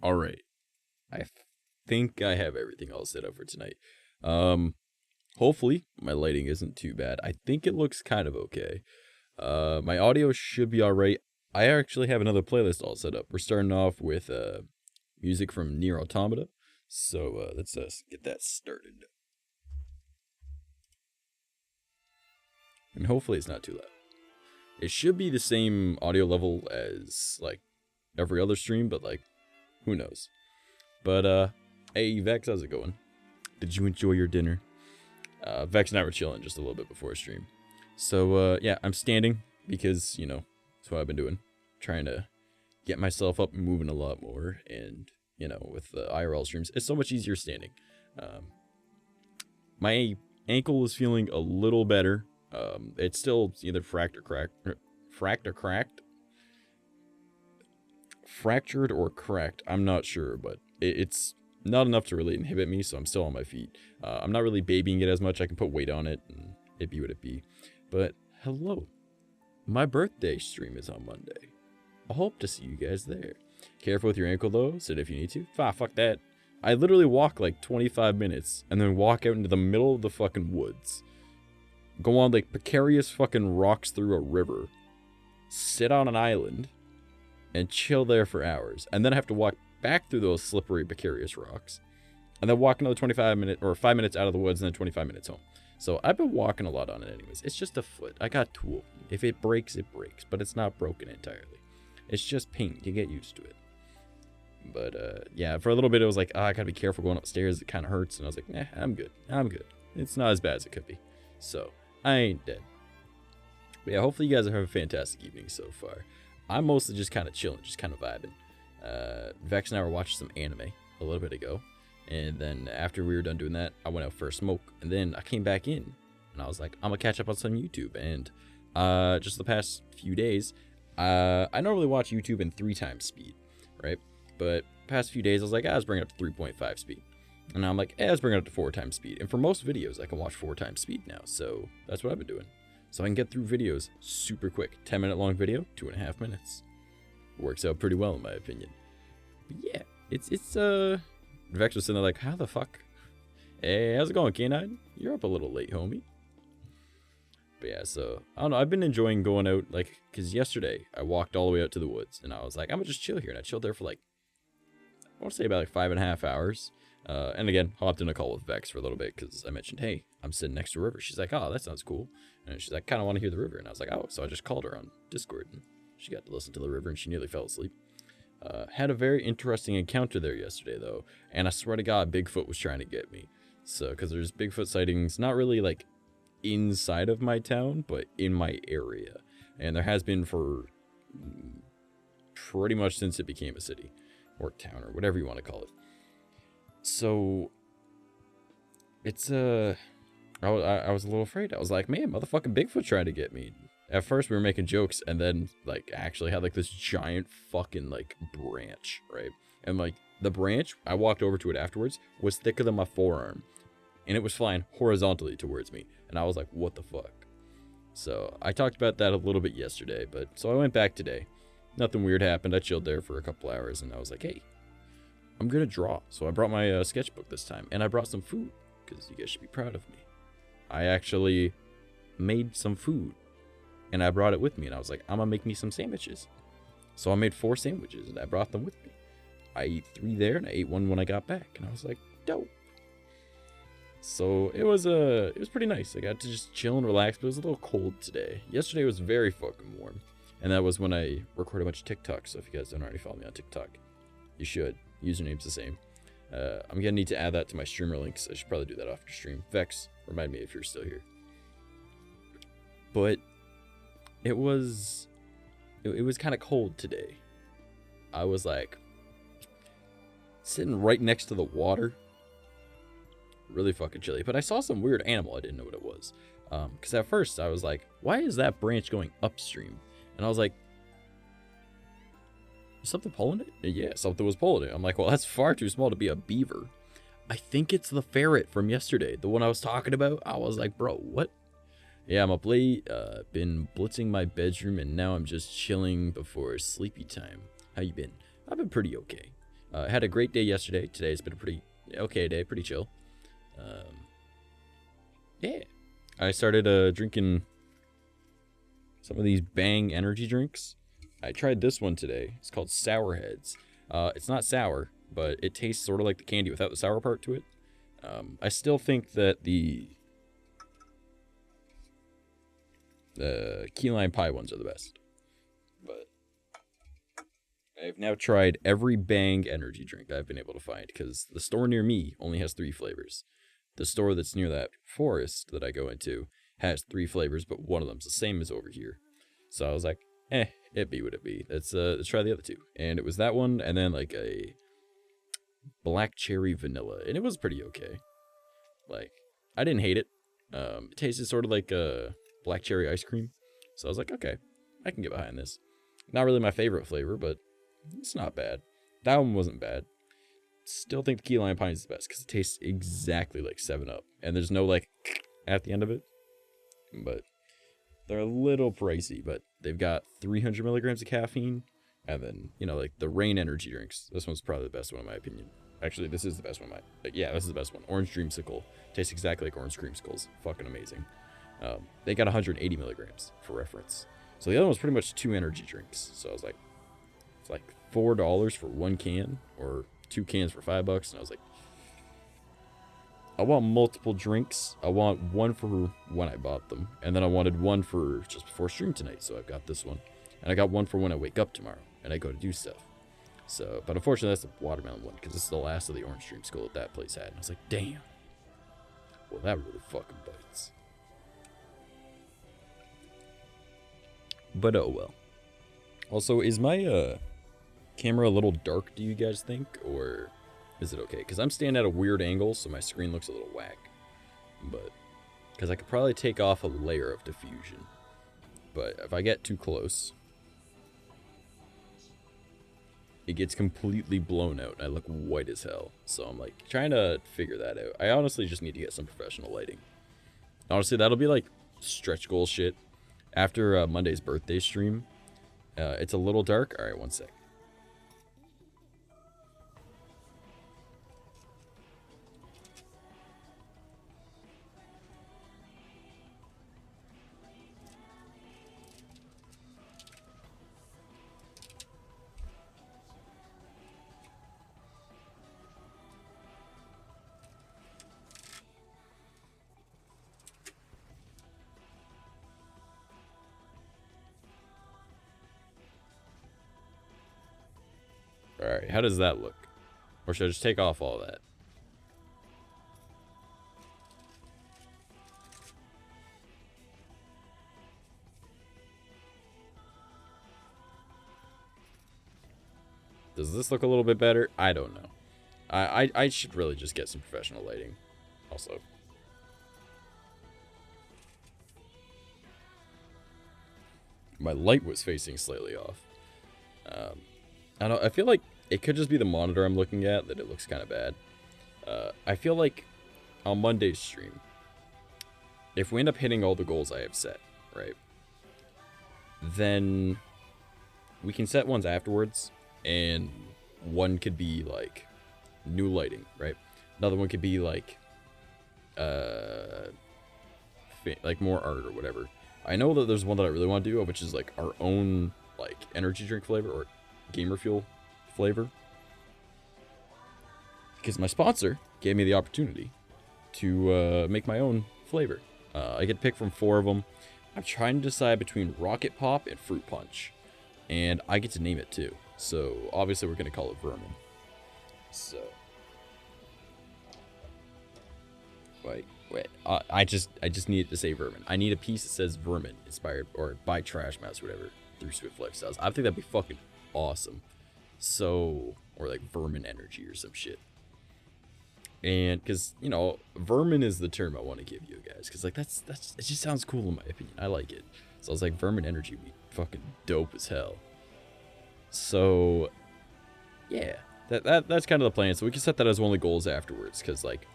All right. I think I have everything all set up for tonight. Hopefully my lighting isn't too bad. I think it looks kind of okay. My audio should be all right. I actually have another playlist all set up. We're starting off with music from Nier Automata. So let's get that started. And hopefully it's not too loud. It should be the same audio level as like every other stream, but like who knows. But hey Vex, how's it going? Did you enjoy your dinner? Vex and I were chilling just a little bit before stream. So yeah, I'm standing because, you know, that's what I've been doing. Trying to get myself up and moving a lot more. And, you know, with the IRL streams, it's so much easier standing. My ankle is feeling a little better. It's still either fractured or cracked. I'm not sure, but it's not enough to really inhibit me, so I'm still on my feet. I'm not really babying it as much. I can put weight on it, and it be what it be. But hello, my birthday stream is on Monday. I hope to see you guys there. Careful with your ankle though. Sit if you need to. Fuck that. I literally walk like 25 minutes and then walk out into the middle of the fucking woods. Go on like precarious fucking rocks through a river. Sit on an island and chill there for hours. And then I have to walk back through those slippery precarious rocks. And then walk another 25 minutes or 5 minutes out of the woods and then 25 minutes home. So I've been walking a lot on it anyways. It's just a foot. I got tool. If it breaks, it breaks. But it's not broken entirely. It's just pain. You get used to it. But yeah, for a little bit it was like, I gotta be careful going upstairs. It kind of hurts. And I was like, nah, I'm good. It's not as bad as it could be. So I ain't dead. But yeah, hopefully you guys are having a fantastic evening so far. I'm mostly just kind of chilling, just kind of vibing. Vex and I were watching some anime a little bit ago. And then after we were done doing that, I went out for a smoke. And then I came back in. And I was like, I'm going to catch up on some YouTube. And just the past few days, I normally watch YouTube in 3 times speed, right? But past few days, I was like, let's bring it up to 3.5 speed. And now I'm like, let's bring it up to 4 times speed. And for most videos, I can watch 4 times speed now. So that's what I've been doing. So I can get through videos super quick. 10-minute long video, 2.5 minutes. Works out pretty well in my opinion. But yeah, it's Vex was sitting there like, how the fuck? Hey, how's it going, K9? You're up a little late, homie. But yeah, so I don't know. I've been enjoying going out, like, because yesterday I walked all the way out to the woods and I was like, I'm gonna just chill here. And I chilled there for like, I want to say about like 5.5 hours. And again, hopped in a call with Vex for a little bit because I mentioned, hey, I'm sitting next to a river. She's like, oh, that sounds cool. And she's like, kind of want to hear the river. And I was like, oh, so I just called her on Discord and she got to listen to the river and she nearly fell asleep. Had a very interesting encounter there yesterday though. And I swear to God, Bigfoot was trying to get me. So, because there's Bigfoot sightings, not really like inside of my town, but in my area. And there has been for pretty much since it became a city or town or whatever you want to call it. So it's I was a little afraid. I was like, man, motherfucking Bigfoot trying to get me. At first we were making jokes and then like actually had like this giant fucking like branch, right? And like the branch, I walked over to it afterwards, was thicker than my forearm. And it was flying horizontally towards me. And I was like, what the fuck? So I talked about that a little bit yesterday, but so I went back today. Nothing weird happened. I chilled there for a couple hours and I was like, hey, I'm going to draw. So I brought my sketchbook this time and I brought some food because you guys should be proud of me. I actually made some food and I brought it with me and I was like, I'm going to make me some sandwiches. So I made 4 sandwiches and I brought them with me. I ate 3 there and I ate 1 when I got back and I was like, dope. So it was pretty nice. I got to just chill and relax, but it was a little cold today. Yesterday was very fucking warm. And that was when I recorded a bunch of TikTok. So if you guys don't already follow me on TikTok, you should. Username's the same. I'm gonna need to add that to my streamer links. I should probably do that after stream. Vex, remind me if you're still here. But it was kind of cold today. I was like sitting right next to the water. Really fucking chilly. But I saw some weird animal. I didn't know what it was. Because at first I was like, why is that branch going upstream? And I was like, is something pulling it? Yeah, something was pulling it. I'm like, well, that's far too small to be a beaver. I think it's the ferret from yesterday. The one I was talking about. I was like, bro, what? Yeah, I'm up late. Been blitzing my bedroom and now I'm just chilling before sleepy time. How you been? I've been pretty okay. I had a great day yesterday. Today's been a pretty okay day, pretty chill. Yeah. I started drinking some of these Bang energy drinks. I tried this one today. It's called Sour Heads. It's not sour, but it tastes sort of like the candy without the sour part to it. I still think that the key lime pie ones are the best. But I've now tried every Bang energy drink I've been able to find, because the store near me only has 3 flavors. The store that's near that forest that I go into has 3 flavors, but one of them's the same as over here. So I was like, it be what it be. Let's try the other 2. And it was that one, and then like a black cherry vanilla, and it was pretty okay. Like, I didn't hate it. It tasted sort of like black cherry ice cream. So I was like, okay, I can get behind this. Not really my favorite flavor, but it's not bad. That one wasn't bad. Still think the key lime pie is the best because it tastes exactly like 7-Up, and there's no like at the end of it. But they're a little pricey, but they've got 300 milligrams of caffeine, and then like the Rain energy drinks. This one's probably the best one in my opinion. Actually, this is the best one. Yeah, this is the best one. Orange Dreamsicle tastes exactly like orange creamsicles. Fucking amazing. They got 180 milligrams for reference. So the other one's pretty much 2 energy drinks. So I was like, it's like $4 for 1 can, or 2 cans for $5. And I was like, I want multiple drinks. I want one for when I bought them, and then I wanted one for just before stream tonight. So I've got this one, and I got one for when I wake up tomorrow and I go to do stuff. So, but unfortunately, that's the watermelon one, because this is the last of the orange dreamsicle that place had. And I was like, damn. Well, that really fucking bites. But oh well. Also, is my camera a little dark, do you guys think? Or is it okay? Because I'm standing at a weird angle, so my screen looks a little whack. But, because I could probably take off a layer of diffusion. But if I get too close, it gets completely blown out and I look white as hell. So I'm like trying to figure that out. I honestly just need to get some professional lighting. Honestly, that'll be like stretch goal shit. After Monday's birthday stream, it's a little dark. All right, one sec. Alright, how does that look? Or should I just take off all that? Does this look a little bit better? I don't know. I should really just get some professional lighting. Also. My light was facing slightly off. I don't know, I feel like it could just be the monitor I'm looking at that it looks kind of bad. I feel like on Monday's stream, if we end up hitting all the goals I have set, right, then we can set ones afterwards, and one could be like new lighting, right? Another one could be like more art or whatever. I know that there's one that I really want to do, which is like our own like energy drink flavor or gamer fuel flavor, because my sponsor gave me the opportunity to make my own flavor. I get to pick from 4 of them. I'm trying to decide between Rocket Pop and Fruit Punch, and I get to name it too. So obviously we're gonna call it Vermin. So wait, I just need to say Vermin. I need a piece that says Vermin inspired or by Trash Mouse, whatever, through Swift Lifestyles. I think that'd be fucking awesome. So, or like Vermin Energy or some shit. And because Vermin is the term I want to give you guys, because like that's it just sounds cool in my opinion. I like it. So I was like, Vermin Energy would be fucking dope as hell. So yeah, that's kind of the plan. So we can set that as one of the goals afterwards, because like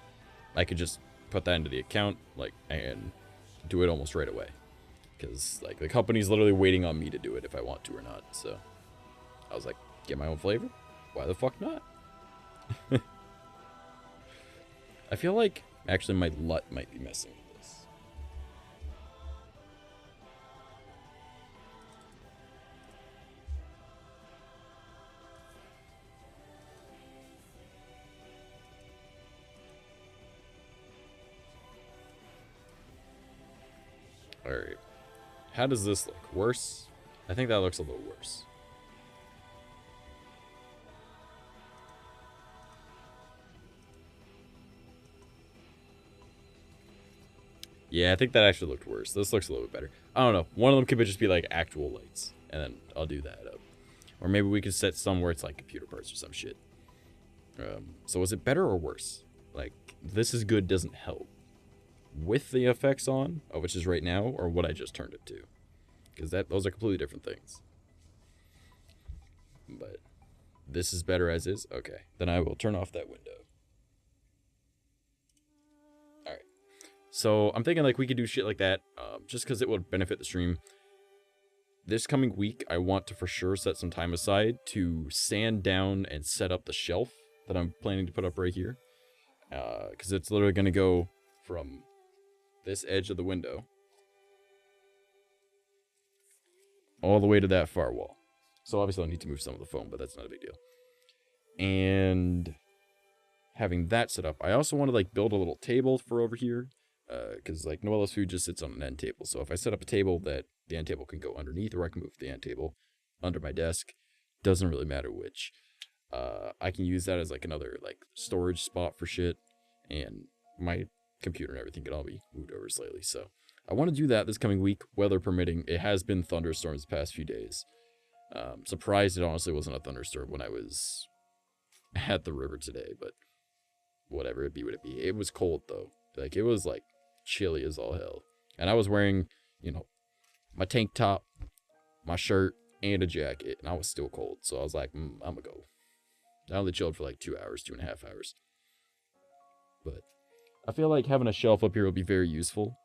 I could just put that into the account like and do it almost right away, because like the company's literally waiting on me to do it if I want to or not. So I was like, get my own flavor? Why the fuck not? I feel like actually my LUT might be messing with this. Alright. How does this look? Worse? I think that looks a little worse. Yeah, I think that actually looked worse. This looks a little bit better. I don't know. One of them could just be like actual lights, and then I'll do that up. Or maybe we could set some where it's like computer parts or some shit. So is it better or worse? Like, this is good doesn't help. With the effects on, which is right now, or what I just turned it to. Because those are completely different things. But this is better as is? Okay. Then I will turn off that window. Alright. So I'm thinking like we could do shit like that, just because it would benefit the stream. This coming week, I want to for sure set some time aside to sand down and set up the shelf that I'm planning to put up right here. Because it's literally going to go from this edge of the window all the way to that far wall. So obviously I'll need to move some of the foam, but that's not a big deal. And having that set up, I also want to like build a little table for over here. Because like Noella's food just sits on an end table. So if I set up a table that the end table can go underneath, or I can move the end table under my desk, doesn't really matter which. I can use that as like another like storage spot for shit, and my computer and everything can all be moved over slightly. So I want to do that this coming week, weather permitting. It has been thunderstorms the past few days. Surprised it honestly wasn't a thunderstorm when I was at the river today, but whatever, it be what it be. It was cold though. Like, it was like chilly as all hell. And I was wearing, you know, my tank top, my shirt, and a jacket, and I was still cold. So I was like, I'm gonna go. I only chilled for like 2 hours, 2.5 hours. But I feel like having a shelf up here will be very useful,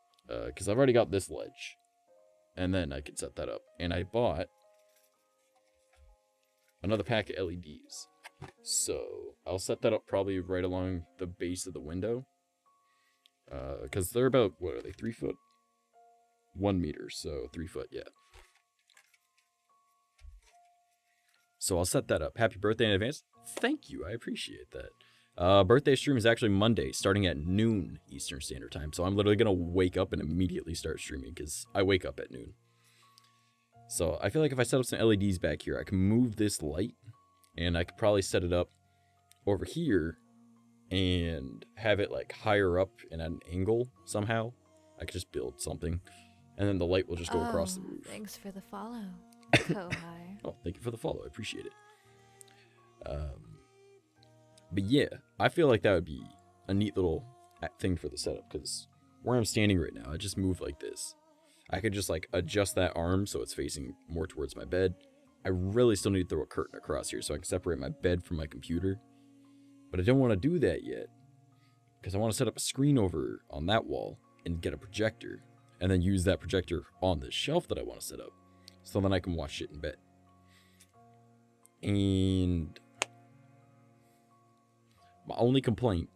because I've already got this ledge. And then I can set that up. And I bought another pack of LEDs. So I'll set that up probably right along the base of the window. Because they're about, what are they, 3 foot? 1 meter, so 3 foot, yeah. So I'll set that up. Happy birthday in advance. Thank you, I appreciate that. Birthday stream is actually Monday, starting at noon Eastern Standard Time. So I'm literally going to wake up and immediately start streaming, because I wake up at noon. So I feel like if I set up some LEDs back here, I can move this light, and I could probably set it up over here, and have it like higher up in an angle somehow. I could just build something, and then the light will just go across the roof. Thanks for the follow, Kohai. Oh, thank you for the follow. I appreciate it. But yeah, I feel like that would be a neat little thing for the setup, because where I'm standing right now, I just move like this. I could just like adjust that arm so it's facing more towards my bed. I really still need to throw a curtain across here so I can separate my bed from my computer. But I don't want to do that yet, because I want to set up a screen over on that wall and get a projector, and then use that projector on this shelf that I want to set up, so then I can watch shit in bed. And my only complaint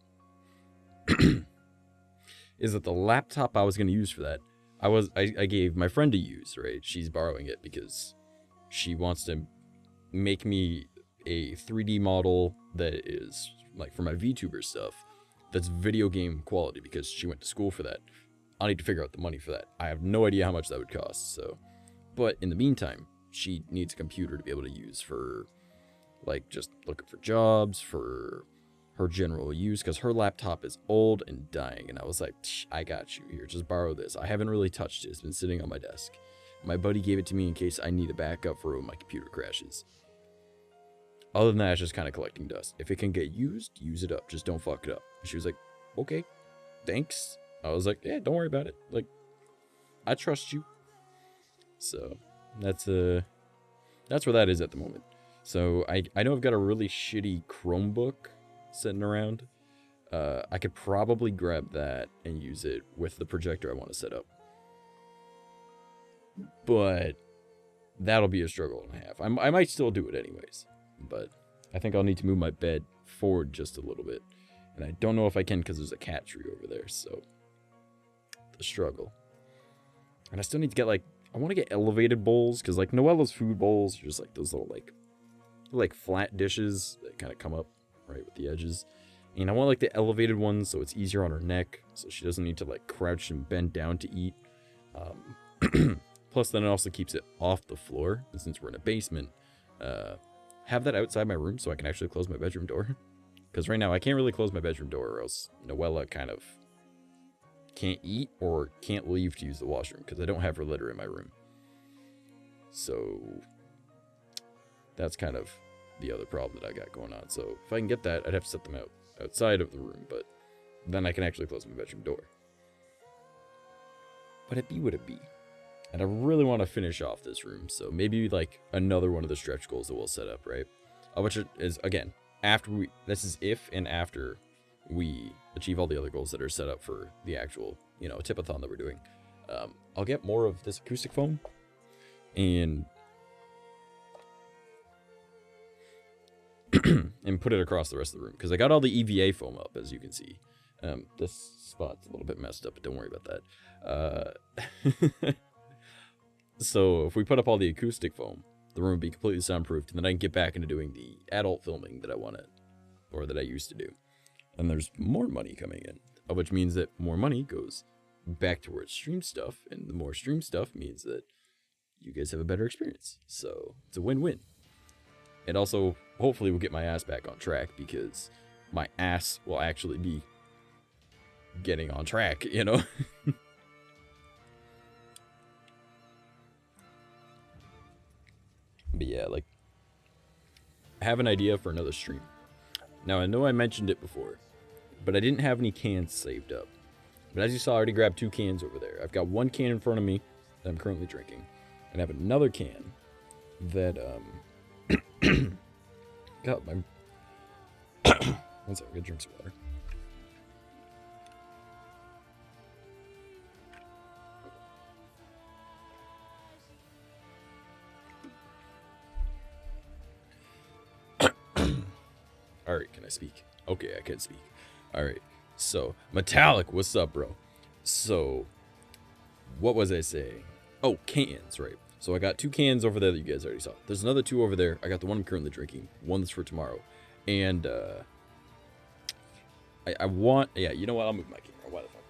is that the laptop I was going to use for that, I gave my friend to use, right? She's borrowing it because she wants to make me a 3D model that is like for my VTuber stuff, that's video game quality, because she went to school for that. I need to figure out the money for that. I have no idea how much that would cost. So, but in the meantime, she needs a computer to be able to use for like just looking for jobs, for her general use, because her laptop is old and dying. And I was like, I got you here, just borrow this. I haven't really touched it. It's been sitting on my desk. My buddy gave it to me in case I need a backup for when my computer crashes. Other than that, it's just kind of collecting dust. If it can get used, use it up. Just don't fuck it up. And she was like, okay, thanks. I was like, yeah, don't worry about it. Like, I trust you. So that's where that is at the moment. So I know I've got a really shitty Chromebook sitting around. I could probably grab that and use it with the projector I want to set up. But that'll be a struggle and a half. I might still do it anyways. But I think I'll need to move my bed forward just a little bit. And I don't know if I can because there's a cat tree over there, so the struggle. And I still need to get, like, I want to get elevated bowls, because, like, Noella's food bowls are just, like, those little, like flat dishes that kind of come up right with the edges. And I want, like, the elevated ones so it's easier on her neck, so she doesn't need to, like, crouch and bend down to eat. Plus, then it also keeps it off the floor, and since we're in a basement, have that outside my room so I can actually close my bedroom door. Because right now, I can't really close my bedroom door, or else Noella kind of can't eat or can't leave to use the washroom, because I don't have her litter in my room. So that's kind of the other problem that I got going on. So if I can get that, I'd have to set them out outside of the room, but then I can actually close my bedroom door. But it be what it be. And I really want to finish off this room, so maybe like another one of the stretch goals that we'll set up, right? Which is, again, this is if and after we achieve all the other goals that are set up for the actual, tipathon that we're doing. I'll get more of this acoustic foam and put it across the rest of the room, because I got all the EVA foam up, as you can see. This spot's a little bit messed up, but don't worry about that. So if we put up all the acoustic foam, the room would be completely soundproofed, and then I can get back into doing the adult filming that I wanted, or that I used to do. And there's more money coming in, which means that more money goes back towards stream stuff, and the more stream stuff means that you guys have a better experience. So it's a win-win. And also, hopefully we'll get my ass back on track, because my ass will actually be getting on track, But yeah, like, I have an idea for another stream. Now, I know I mentioned it before, but I didn't have any cans saved up. But as you saw, I already grabbed 2 cans over there. I've got 1 can in front of me that I'm currently drinking. And I have another can that, got my... One second, I'm gonna drink some water. Alright, can I speak? Okay, I can speak. Alright, so, Metallic, what's up, bro? So, what was I saying? Oh, cans, right. So I got 2 cans over there that you guys already saw. There's another 2 over there. I got the one I'm currently drinking. One that's for tomorrow. And, I want... Yeah, you know what? I'll move my camera. Why the fuck?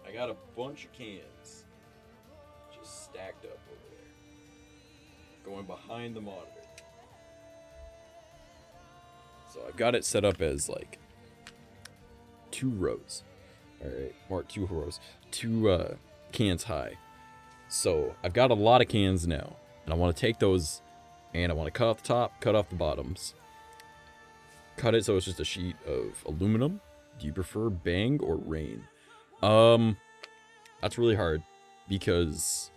I got a bunch of cans just stacked up over there, going behind the monitor. So I've got it set up as like 2 rows. Alright, or 2 rows. 2 cans high. So I've got a lot of cans now, and I want to take those and I want to cut off the top, cut off the bottoms. Cut it so it's just a sheet of aluminum. Do you prefer Bang or Rain? That's really hard, because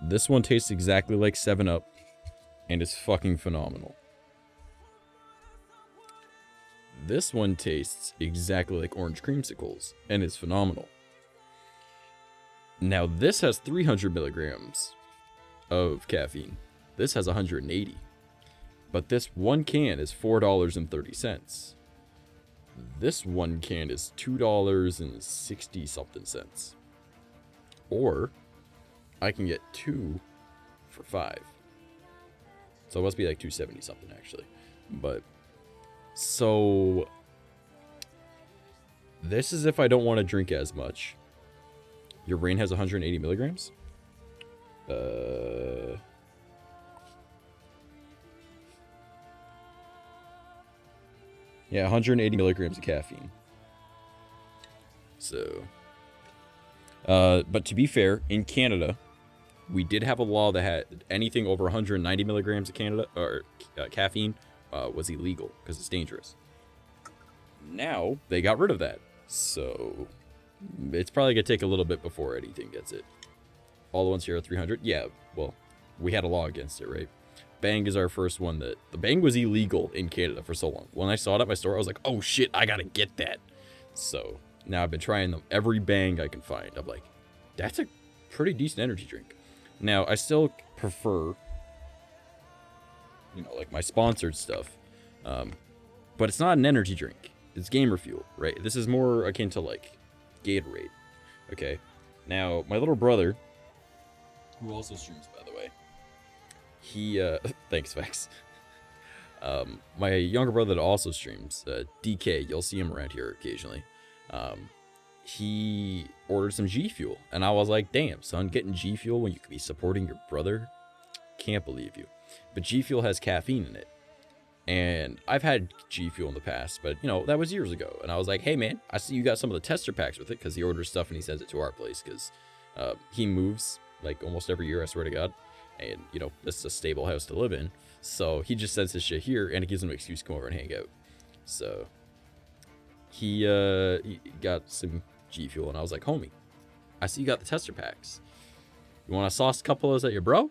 this one tastes exactly like 7-Up and is fucking phenomenal. This one tastes exactly like orange creamsicles and is phenomenal. Now this has 300 milligrams of caffeine. This has 180. But this one can is $4.30. This one can is $2.60 something cents. Or I can get 2 for $5. So it must be like $2.70 something actually. But so this is if I don't want to drink as much. Your Rain has 180 milligrams. Yeah, 180 milligrams of caffeine. So, but to be fair, in Canada, we did have a law that had anything over 190 milligrams of caffeine was illegal because it's dangerous. Now they got rid of that, so it's probably gonna take a little bit before anything gets it. All the ones here are 300. Yeah, well, we had a law against it, right? Bang is our first one that... The Bang was illegal in Canada for so long. When I saw it at my store, I was like, oh shit, I gotta get that. So, now I've been trying them. Every Bang I can find. I'm like, that's a pretty decent energy drink. Now, I still prefer, like my sponsored stuff. But it's not an energy drink. It's gamer fuel, right? This is more akin to like Gatorade. Okay. Now, my little brother, who also streams, by the way, he, thanks, Vex. My younger brother that also streams, DK, you'll see him around here occasionally. He ordered some G Fuel, and I was like, damn, son, getting G Fuel when you could be supporting your brother? Can't believe you. But G Fuel has caffeine in it. And I've had G Fuel in the past, but, that was years ago. And I was like, hey, man, I see you got some of the tester packs with it, because he orders stuff and he sends it to our place, because he moves, like, almost every year, I swear to God. And, this is a stable house to live in. So he just sends his shit here, and it gives him an excuse to come over and hang out. So he got some G Fuel, and I was like, homie, I see you got the tester packs. You want to sauce a couple of those at your bro?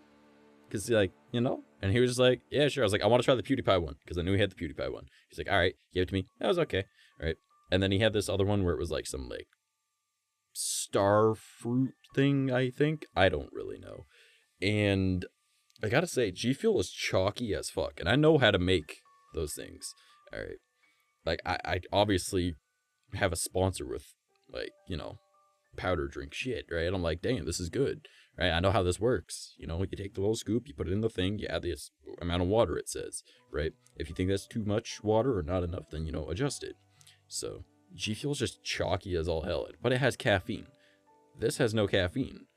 Because, and he was just like, yeah, sure. I was like, I want to try the PewDiePie one, because I knew he had the PewDiePie one. He's like, all right, give it to me. That was okay. All right. And then he had this other one where it was like some, like, star fruit thing, I think. I don't really know. And I gotta say, G Fuel is chalky as fuck. And I know how to make those things. All right. Like, I obviously have a sponsor with, like, powder drink shit, right? I'm like, damn, this is good. Right, I know how this works. You take the little scoop, you put it in the thing, you add this amount of water, it says, right? If you think that's too much water or not enough, then, adjust it. So, G Fuel's just chalky as all hell, but it has caffeine. This has no caffeine,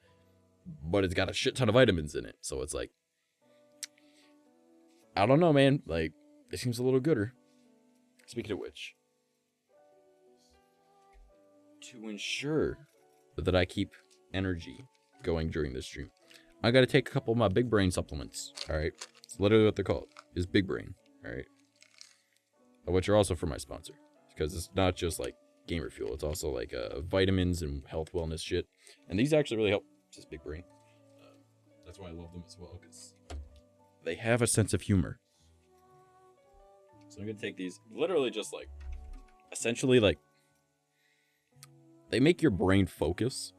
but it's got a shit ton of vitamins in it. So it's like, I don't know, man. Like, it seems a little gooder. Speaking of which, to ensure that I keep energy going during this stream, I gotta take a couple of my big brain supplements. All right, it's literally what they're called, is big brain. All right, which are also for my sponsor, because it's not just like gamer fuel, it's also like vitamins and health wellness shit, and these actually really help this big brain. That's why I love them as well, because they have a sense of humor. So I'm gonna take these, literally just like, essentially like, they make your brain focus.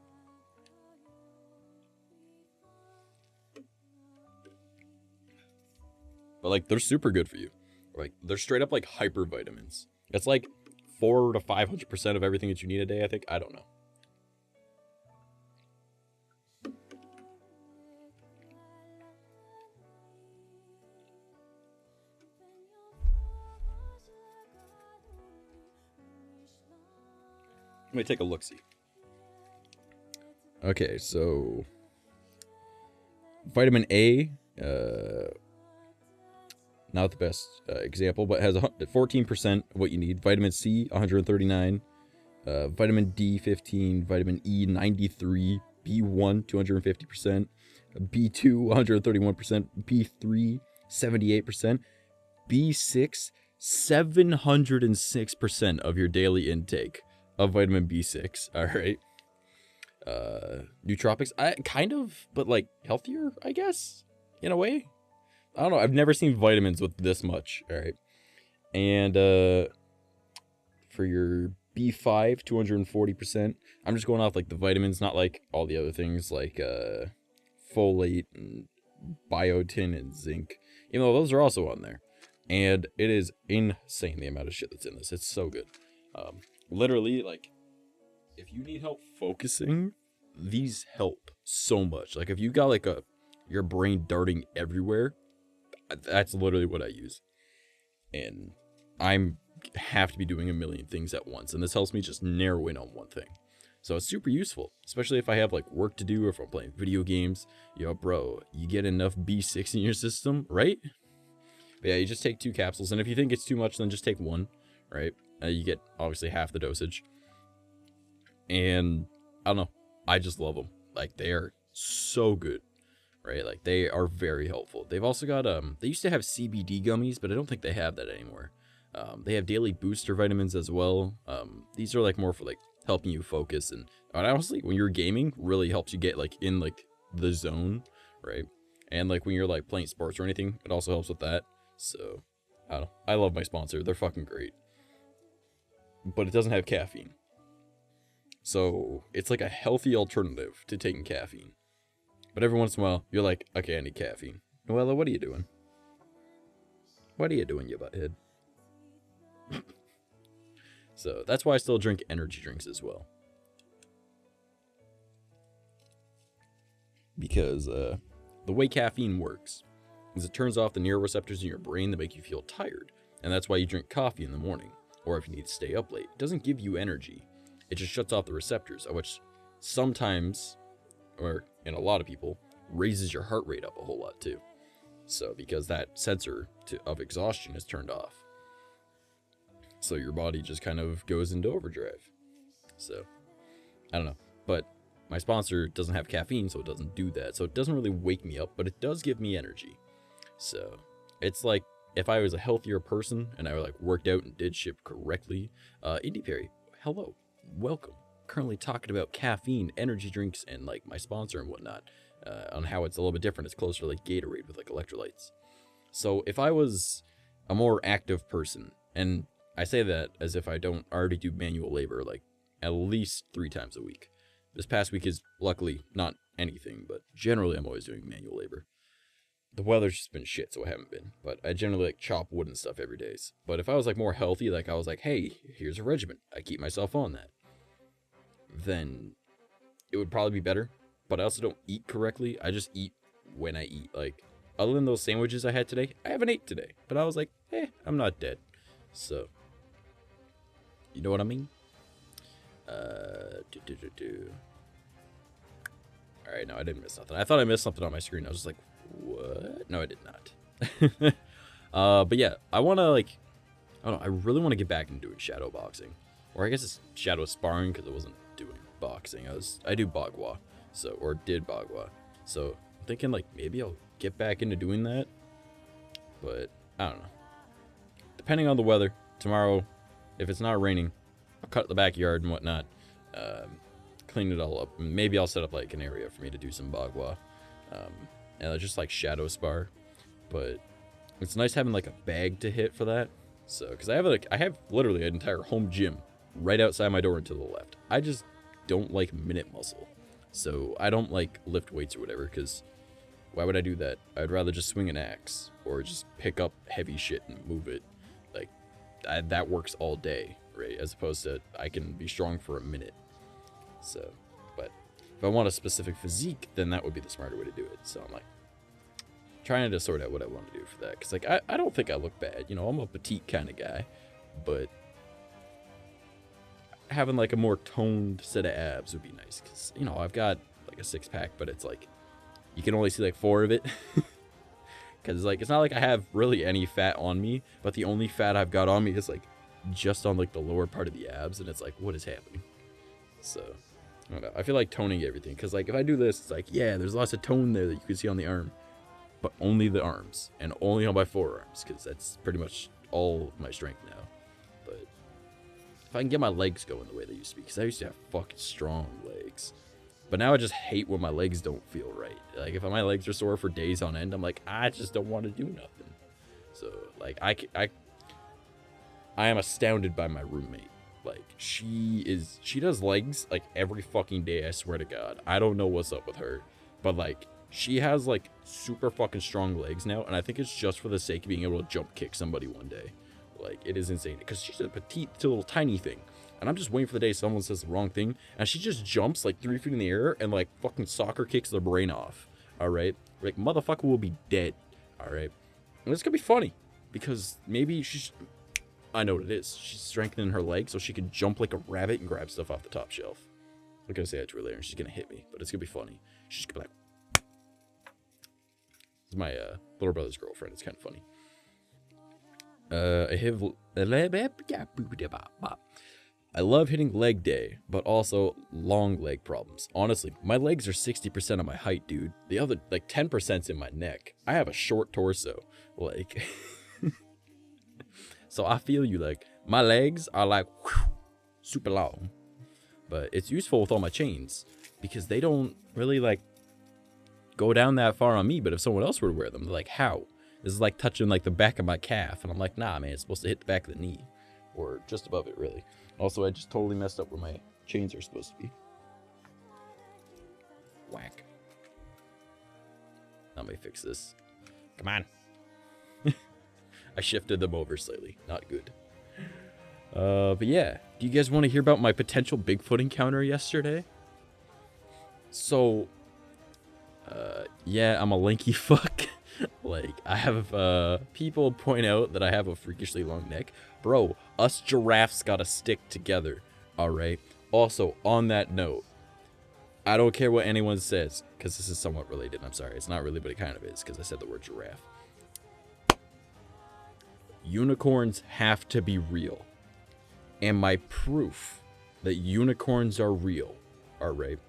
But, like, they're super good for you. Like, they're straight up, like, hyper vitamins. It's, like, 400 to 500% of everything that you need a day, I think. I don't know. Let me take a look-see. Okay, so vitamin A, not the best example, but has 14% of what you need. Vitamin C, 139. Vitamin D, 15. Vitamin E, 93. B1, 250%. B2, 131%. B3, 78%. B6, 706% of your daily intake of vitamin B6. All right. Nootropics, kind of, but like healthier, I guess, in a way. I don't know. I've never seen vitamins with this much. All right. And for your B5, 240%. I'm just going off like the vitamins, not like all the other things like folate and biotin and zinc. Even though those are also on there. And it is insane the amount of shit that's in this. It's so good. Literally, like, if you need help focusing, these help so much. Like, if you got like your brain darting everywhere, that's literally what I use. And I have to be doing a million things at once, and this helps me just narrow in on one thing. So it's super useful, especially if I have like work to do or if I'm playing video games. Yo, bro, you get enough B6 in your system, right? But yeah, you just take 2 capsules, and if you think it's too much, then just take 1, right? You get obviously half the dosage. And I don't know, I just love them. Like, they are so good, right? Like, they are very helpful. They've also got they used to have CBD gummies, but I don't think they have that anymore. They have daily booster vitamins as well. These are like more for like helping you focus, and honestly, when you're gaming, really helps you get like in like the zone, right? And like when you're like playing sports or anything, it also helps with that. So I don't know, I love my sponsor. They're fucking great. But it doesn't have caffeine. So it's like a healthy alternative to taking caffeine. But every once in a while, you're like, okay, I need caffeine. Noella, what are you doing? What are you doing, you butthead? So that's why I still drink energy drinks as well. Because the way caffeine works is it turns off the neuroreceptors in your brain that make you feel tired. And that's why you drink coffee in the morning, or if you need to stay up late. It doesn't give you energy. It just shuts off the receptors, which sometimes, or in a lot of people, raises your heart rate up a whole lot too. So because that sensor of exhaustion is turned off. So your body just kind of goes into overdrive. So, I don't know. But my sponsor doesn't have caffeine, so it doesn't do that. So it doesn't really wake me up, but it does give me energy. So it's like if I was a healthier person and I like worked out and did shit correctly. Indy Perry, hello, welcome. Currently talking about caffeine, energy drinks, and like my sponsor and whatnot. On how it's a little bit different. It's closer to like Gatorade with like electrolytes. So if I was a more active person, and I say that as if I don't already do manual labor like at least 3 times a week. This past week is luckily not anything, but generally I'm always doing manual labor. The weather's just been shit, so I haven't been. But I generally like chop wood and stuff every day. But if I was like more healthy, like I was like, hey, here's a regimen. I keep myself on that. Then it would probably be better. But I also don't eat correctly. I just eat when I eat. Like, other than those sandwiches I had today, I haven't ate today. But I was like, I'm not dead. So, you know what I mean? Alright, no, I didn't miss nothing. I thought I missed something on my screen. I was just like, what? No, I did not. But yeah, I want to, like, I don't know, I really want to get back into doing shadow boxing. Or I guess it's shadow sparring, because I wasn't doing boxing. I do bagua. So, or did bagua. So, I'm thinking, like, maybe I'll get back into doing that. But, I don't know. Depending on the weather, tomorrow, if it's not raining, I'll cut the backyard and whatnot. Clean it all up. Maybe I'll set up, like, an area for me to do some bagua. And I'll just, like, shadow spar. But it's nice having, like, a bag to hit for that. So, because I have literally an entire home gym right outside my door and to the left. I just don't like minute muscle. So, I don't, like, lift weights or whatever, because why would I do that? I'd rather just swing an axe, or just pick up heavy shit and move it. Like, that works all day, right? As opposed to, I can be strong for a minute. So, but if I want a specific physique, then that would be the smarter way to do it. So, I'm, like, trying to sort out what I want to do for that. Because, like, I don't think I look bad. You know, I'm a petite kind of guy, but having, like, a more toned set of abs would be nice. Because, you know, I've got, like, a six-pack, but it's, like, you can only see, like, 4 of it. Because, like, it's not like I have really any fat on me, but the only fat I've got on me is, like, just on, like, the lower part of the abs, and it's, like, what is happening? So, I don't know. I feel like toning everything. Because, like, if I do this, it's like, yeah, there's lots of tone there that you can see on the arm. But only the arms, and only on my forearms, because that's pretty much all my strength now. But if I can get my legs going the way they used to be, because I used to have fucking strong legs. But now I just hate when my legs don't feel right. Like, if my legs are sore for days on end, I'm like, I just don't want to do nothing. So, like, I am astounded by my roommate. Like, she does legs, like, every fucking day, I swear to God. I don't know what's up with her. But, like, she has, like, super fucking strong legs now, and I think it's just for the sake of being able to jump kick somebody one day. Like, it is insane. Because she's a petite, little tiny thing. And I'm just waiting for the day someone says the wrong thing, and she just jumps, like, 3 feet in the air and, like, fucking soccer kicks their brain off. Alright? Like, motherfucker will be dead. Alright? And it's gonna be funny. Because maybe she's... I know what it is. She's strengthening her legs so she can jump like a rabbit and grab stuff off the top shelf. I'm gonna say that to her later, and she's gonna hit me. But it's gonna be funny. She's gonna be like... It's my little brother's girlfriend. It's kind of funny. I love hitting leg day, but also long leg problems. Honestly, my legs are 60% of my height, dude. The other, like, 10%'s in my neck. I have a short torso. Like, so I feel you, like, my legs are, like, whew, super long. But it's useful with all my chains, because they don't really, like, go down that far on me, but if someone else were to wear them, they're like, how? This is like touching, like, the back of my calf, and I'm like, nah, man, it's supposed to hit the back of the knee, or just above it, really. Also, I just totally messed up where my chains are supposed to be. Whack. Let me fix this. Come on. I shifted them over slightly. Not good. But yeah. Do you guys want to hear about my potential Bigfoot encounter yesterday? So, yeah, I'm a lanky fuck. Like, I have, people point out that I have a freakishly long neck. Bro, us giraffes gotta stick together, alright? Also, on that note, I don't care what anyone says, because this is somewhat related. I'm sorry, it's not really, but it kind of is, because I said the word giraffe. Unicorns have to be real. And my proof that unicorns are real, alright?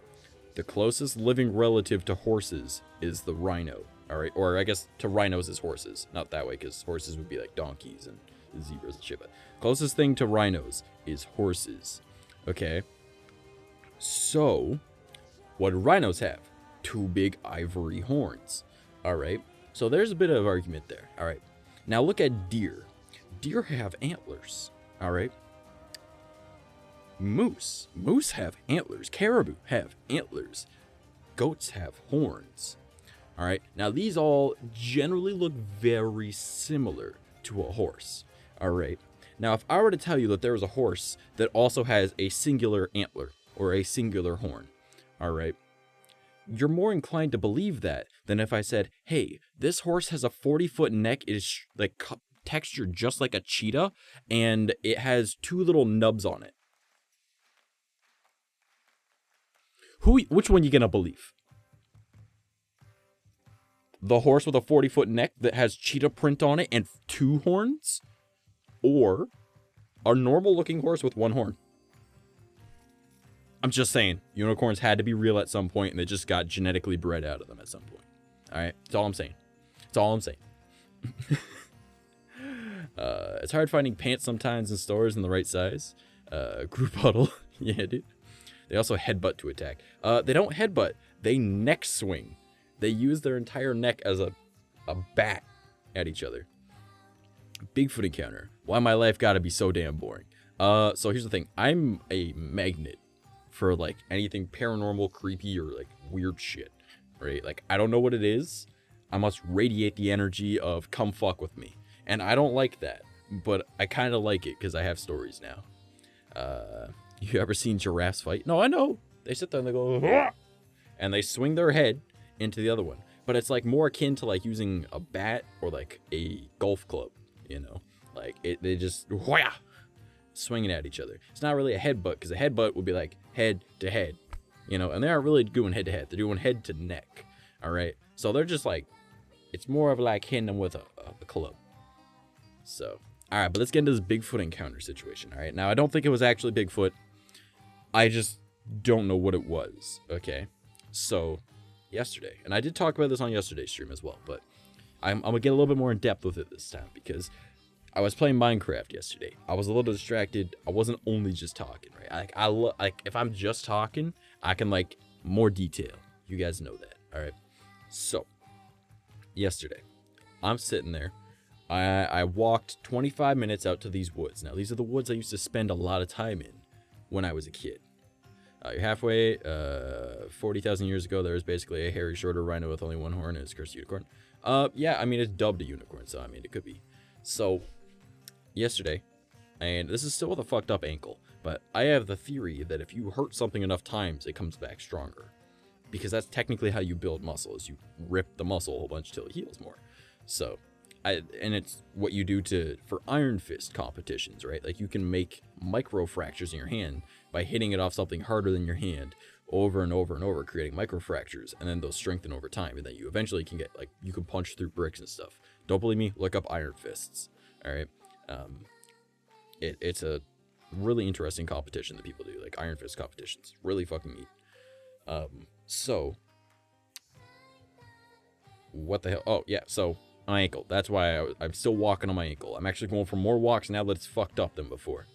The closest living relative to horses is the rhino, alright? Or I guess to rhinos is horses. Not that way, because horses would be like donkeys and zebras and shit. But closest thing to rhinos is horses, okay? So, what do rhinos have? 2 big ivory horns, alright? So there's a bit of argument there, alright? Now look at deer. Deer have antlers, alright? Moose have antlers. Caribou have antlers. Goats have horns. All right. Now these all generally look very similar to a horse. All right. Now if I were to tell you that there was a horse that also has a singular antler or a singular horn, all right, you're more inclined to believe that than if I said, hey, this horse has a 40-foot neck. It is like textured just like a cheetah, and it has 2 little nubs on it. Which one you gonna believe? The horse with a 40-foot neck that has cheetah print on it and 2 horns? Or a normal-looking horse with 1 horn? I'm just saying, unicorns had to be real at some point, and they just got genetically bred out of them at some point. Alright? That's all I'm saying. That's all I'm saying. It's hard finding pants sometimes in stores in the right size. Group huddle. Yeah, dude. They also headbutt to attack. They don't headbutt. They neck swing. They use their entire neck as a bat at each other. Bigfoot encounter. Why my life gotta be so damn boring. So here's the thing. I'm a magnet for like anything paranormal, creepy, or like weird shit. Right? Like, I don't know what it is. I must radiate the energy of come fuck with me. And I don't like that. But I kind of like it because I have stories now. You ever seen giraffes fight? No, I know. They sit there and they go, "Hah!" And they swing their head into the other one. But it's like more akin to like using a bat or like a golf club, you know? Like they just whah, swinging at each other. It's not really a headbutt, because a headbutt would be like head to head, you know? And they aren't really doing head to head. They're doing head to neck, all right? So they're just like, it's more of like hitting them with a club. So, all right, but let's get into this Bigfoot encounter situation, all right? Now, I don't think it was actually Bigfoot. I just don't know what it was, okay? So, yesterday, and I did talk about this on yesterday's stream as well, but I'm going to get a little bit more in depth with it this time, because I was playing Minecraft yesterday. I was a little distracted. I wasn't only just talking, right? Like, if I'm just talking, I can, like, more detail. You guys know that, all right? So, yesterday, I'm sitting there. I walked 25 minutes out to these woods. Now, these are the woods I used to spend a lot of time in when I was a kid. You're halfway. 40,000 years ago, there was basically a hairy, shorter rhino with only 1 horn, and it's cursed unicorn. Yeah, I mean, it's dubbed a unicorn, so I mean, it could be. So, yesterday, and this is still with a fucked up ankle, but I have the theory that if you hurt something enough times, it comes back stronger. Because that's technically how you build muscle, is you rip the muscle a whole bunch till it heals more. So, and it's what you do for Iron Fist competitions, right? Like, you can make micro fractures in your hand by hitting it off something harder than your hand over and over and over, creating micro fractures, and then those strengthen over time, and then you eventually can get, like, you can punch through bricks and stuff. Don't believe me? Look up Iron Fists, all right? It's a really interesting competition that people do, like Iron Fist competitions. Really fucking neat. So, what the hell? Oh, yeah, so my ankle. That's why I'm still walking on my ankle. I'm actually going for more walks now that it's fucked up than before.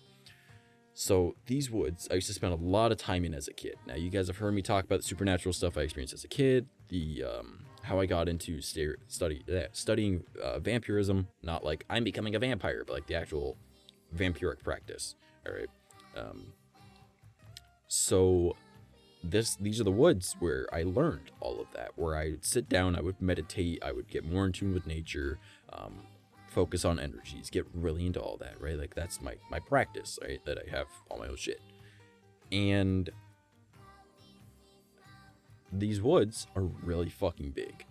So these woods, I used to spend a lot of time in as a kid. Now, you guys have heard me talk about the supernatural stuff I experienced as a kid, the how I got into studying vampirism, not like I'm becoming a vampire, but like the actual vampiric practice. All right. So these are the woods where I learned all of that, where I would sit down, I would meditate, I would get more in tune with nature, focus on energies, get really into all that, right? Like that's my practice, right? That I have all my own shit. And these woods are really fucking big.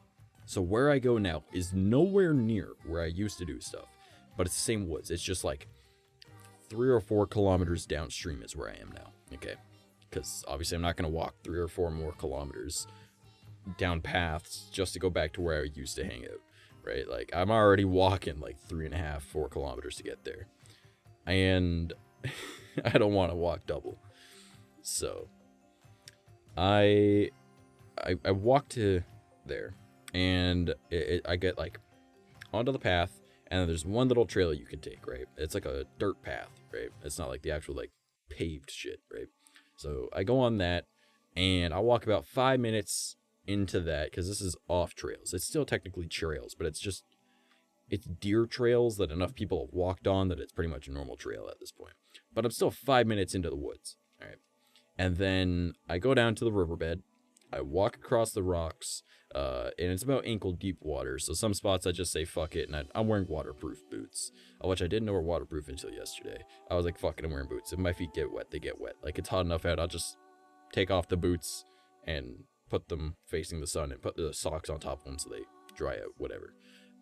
So where I go now is nowhere near where I used to do stuff, but it's the same woods. It's just like 3 or 4 kilometers downstream is where I am now. Okay. Because obviously I'm not going to walk 3 or 4 more kilometers down paths just to go back to where I used to hang out, right? Like I'm already walking like 3.5, 4 kilometers to get there, and I don't want to walk double. So I walk to there, and I get like onto the path, and there's one little trail you can take, right? It's like a dirt path, right? It's not like the actual like paved shit, right? So I go on that, and I walk about 5 minutes into that, because this is off trails. It's still technically trails, but it's deer trails that enough people have walked on that it's pretty much a normal trail at this point. But I'm still 5 minutes into the woods, all right? And then I go down to the riverbed. I walk across the rocks, and it's about ankle deep water. So some spots I just say fuck it, and I'm wearing waterproof boots, which I didn't know were waterproof until yesterday. I was like, fuck it, I'm wearing boots. If my feet get wet, they get wet. Like it's hot enough out, I'll just take off the boots and put them facing the sun and put the socks on top of them so they dry out, whatever.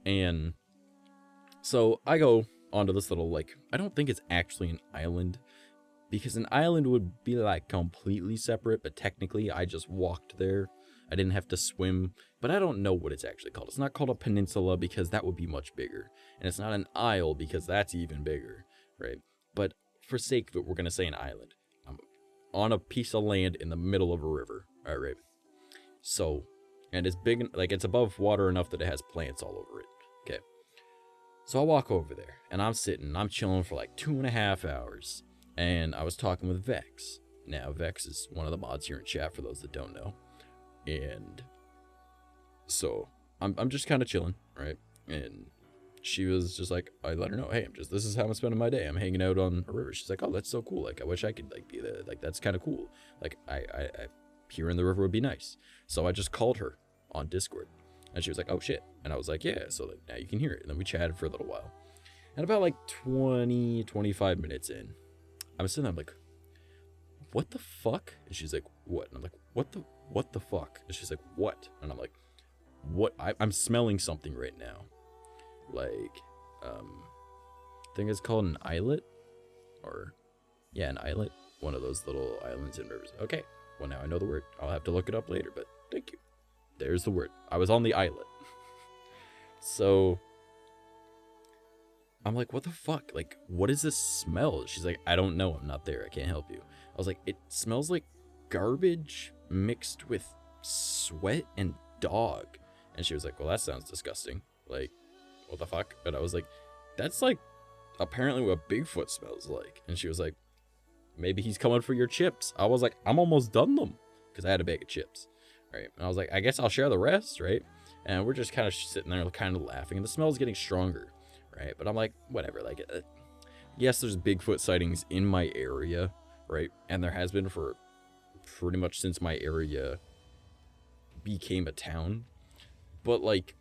And so I go onto this little, like, I don't think it's actually an island, because an island would be like completely separate, but technically I just walked there. I didn't have to swim, but I don't know what it's actually called. It's not called a peninsula because that would be much bigger, and it's not an isle because that's even bigger, right? But for sake of it, we're going to say an island. I'm on a piece of land in the middle of a river, all right? So, and it's big, like it's above water enough that it has plants all over it, okay? So I walk over there, and I'm chilling for like 2.5 hours. And I was talking with Vex. Now, Vex is one of the mods here in chat for those that don't know. And so I'm just kind of chilling, right? And she was just like, I let her know, hey, this is how I'm spending my day. I'm hanging out on a river. She's like, oh, that's so cool. Like, I wish I could like be there. Like, that's kind of cool. Like, I here in the river would be nice. So I just called her on Discord, and she was like, oh shit. And I was like, yeah. So like, now you can hear it. And then we chatted for a little while. And about like 25 minutes in, I'm sitting there, I'm like, what the fuck? And she's like, what? And I'm like, what the fuck? And she's like, what? And I'm like, what? I'm smelling something right now. Like, I think it's called an islet, or yeah, an islet. One of those little islands and rivers. Okay, well now I know the word. I'll have to look it up later, but thank you. There's the word. I was on the islet. So I'm like, what the fuck? Like, what is this smell? She's like, I don't know. I'm not there. I can't help you. I was like, it smells like garbage mixed with sweat and dog. And she was like, well, that sounds disgusting. Like, what the fuck? And I was like, that's like apparently what Bigfoot smells like. And she was like, maybe he's coming for your chips. I was like, I'm almost done them, because I had a bag of chips, right? And I was like, I guess I'll share the rest, right? And we're just kind of sitting there kind of laughing, and the smell's getting stronger, right? But I'm like, whatever. Like, yes, there's Bigfoot sightings in my area, right? And there has been for pretty much since my area became a town. But like,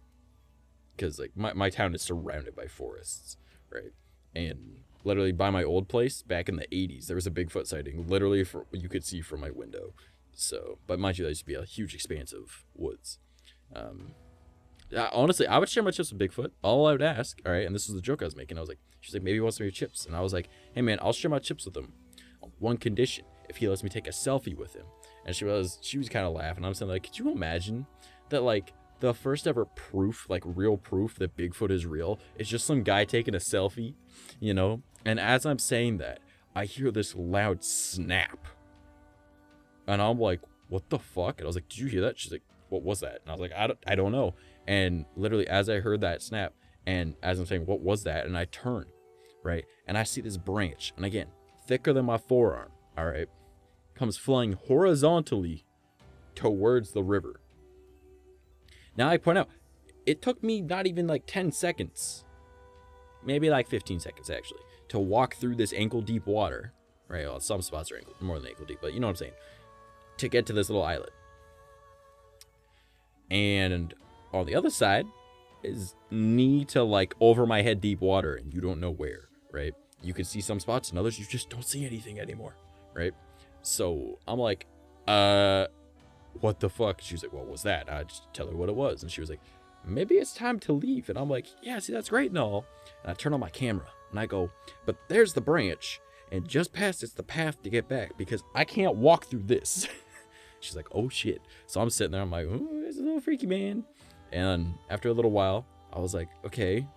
because like my town is surrounded by forests, right? And literally by my old place back in the 80s, there was a Bigfoot sighting literally you could see from my window. So, but mind you, that used to be a huge expanse of woods. Honestly, I would share my chips with Bigfoot. All I would ask, all right, and this was the joke I was making. I was like, she's like, maybe he wants some of your chips. And I was like, hey man, I'll share my chips with him on one condition: if he lets me take a selfie with him. And she was kind of laughing. I'm saying, like, could you imagine that, like, the first ever proof, like real proof that Bigfoot is real, is just some guy taking a selfie, you know? And as I'm saying that, I hear this loud snap. And I'm like, what the fuck? And I was like, did you hear that? She's like, what was that? And I was like, I don't know. And literally as I heard that snap, and as I'm saying, what was that? And I turn, right? And I see this branch. And again, thicker than my forearm, all right? Comes flying horizontally towards the river. Now I point out, it took me not even like 10 seconds, maybe like 15 seconds actually, to walk through this ankle deep water, right? Well, some spots are more than ankle deep, but you know what I'm saying. to get to this little islet. And on the other side is knee to like over my head deep water, and you don't know where, right? You can see some spots and others you just don't see anything anymore, right? So I'm like, what the fuck? She was like, what was that? I just tell her what it was, and she was like, maybe it's time to leave. And I'm like, yeah, see, that's great and all. And I turn on my camera and I go, but there's the branch, and just past it's the path to get back, because I can't walk through this. She's like, oh shit. So I'm sitting there, I'm like, oh, it's a little freaky, man. And after a little while, I was like, okay,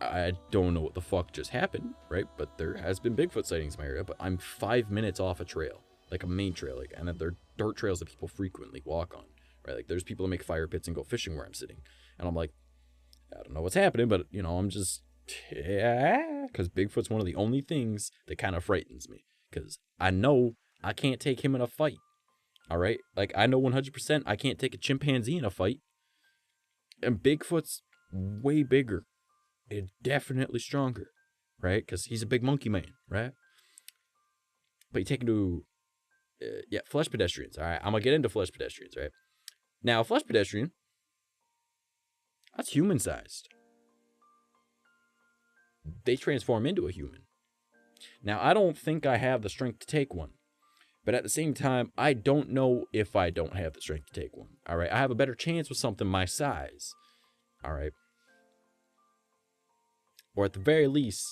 I don't know what the fuck just happened, right? But there has been Bigfoot sightings in my area, but I'm 5 minutes off a trail, like a main trail, like, and they're dirt trails that people frequently walk on, right? Like, there's people that make fire pits and go fishing where I'm sitting. And I'm like, I don't know what's happening, but, you know, I'm just, yeah, because Bigfoot's one of the only things that kind of frightens me, because I know I can't take him in a fight, all right? Like, I know 100% I can't take a chimpanzee in a fight, and Bigfoot's way bigger. It's definitely stronger, right? Because he's a big monkey man, right? But you take him to, flesh pedestrians. All right, I'm going to get into flesh pedestrians, right? Now, a flesh pedestrian, that's human-sized. They transform into a human. Now, I don't think I have the strength to take one. But at the same time, I don't know if I don't have the strength to take one. All right, I have a better chance with something my size. All right. Or at the very least,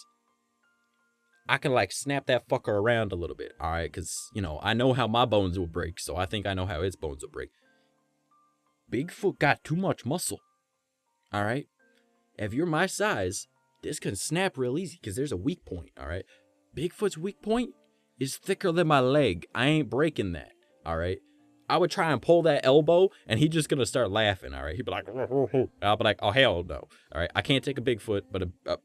I can like snap that fucker around a little bit, all right? Because, you know, I know how my bones will break, so I think I know how its bones will break. Bigfoot got too much muscle, all right? If you're my size, this can snap real easy because there's a weak point, all right? Bigfoot's weak point is thicker than my leg. I ain't breaking that, all right? I would try and pull that elbow, and he's just going to start laughing, all right? He'd be like, I'll be like, oh, hell no, all right? I can't take a Bigfoot, but a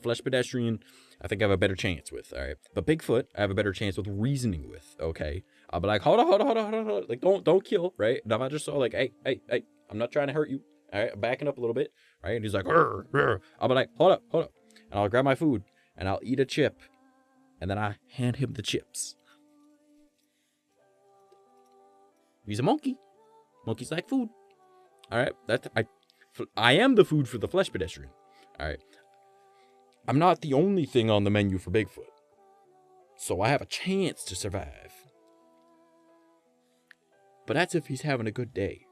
flesh pedestrian, I think I have a better chance with, all right? But Bigfoot, I have a better chance with reasoning with, okay? I'll be like, hold on. Like, don't kill, right? And if I just saw, like, hey, I'm not trying to hurt you, all right? I'm backing up a little bit, right? And he's like, Rrr. I'll be like, hold up. And I'll grab my food, and I'll eat a chip, and then I hand him the chips. He's a monkey. Monkeys like food. All right? I am the food for the flesh pedestrian, all right? I'm not the only thing on the menu for Bigfoot. So I have a chance to survive. But that's if he's having a good day.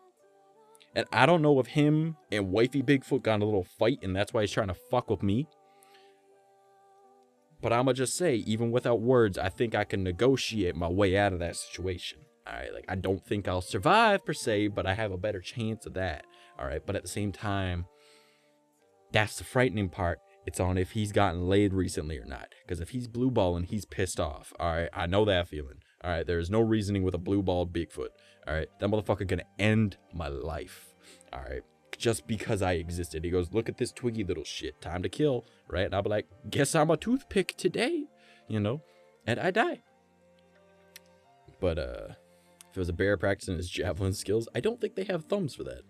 And I don't know if him and wifey Bigfoot got in a little fight and that's why he's trying to fuck with me. But I'ma just say, even without words, I think I can negotiate my way out of that situation. Alright, like I don't think I'll survive per se, but I have a better chance of that. Alright, but at the same time, that's the frightening part. It's on if he's gotten laid recently or not. Because if he's blue balling, he's pissed off. Alright, I know that feeling. Alright, there's no reasoning with a blue balled Bigfoot. Alright, that motherfucker gonna end my life. Alright, just because I existed. He goes, look at this twiggy little shit. Time to kill. Right? And I'll be like, guess I'm a toothpick today. You know? And I die. But, if it was a bear practicing his javelin skills, I don't think they have thumbs for that.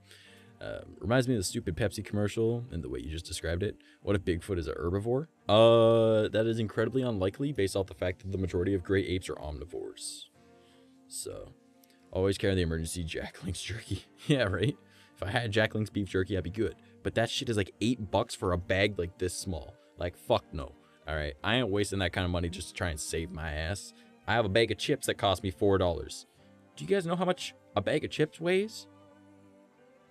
Reminds me of the stupid Pepsi commercial and the way you just described it. What if Bigfoot is a herbivore? That is incredibly unlikely based off the fact that the majority of great apes are omnivores. So, always carry the emergency Jack Link's jerky. Yeah, right? If I had Jack Link's beef jerky, I'd be good. But that shit is like $8 for a bag like this small. Like, fuck no. Alright, I ain't wasting that kind of money just to try and save my ass. I have a bag of chips that cost me $4. Do you guys know how much a bag of chips weighs?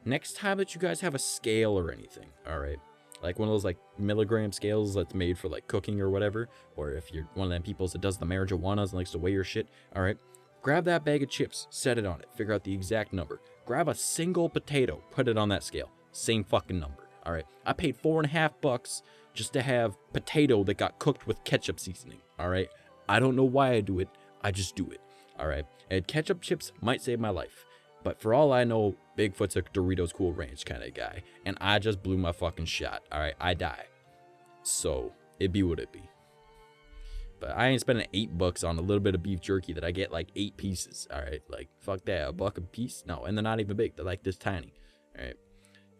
Next time that you guys have a scale or anything, all right, like one of those like milligram scales that's made for like cooking or whatever, or if you're one of them people that does the marijuanas and likes to weigh your shit, all right, grab that bag of chips, set it on it, figure out the exact number, grab a single potato, put it on that scale, same fucking number, all right. I paid $4.50 just to have potato that got cooked with ketchup seasoning, all right. I don't know why I do it, I just do it, all right. And ketchup chips might save my life. But for all I know, Bigfoot's a Doritos Cool Ranch kind of guy. And I just blew my fucking shot. Alright, I die. So, it be what it be. But I ain't spending $8 on a little bit of beef jerky that I get like 8 pieces. Alright, like, fuck that. $1 a piece? No, and they're not even big. They're like this tiny. Alright.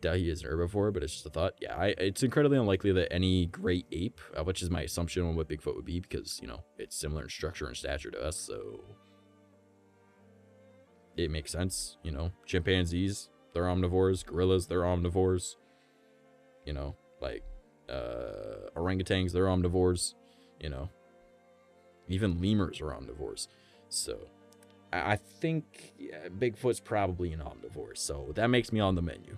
doubt he is an herbivore, but it's just a thought. Yeah, it's incredibly unlikely that any great ape, which is my assumption on what Bigfoot would be, because, you know, it's similar in structure and stature to us, so it makes sense. You know, chimpanzees, they're omnivores. Gorillas, they're omnivores. You know, like orangutans, they're omnivores. You know, even lemurs are omnivores. So I think Bigfoot's probably an omnivore. So that makes me on the menu.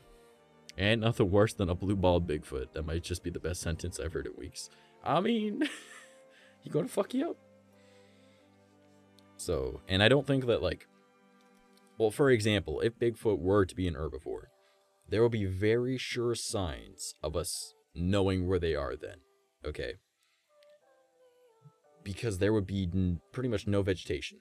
And nothing worse than a blue-balled Bigfoot. That might just be the best sentence I've heard in weeks. I mean, you gonna fuck you up. So, and I don't think that, like, well, for example, if Bigfoot were to be an herbivore, there will be very sure signs of us knowing where they are then, okay? Because there would be pretty much no vegetation.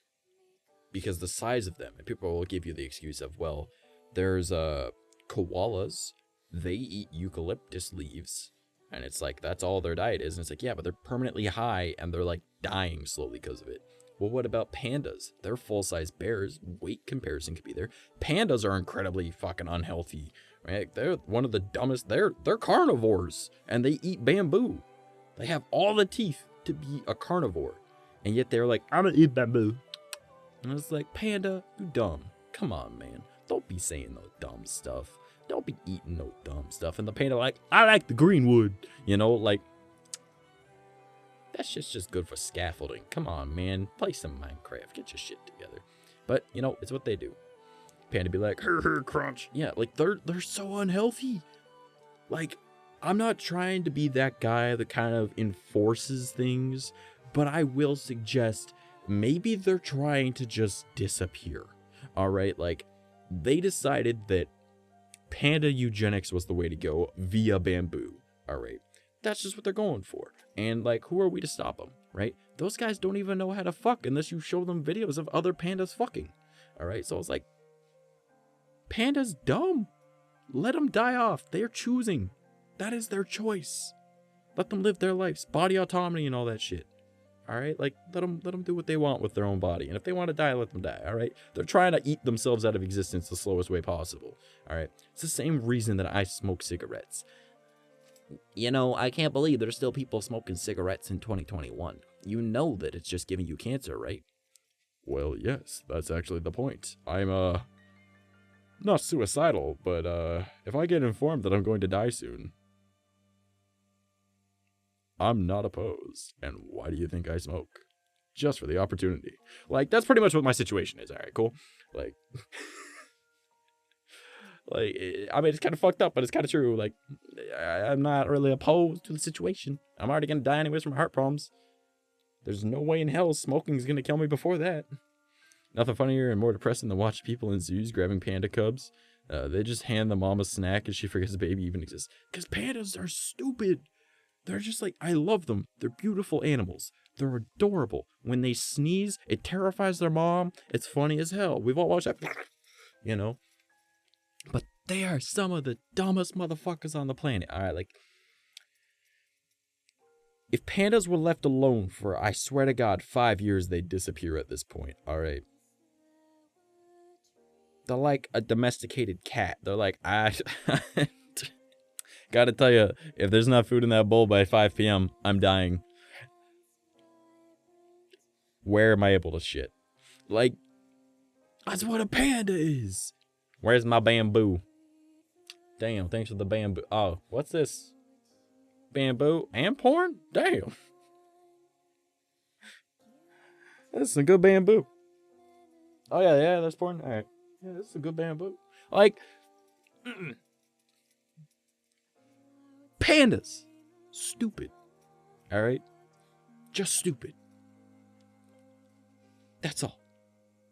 Because the size of them, and people will give you the excuse of, well, there's koalas, they eat eucalyptus leaves, and it's like, that's all their diet is, and it's like, yeah, but they're permanently high, and they're, like, dying slowly because of it. Well, what about pandas? They're full-size bears. Weight comparison could be there. Pandas are incredibly fucking unhealthy, right? They're one of the dumbest. They're carnivores, and they eat bamboo. They have all the teeth to be a carnivore, and yet they're like, I'm gonna eat bamboo. And it's like, panda, you dumb. Come on, man. Don't be saying no dumb stuff. Don't be eating no dumb stuff. And the panda like, I like the greenwood. You know, like, that shit's just good for scaffolding. Come on, man. Play some Minecraft. Get your shit together. But, you know, it's what they do. Panda be like, her, crunch. Yeah, like, they're so unhealthy. Like, I'm not trying to be that guy that kind of enforces things, but I will suggest maybe they're trying to just disappear. All right? Like, they decided that panda eugenics was the way to go via bamboo. All right? That's just what they're going for. And, like, who are we to stop them, right? Those guys don't even know how to fuck unless you show them videos of other pandas fucking. All right? So it's like, pandas dumb. Let them die off. They are choosing. That is their choice. Let them live their lives. Body autonomy and all that shit. All right? Like, let them do what they want with their own body. And if they want to die, let them die. All right? They're trying to eat themselves out of existence the slowest way possible. All right? It's the same reason that I smoke cigarettes. You know, I can't believe there's still people smoking cigarettes in 2021. You know that it's just giving you cancer, right? Well, yes, that's actually the point. I'm, not suicidal, but, if I get informed that I'm going to die soon, I'm not opposed. And why do you think I smoke? Just for the opportunity. Like, that's pretty much what my situation is. All right, cool? Like... Like, I mean, it's kind of fucked up, but it's kind of true. Like, I'm not really opposed to the situation. I'm already going to die anyways from heart problems. There's no way in hell smoking's going to kill me before that. Nothing funnier and more depressing than watch people in zoos grabbing panda cubs. They just hand the mom a snack and she forgets the baby even exists. Because pandas are stupid. They're just like, I love them. They're beautiful animals. They're adorable. When they sneeze, it terrifies their mom. It's funny as hell. We've all watched that. You know? But they are some of the dumbest motherfuckers on the planet. All right, like, if pandas were left alone for, I swear to God, 5 years, they'd disappear at this point. All right. They're like a domesticated cat. They're like, gotta tell you, if there's not food in that bowl by 5 p.m., I'm dying. Where am I able to shit? Like, that's what a panda is. Where's my bamboo? Damn, thanks for the bamboo. Oh, what's this? Bamboo and porn? Damn. That's some good bamboo. Oh, yeah, there's porn. All right. Yeah, this is some good bamboo. Like, pandas. Stupid. All right? Just stupid. That's all.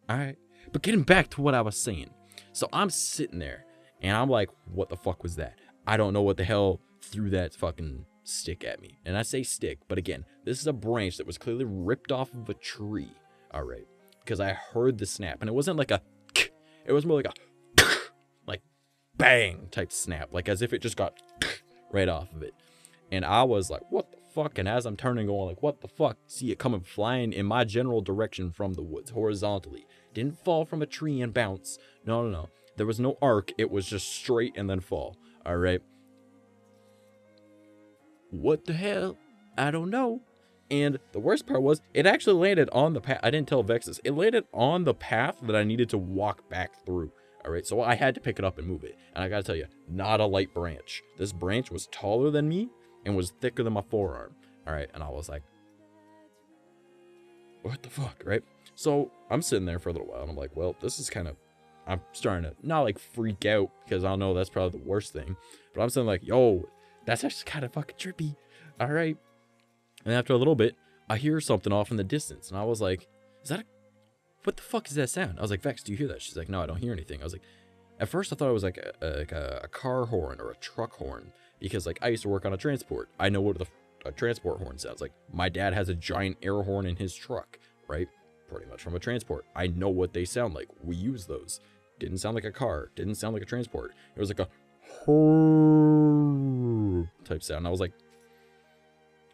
All right? But getting back to what I was saying. So I'm sitting there, and I'm like, what the fuck was that? I don't know what the hell threw that fucking stick at me. And I say stick, but again, this is a branch that was clearly ripped off of a tree. All right. Because I heard the snap, and it wasn't like a, it was more like a, like, bang type snap. Like as if it just got right off of it. And I was like, what the fuck? And as I'm turning, going like, what the fuck? See it coming flying in my general direction from the woods, horizontally. Didn't fall from a tree and bounce. No. There was no arc. It was just straight and then fall. All right. What the hell? I don't know. And the worst part was, it actually landed on the path. I didn't tell Vex this. It landed on the path that I needed to walk back through. All right, so I had to pick it up and move it. And I gotta tell you, not a light branch. This branch was taller than me and was thicker than my forearm. All right, and I was like, what the fuck, right? So I'm sitting there for a little while, and I'm like, well, this is kind of, I'm starting to not like freak out, because I know that's probably the worst thing. But I'm saying like, yo, that's actually kind of fucking trippy. All right. And after a little bit, I hear something off in the distance. And I was like, is that what the fuck is that sound? I was like, Vex, do you hear that? She's like, no, I don't hear anything. I was like, at first I thought it was like a car horn or a truck horn, because like I used to work on a transport. I know what a transport horn sounds like. My dad has a giant air horn in his truck, right? Pretty much from a transport. I know what they sound like. We use those. Didn't sound like a car. Didn't sound like a transport. It was like a type sound. And I was like,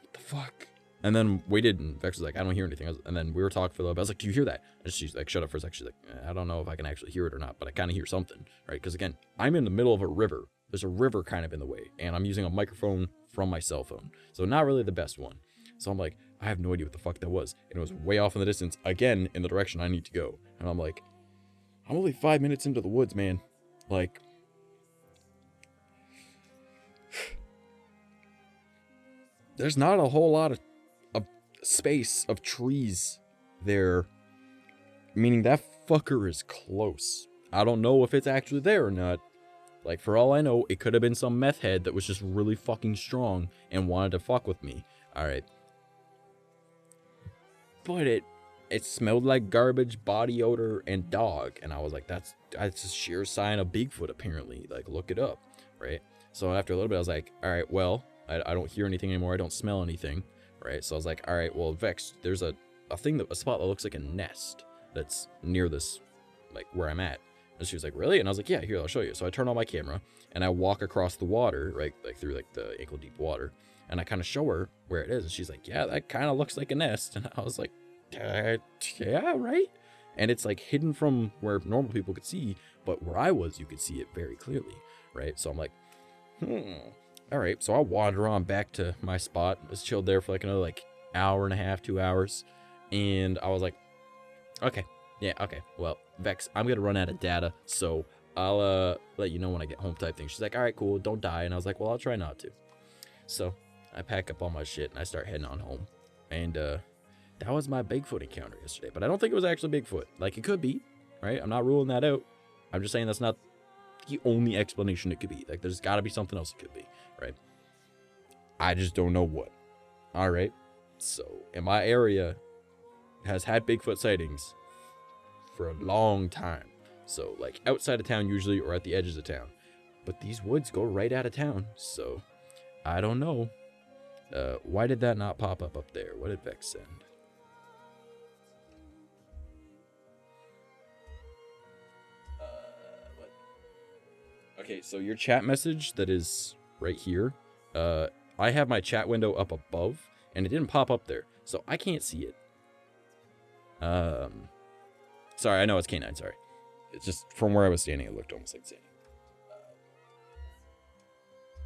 what the fuck? And then we didn't. Vex was like, I don't hear anything. And then we were talking for a little bit. I was like, do you hear that? And she's like, shut up for a second. She's like, I don't know if I can actually hear it or not, but I kind of hear something, right? Because again, I'm in the middle of a river. There's a river kind of in the way, and I'm using a microphone from my cell phone. So not really the best one. So I'm like, I have no idea what the fuck that was. And it was way off in the distance, again, in the direction I need to go. And I'm like, I'm only 5 minutes into the woods, man. Like, there's not a whole lot of space of trees there, meaning that fucker is close. I don't know if it's actually there or not. Like, for all I know, it could have been some meth head that was just really fucking strong and wanted to fuck with me. All right. But it smelled like garbage, body odor, and dog. And I was like, that's a sheer sign of Bigfoot, apparently. Like, look it up, right? So after a little bit, I was like, all right, well, I don't hear anything anymore. I don't smell anything, right? So I was like, all right, well, Vex, there's a spot that looks like a nest that's near this, like, where I'm at. And she was like, really? And I was like, yeah, here, I'll show you. So I turn on my camera, and I walk across the water, right, like through, like, the ankle-deep water. And I kind of show her where it is. And she's like, yeah, that kind of looks like a nest. And I was like, yeah, right? And it's, like, hidden from where normal people could see. But where I was, you could see it very clearly, right? So I'm like, all right. So I'll wander on back to my spot. I was chilled there for, like, another, like, hour and a half, 2 hours. And I was like, okay. Yeah, okay. Well, Vex, I'm going to run out of data, so I'll let you know when I get home type thing. She's like, all right, cool, don't die. And I was like, well, I'll try not to. So I pack up all my shit, and I start heading on home. And that was my Bigfoot encounter yesterday. But I don't think it was actually Bigfoot. Like, it could be, right? I'm not ruling that out. I'm just saying that's not the only explanation it could be. Like, there's got to be something else it could be, right? I just don't know what. All right? So, in my area has had Bigfoot sightings for a long time. So, like, outside of town usually, or at the edges of town. But these woods go right out of town, so I don't know. Why did that not pop up there? What did Vex send? What? Okay, so your chat message that is right here, I have my chat window up above, and it didn't pop up there, so I can't see it. Sorry, I know it's K9, sorry. It's just from where I was standing, it looked almost like standing.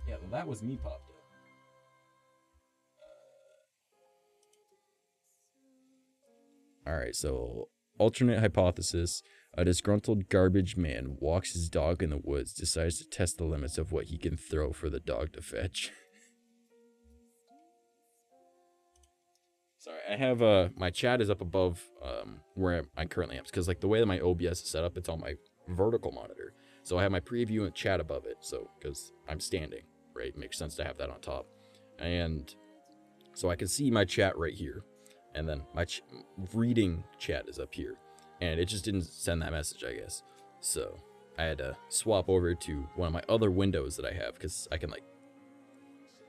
Yeah, well, that was me popped up. Alright, so alternate hypothesis. A disgruntled garbage man walks his dog in the woods, decides to test the limits of what he can throw for the dog to fetch. Sorry, I have my chat is up above where I currently am, because like the way that my OBS is set up, it's on my vertical monitor. So I have my preview and chat above it. So because I'm standing, right, it makes sense to have that on top. And so I can see my chat right here, and then my reading chat is up here, and it just didn't send that message, I guess. So I had to swap over to one of my other windows that I have, because I can like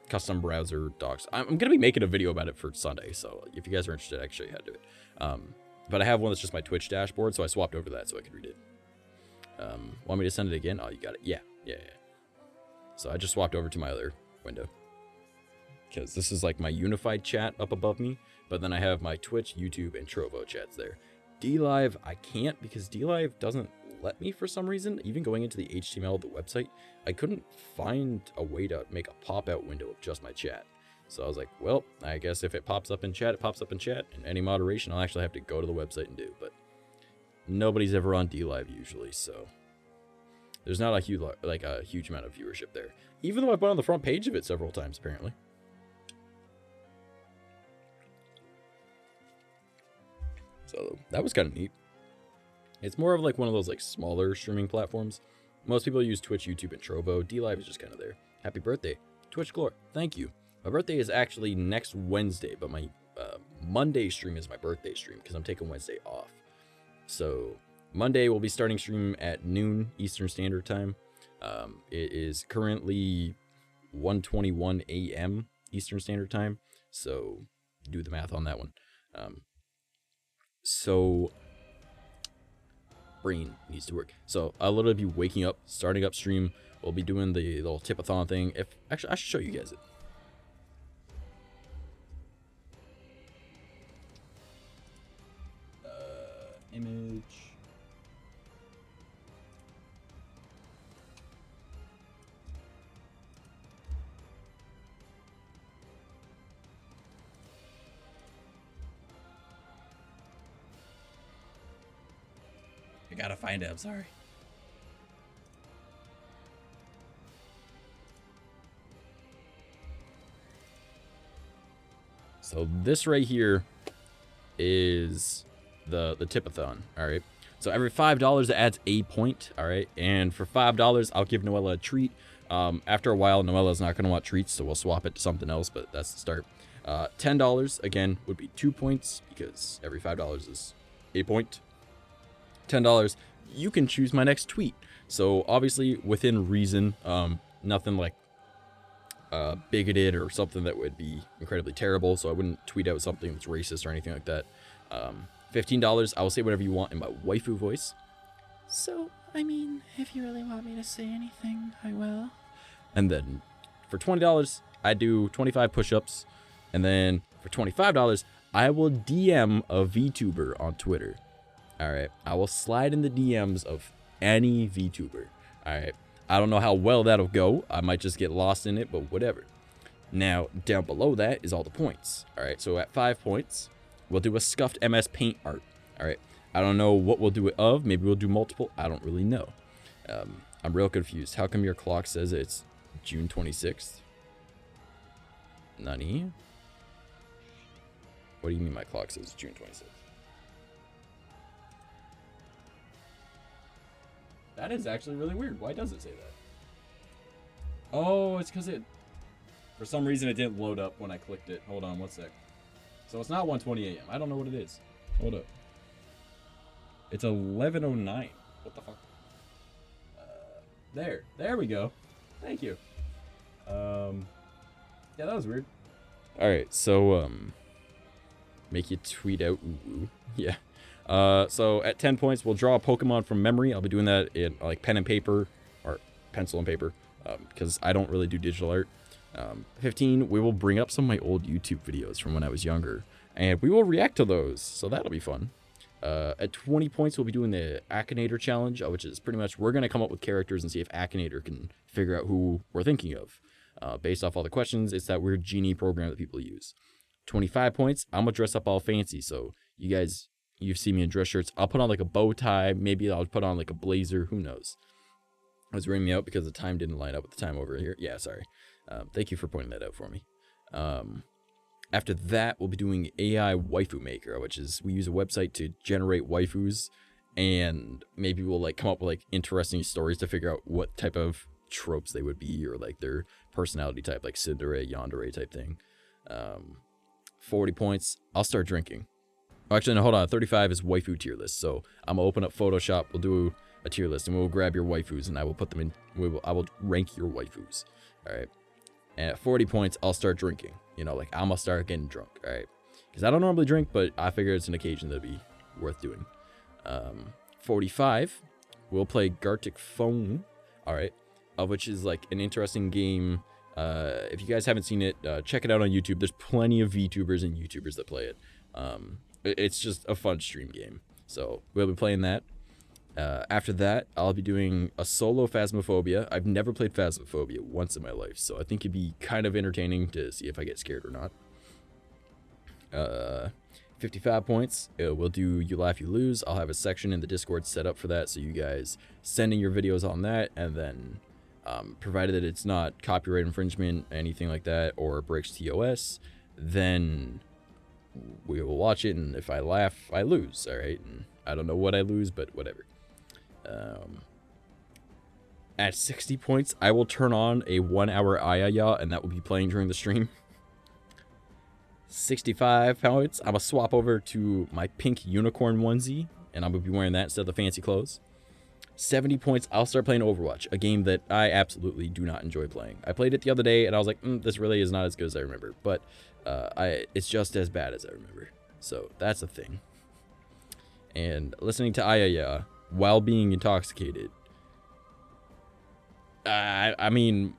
custom browser docs. I'm going to be making a video about it for Sunday, so if you guys are interested, I can show you how to do it. But I have one that's just my Twitch dashboard, so I swapped over that so I could read it. Want me to send it again? Oh, you got it. Yeah. So I just swapped over to my other window, because this is like my unified chat up above me, but then I have my Twitch, YouTube, and Trovo chats there. DLive, I can't, because DLive doesn't let me for some reason. Even going into the HTML of the website, I couldn't find a way to make a pop-out window of just my chat. So I was like, well, I guess if it pops up in chat, it pops up in chat. And any moderation, I'll actually have to go to the website and do. But nobody's ever on DLive usually, so there's not a huge amount of viewership there. Even though I've been on the front page of it several times, apparently. So that was kind of neat. It's more of like one of those like smaller streaming platforms. Most people use Twitch, YouTube, and Trovo. DLive is just kind of there. Happy birthday, Twitch Glore. Thank you. My birthday is actually next Wednesday, but my Monday stream is my birthday stream because I'm taking Wednesday off. So Monday we'll be starting stream at noon Eastern Standard Time. It is currently 1:21 a.m. Eastern Standard Time. So do the math on that one. So brain needs to work. So I'll literally be waking up, starting up stream. We'll be doing the little tip-a-thon thing. Actually, I should show you guys it. Image. I gotta find it, I'm sorry. So this right here is the tip-a-thon, all right? So every $5 it adds a point, all right? And for $5, I'll give Noella a treat. After a while, Noella's not gonna want treats, so we'll swap it to something else, but that's the start. $10, again, would be 2 points because every $5 is a point. $10, you can choose my next tweet. So obviously within reason, nothing like bigoted or something that would be incredibly terrible. So I wouldn't tweet out something that's racist or anything like that. $15, I will say whatever you want in my waifu voice. So, I mean, if you really want me to say anything, I will. And then for $20, I do 25 push-ups. And then for $25, I will DM a VTuber on Twitter. All right, I will slide in the DMs of any VTuber. All right, I don't know how well that'll go. I might just get lost in it, but whatever. Now, down below that is all the points. All right, so at 5 points, we'll do a scuffed MS Paint art. All right, I don't know what we'll do it of. Maybe we'll do multiple. I don't really know. I'm real confused. How come your clock says it's June 26th? Nani? What do you mean my clock says June 26th? That is actually really weird. Why does it say that? Oh, it's because for some reason it didn't load up when I clicked it. Hold on one sec. So it's not 1:20 a.m. I don't know what it is. Hold up. It's 11:09. What the fuck? There we go. Thank you. Yeah, that was weird. All right, so make you tweet out. Ooh. Yeah. So at 10 points, we'll draw a Pokemon from memory. I'll be doing that in like pen and paper or pencil and paper because I don't really do digital art. 15, we will bring up some of my old YouTube videos from when I was younger and we will react to those. So that'll be fun. At 20 points, we'll be doing the Akinator challenge, which is pretty much we're going to come up with characters and see if Akinator can figure out who we're thinking of. Based off all the questions, it's that weird genie program that people use. 25 points, I'm going to dress up all fancy. So you guys... You've seen me in dress shirts. I'll put on like a bow tie. Maybe I'll put on like a blazer. Who knows? I was ringing me out because the time didn't line up with the time over here. Yeah, sorry. Thank you for pointing that out for me. After that, we'll be doing AI Waifu Maker, which is we use a website to generate waifus. And maybe we'll like come up with like interesting stories to figure out what type of tropes they would be or like their personality type, like tsundere, yandere type thing. 40 points. Will start drinking. Actually, no, hold on. 35 is waifu tier list. So I'm gonna open up Photoshop. We'll do a tier list, and we'll grab your waifus, and I will put them in. I will rank your waifus. All right. And at 40 points, I'll start drinking. You know, like I'm gonna start getting drunk. All right. Because I don't normally drink, but I figure it's an occasion that'd be worth doing. 45, we'll play Gartic Phone. All right. Which is like an interesting game. If you guys haven't seen it, check it out on YouTube. There's plenty of VTubers and YouTubers that play it. It's just a fun stream game. So we'll be playing that. After that, I'll be doing a solo Phasmophobia. I've never played Phasmophobia once in my life, so I think it'd be kind of entertaining to see if I get scared or not. 55 points. We'll do You Laugh, You Lose. I'll have a section in the Discord set up for that, so you guys send in your videos on that, and then provided that it's not copyright infringement, anything like that, or breaks TOS, then we will watch it, and if I laugh, I lose, alright? And I don't know what I lose, but whatever. At 60 points, I will turn on a 1 hour 𝐼𝐼𝐼𝐼, and that will be playing during the stream. 65 points, I'm gonna swap over to my pink unicorn onesie, and I'm gonna be wearing that instead of the fancy clothes. 70 points, I'll start playing Overwatch, a game that I absolutely do not enjoy playing. I played it the other day, and I was like, this really is not as good as I remember, but it's just as bad as I remember. So that's a thing. And listening to 𝐼𝐼𝐼 while being intoxicated, I mean,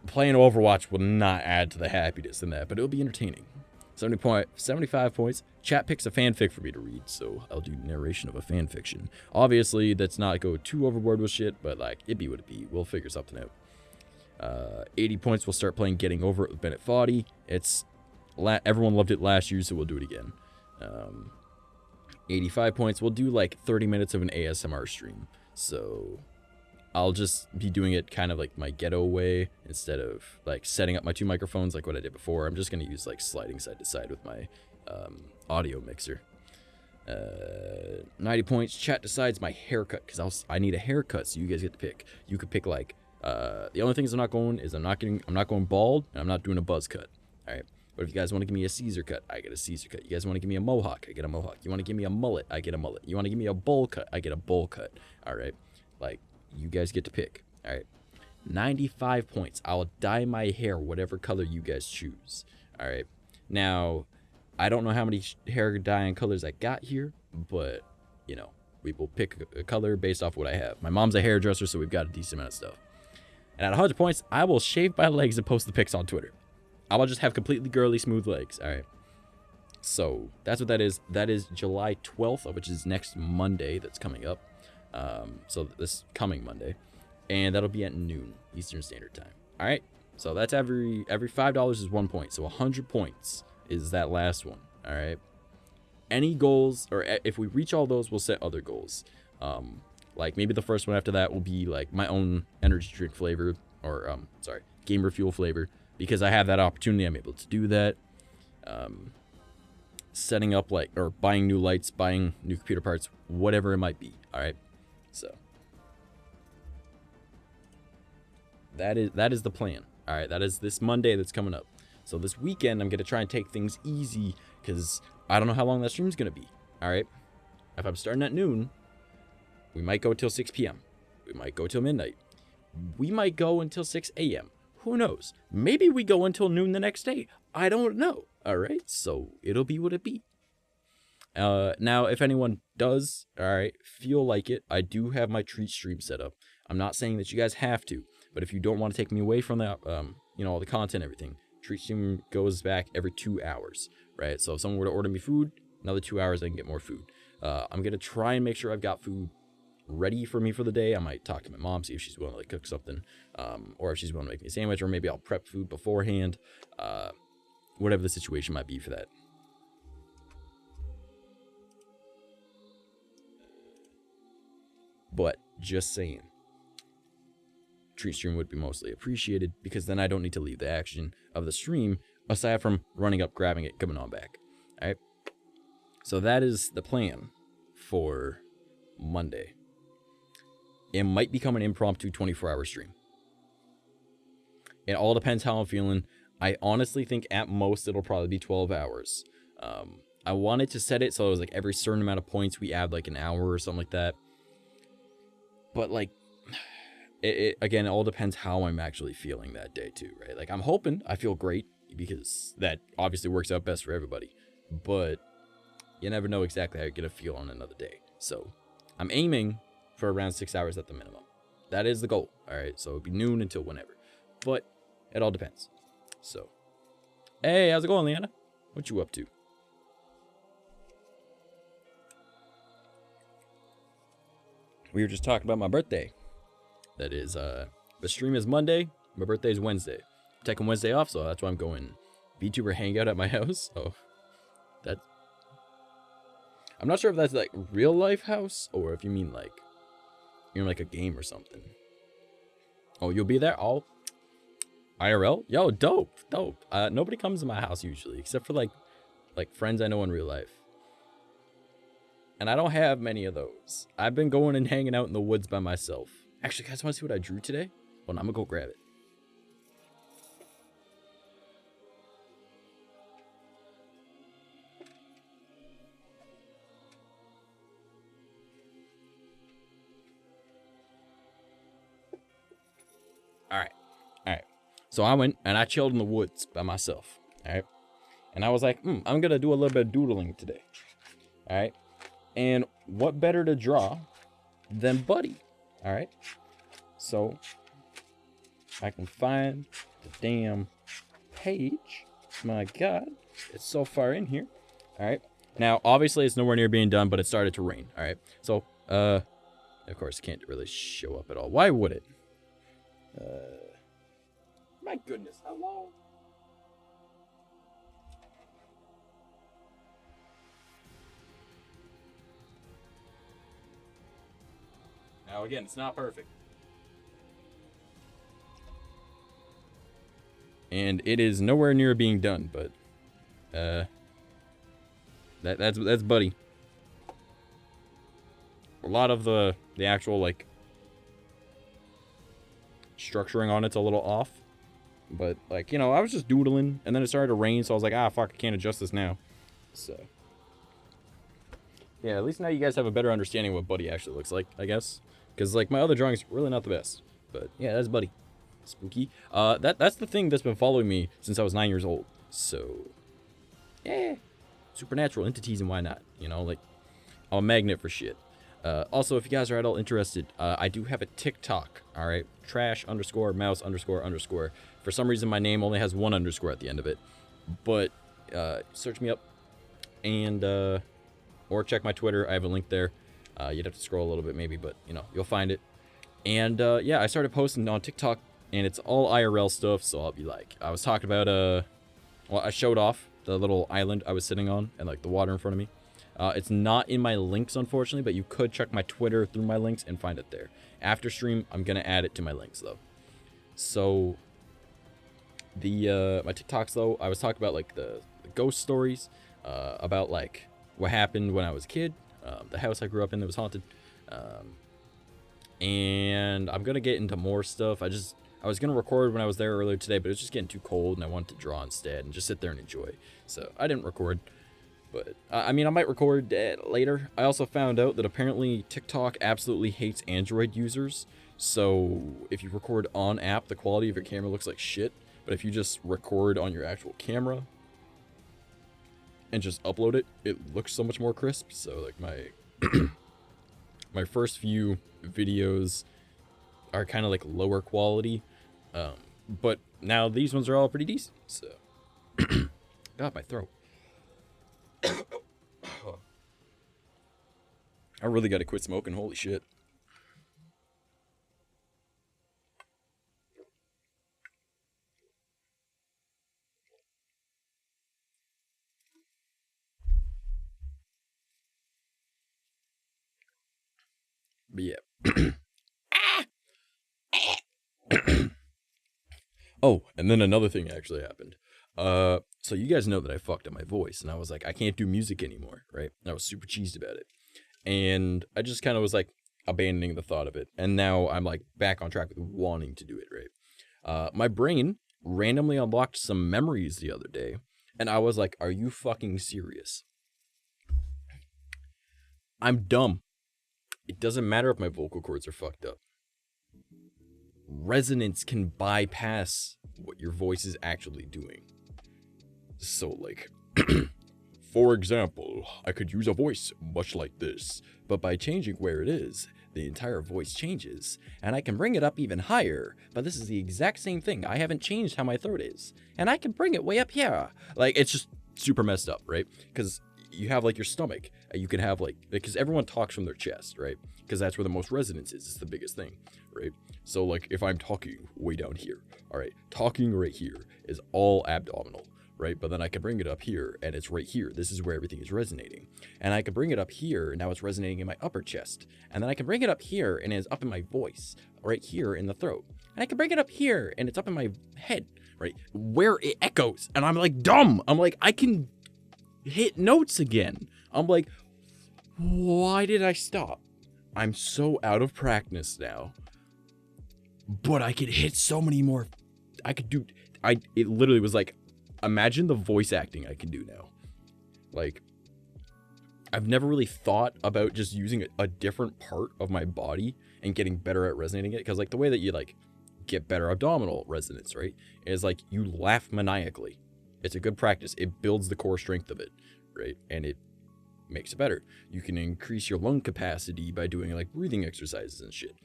playing Overwatch will not add to the happiness in that, but it'll be entertaining. 75 points. Chat picks a fanfic for me to read, so I'll do narration of a fanfiction. Obviously, that's not go too overboard with shit, but like, it be what it be. We'll figure something out. 80 points, we'll start playing Getting Over It with Bennett Foddy. Everyone loved it last year, so we'll do it again. 85 points, we'll do like 30 minutes of an ASMR stream. So I'll just be doing it kind of like my ghetto way instead of like setting up my 2 microphones like what I did before. I'm just going to use like sliding side to side with my audio mixer. 90 points. Chat decides my haircut because I need a haircut, so you guys get to pick. You could pick like the only things I'm not going is I'm not going bald, and I'm not doing a buzz cut. All right. But if you guys want to give me a Caesar cut, I get a Caesar cut. You guys want to give me a mohawk, I get a mohawk. You want to give me a mullet, I get a mullet. You want to give me a bowl cut, I get a bowl cut. All right. Like, you guys get to pick. All right. 95 points. I'll dye my hair whatever color you guys choose. All right. Now, I don't know how many hair dyeing colors I got here, but, you know, we will pick a color based off what I have. My mom's a hairdresser, so we've got a decent amount of stuff. And at 100 points, I will shave my legs and post the pics on Twitter. I will just have completely girly, smooth legs. All right. So that's what that is. That is July 12th, which is next Monday that's coming up. So this coming Monday. And that'll be at noon Eastern Standard Time. All right. So that's every $5 is 1 point. So 100 points is that last one. All right. Any goals, or if we reach all those, we'll set other goals. Like maybe the first one after that will be like my own energy drink flavor, or gamer fuel flavor, because I have that opportunity. I'm able to do that. Setting up or buying new lights, buying new computer parts, whatever it might be. All right. So that is the plan. All right. That is this Monday that's coming up. So this weekend, I'm going to try and take things easy because I don't know how long that stream's going to be. All right. If I'm starting at noon, we might go till 6 p.m. We might go till midnight. We might go until 6 a.m. Who knows? Maybe we go until noon the next day. I don't know. All right. So it'll be what it be. Now, if anyone does, all right, feel like it, I do have my treat stream set up. I'm not saying that you guys have to, but if you don't want to take me away from that, all the content, everything, treat stream goes back every 2 hours, right? So if someone were to order me food, another 2 hours, I can get more food. I'm going to try and make sure I've got food ready for me for the day. I might talk to my mom, see if she's willing to cook something, or if she's willing to make me a sandwich, or maybe I'll prep food beforehand, whatever the situation might be for that. But just saying, treat stream would be mostly appreciated, because then I don't need to leave the action of the stream aside from running up, grabbing it, coming on back. All right. So that is the plan for Monday. It might become an impromptu 24-hour stream. It all depends how I'm feeling. I honestly think at most it'll probably be 12 hours. I wanted to set it so it was like every certain amount of points we add like an hour or something like that. But like, it again, it all depends how I'm actually feeling that day too, right? Like I'm hoping I feel great, because that obviously works out best for everybody. But you never know exactly how you're going to feel on another day. So I'm aiming for around 6 hours at the minimum. That is the goal. All right. So it'll be noon until whenever. But it all depends. So, hey, how's it going, Leanna? What you up to? we were just talking about my birthday. That is, the stream is Monday. My birthday is Wednesday. I'm taking Wednesday off, so that's why I'm going VTuber hangout at my house. Oh, that. I'm not sure if that's like real life house or if you mean like you're in like a game or something. Oh, you'll be there? Oh, IRL? Yo, dope. Nobody comes to my house usually, except for like friends I know in real life. And I don't have many of those. I've been going and hanging out in the woods by myself. Actually, guys, want to see what I drew today? Well, I'm gonna go grab it. All right. So I went and I chilled in the woods by myself. All right. And I was like, I'm gonna do a little bit of doodling today. All right. And what better to draw than Buddy? All right. So I can find the damn page. My God, it's so far in here. All right. Now, obviously, it's nowhere near being done, but it started to rain. All right. So, of course, it can't really show up at all. Why would it? My goodness, hello. Now, again, it's not perfect. And it is nowhere near being done, but that's Buddy. A lot of the actual like structuring on it's a little off, but like, you know, I was just doodling and then it started to rain, so I was like, fuck, I can't adjust this now. So yeah, at least now you guys have a better understanding of what Buddy actually looks like, I guess, because like my other drawings really not the best. But yeah, that's Buddy. Spooky. That's the thing that's been following me since I was 9 years old. So yeah, supernatural entities, and why not? You know, like, I'm a magnet for shit. Also, if you guys are at all interested, I do have a TikTok. All right, trash_mouse__. For some reason, my name only has one underscore at the end of it, but search me up and or check my Twitter. I have a link there. You'd have to scroll a little bit maybe, but you know, you'll find it. And yeah, I started posting on TikTok, and it's all IRL stuff. So I'll be like, I was talking about well, I showed off the little island I was sitting on and like the water in front of me. It's not in my links, unfortunately, but you could check my Twitter through my links and find it there. After stream, I'm gonna add it to my links though. So the my TikToks though, I was talking about like the ghost stories, about like what happened when I was a kid, the house I grew up in that was haunted, and I'm gonna get into more stuff. I was gonna record when I was there earlier today, but it was just getting too cold, and I wanted to draw instead and just sit there and enjoy. So I didn't record. But, I mean, I might record later. I also found out that apparently TikTok absolutely hates Android users. So, if you record on app, the quality of your camera looks like shit. But if you just record on your actual camera and just upload it, it looks so much more crisp. So, like, my first few videos are kind of like lower quality. But now these ones are all pretty decent. So, God, my throat. I really gotta quit smoking, holy shit. But yeah. Oh, and then another thing actually happened. So you guys know that I fucked up my voice, and I was like, I can't do music anymore, right? And I was super cheesed about it. And I just kind of was like abandoning the thought of it. And now I'm like back on track with wanting to do it, right? My brain randomly unlocked some memories the other day, and I was like, are you fucking serious? I'm dumb. It doesn't matter if my vocal cords are fucked up. Resonance can bypass what your voice is actually doing. So, like, for example, I could use a voice much like this, but by changing where it is, the entire voice changes, and I can bring it up even higher, but this is the exact same thing. I haven't changed how my throat is, and I can bring it way up here. Like, it's just super messed up, right? Because you have like your stomach, and you can have like, because everyone talks from their chest, right? Because that's where the most resonance is. It's the biggest thing, right? So like if I'm talking way down here, all right, talking right here is all abdominal, right? But then I can bring it up here and it's right here. This is where everything is resonating. And I can bring it up here and now it's resonating in my upper chest. And then I can bring it up here and it's up in my voice, right here in the throat. And I can bring it up here and it's up in my head, right? Where it echoes. And I'm like, dumb. I'm like, I can hit notes again. I'm like, why did I stop? I'm so out of practice now. But I could hit so many more. It literally was like, imagine the voice acting I can do now. Like, I've never really thought about just using a different part of my body and getting better at resonating it. Because like the way that you like get better abdominal resonance, right, is like you laugh maniacally. It's a good practice. It builds the core strength of it, right? And it makes it better. You can increase your lung capacity by doing like breathing exercises and shit,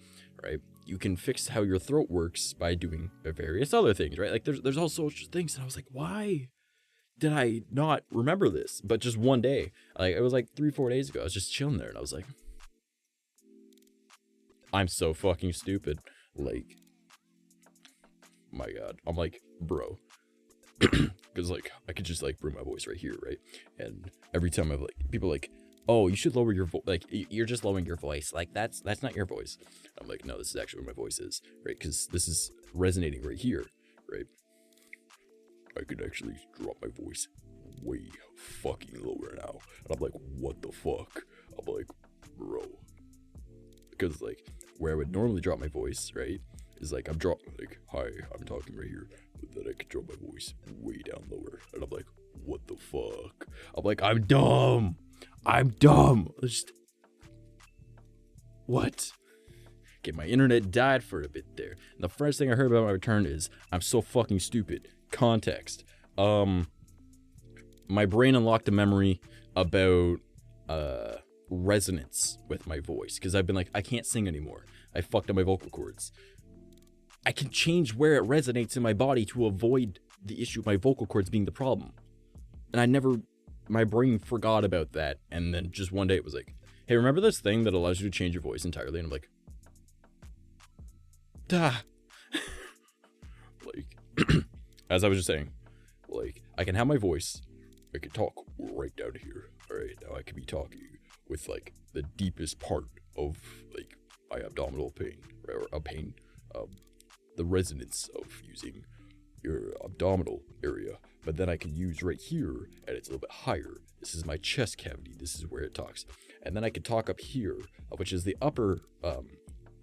right? You can fix how your throat works by doing various other things, right? Like there's all sorts of things. And I was like, why did I not remember this? But just one day, like it was like 3-4 days ago, I was just chilling there and I was like, I'm so fucking stupid. Like, my God. I'm like, bro. Because like I could just like bring my voice right here, right? And every time I've like people like, oh, you should lower your voice. Like you're just lowering your voice. Like that's not your voice. I'm like, no, this is actually where my voice is, right? Because this is resonating right here, right? I could actually drop my voice way fucking lower now. And I'm like, what the fuck? I'm like, bro. Because like where I would normally drop my voice, right, is like I'm dropping like, hi, I'm talking right here. But then I could drop my voice way down lower. And I'm like, what the fuck? I'm like, I'm dumb. Just, what? Okay, my internet died for a bit there. And the first thing I heard about my return is, I'm so fucking stupid. Context. My brain unlocked a memory about resonance with my voice. Because I've been like, I can't sing anymore. I fucked up my vocal cords. I can change where it resonates in my body to avoid the issue of my vocal cords being the problem. And my brain forgot about that. And then just one day it was like, hey, remember this thing that allows you to change your voice entirely? And I'm like, duh. Like, as I was just saying, like, I can have my voice. I can talk right down here. All right, now I can be talking with like the deepest part of like my abdominal pain, right? Or a pain, the resonance of using your abdominal area, but then I can use right here and it's a little bit higher. This is my chest cavity. This is where it talks. And then I can talk up here, which is the upper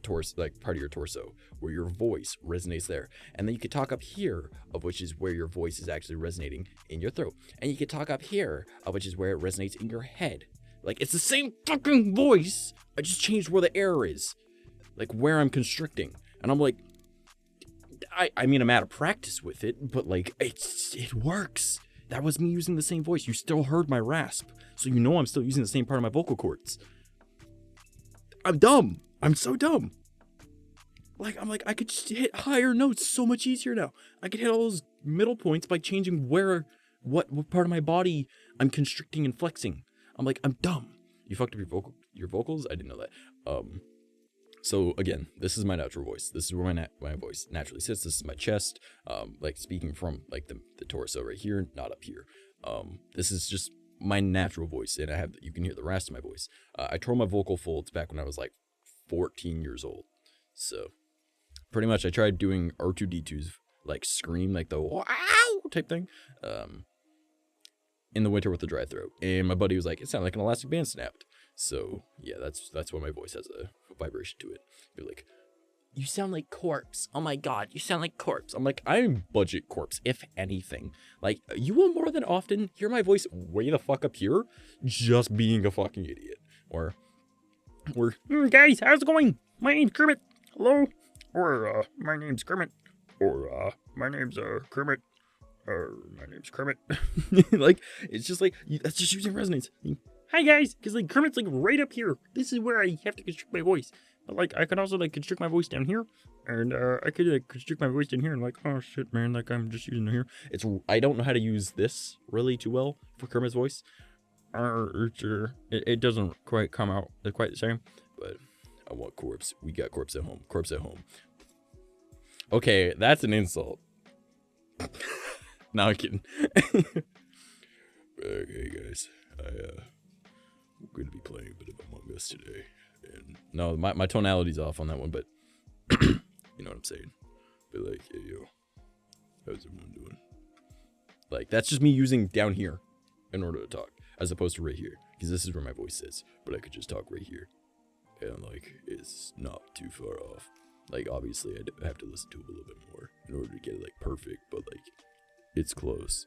torso, like part of your torso, where your voice resonates there. And then you can talk up here, of which is where your voice is actually resonating in your throat. And you can talk up here, which is where it resonates in your head. Like, it's the same fucking voice. I just changed where the air is, like where I'm constricting. And I'm like, I mean, I'm out of practice with it, but like, it works. That was me using the same voice. You still heard my rasp, so you know I'm still using the same part of my vocal cords. I'm dumb. I'm so dumb. Like, I'm like, I could just hit higher notes so much easier now. I could hit all those middle points by changing what part of my body I'm constricting and flexing. I'm like, I'm dumb. You fucked up your vocals? I didn't know that. So again, this is my natural voice. This is where my voice naturally sits. This is my chest. Like speaking from like the torso right here, not up here. This is just my natural voice, and you can hear the rest of my voice. I tore my vocal folds back when I was like 14 years old. So pretty much I tried doing R2-D2's like scream, like the wow type thing, in the winter with the dry throat. And my buddy was like, it sounded like an elastic band snapped. So yeah, that's why my voice has a vibration to it. You're like, you sound like corpse. Oh my God, you sound like corpse. I'm like, I'm budget corpse, if anything. Like, you will more than often hear my voice way the fuck up here, just being a fucking idiot. Or guys, how's it going? My name's Kermit. Hello? Or, my name's Kermit. Or, my name's, Kermit. My name's Kermit. Like, it's just like, that's just using resonance. Hi guys, because like Kermit's like right up here. This is where I have to constrict my voice. But like I can also like constrict my voice down here, and I could like constrict my voice down here and like, oh shit man, like I'm just using it here. I don't know how to use this really too well for Kermit's voice. it doesn't quite come out quite the same, but I want corpse. We got corpse at home. Corpse at home. Okay, that's an insult. No, I'm kidding. Okay, guys, I'm going to be playing a bit of Among Us today. And no, my tonality's off on that one, but you know what I'm saying. But like, hey, yo, how's everyone doing? Like, that's just me using down here in order to talk, as opposed to right here, because this is where my voice sits. But I could just talk right here, and like, it's not too far off. Like, obviously, I'd have to listen to it a little bit more in order to get it like perfect, but like, it's close.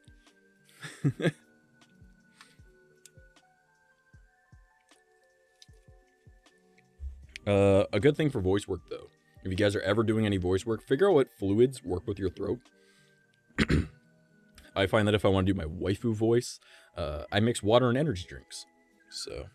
A good thing for voice work, though, if you guys are ever doing any voice work, figure out what fluids work with your throat. I find that if I want to do my waifu voice, I mix water and energy drinks. So.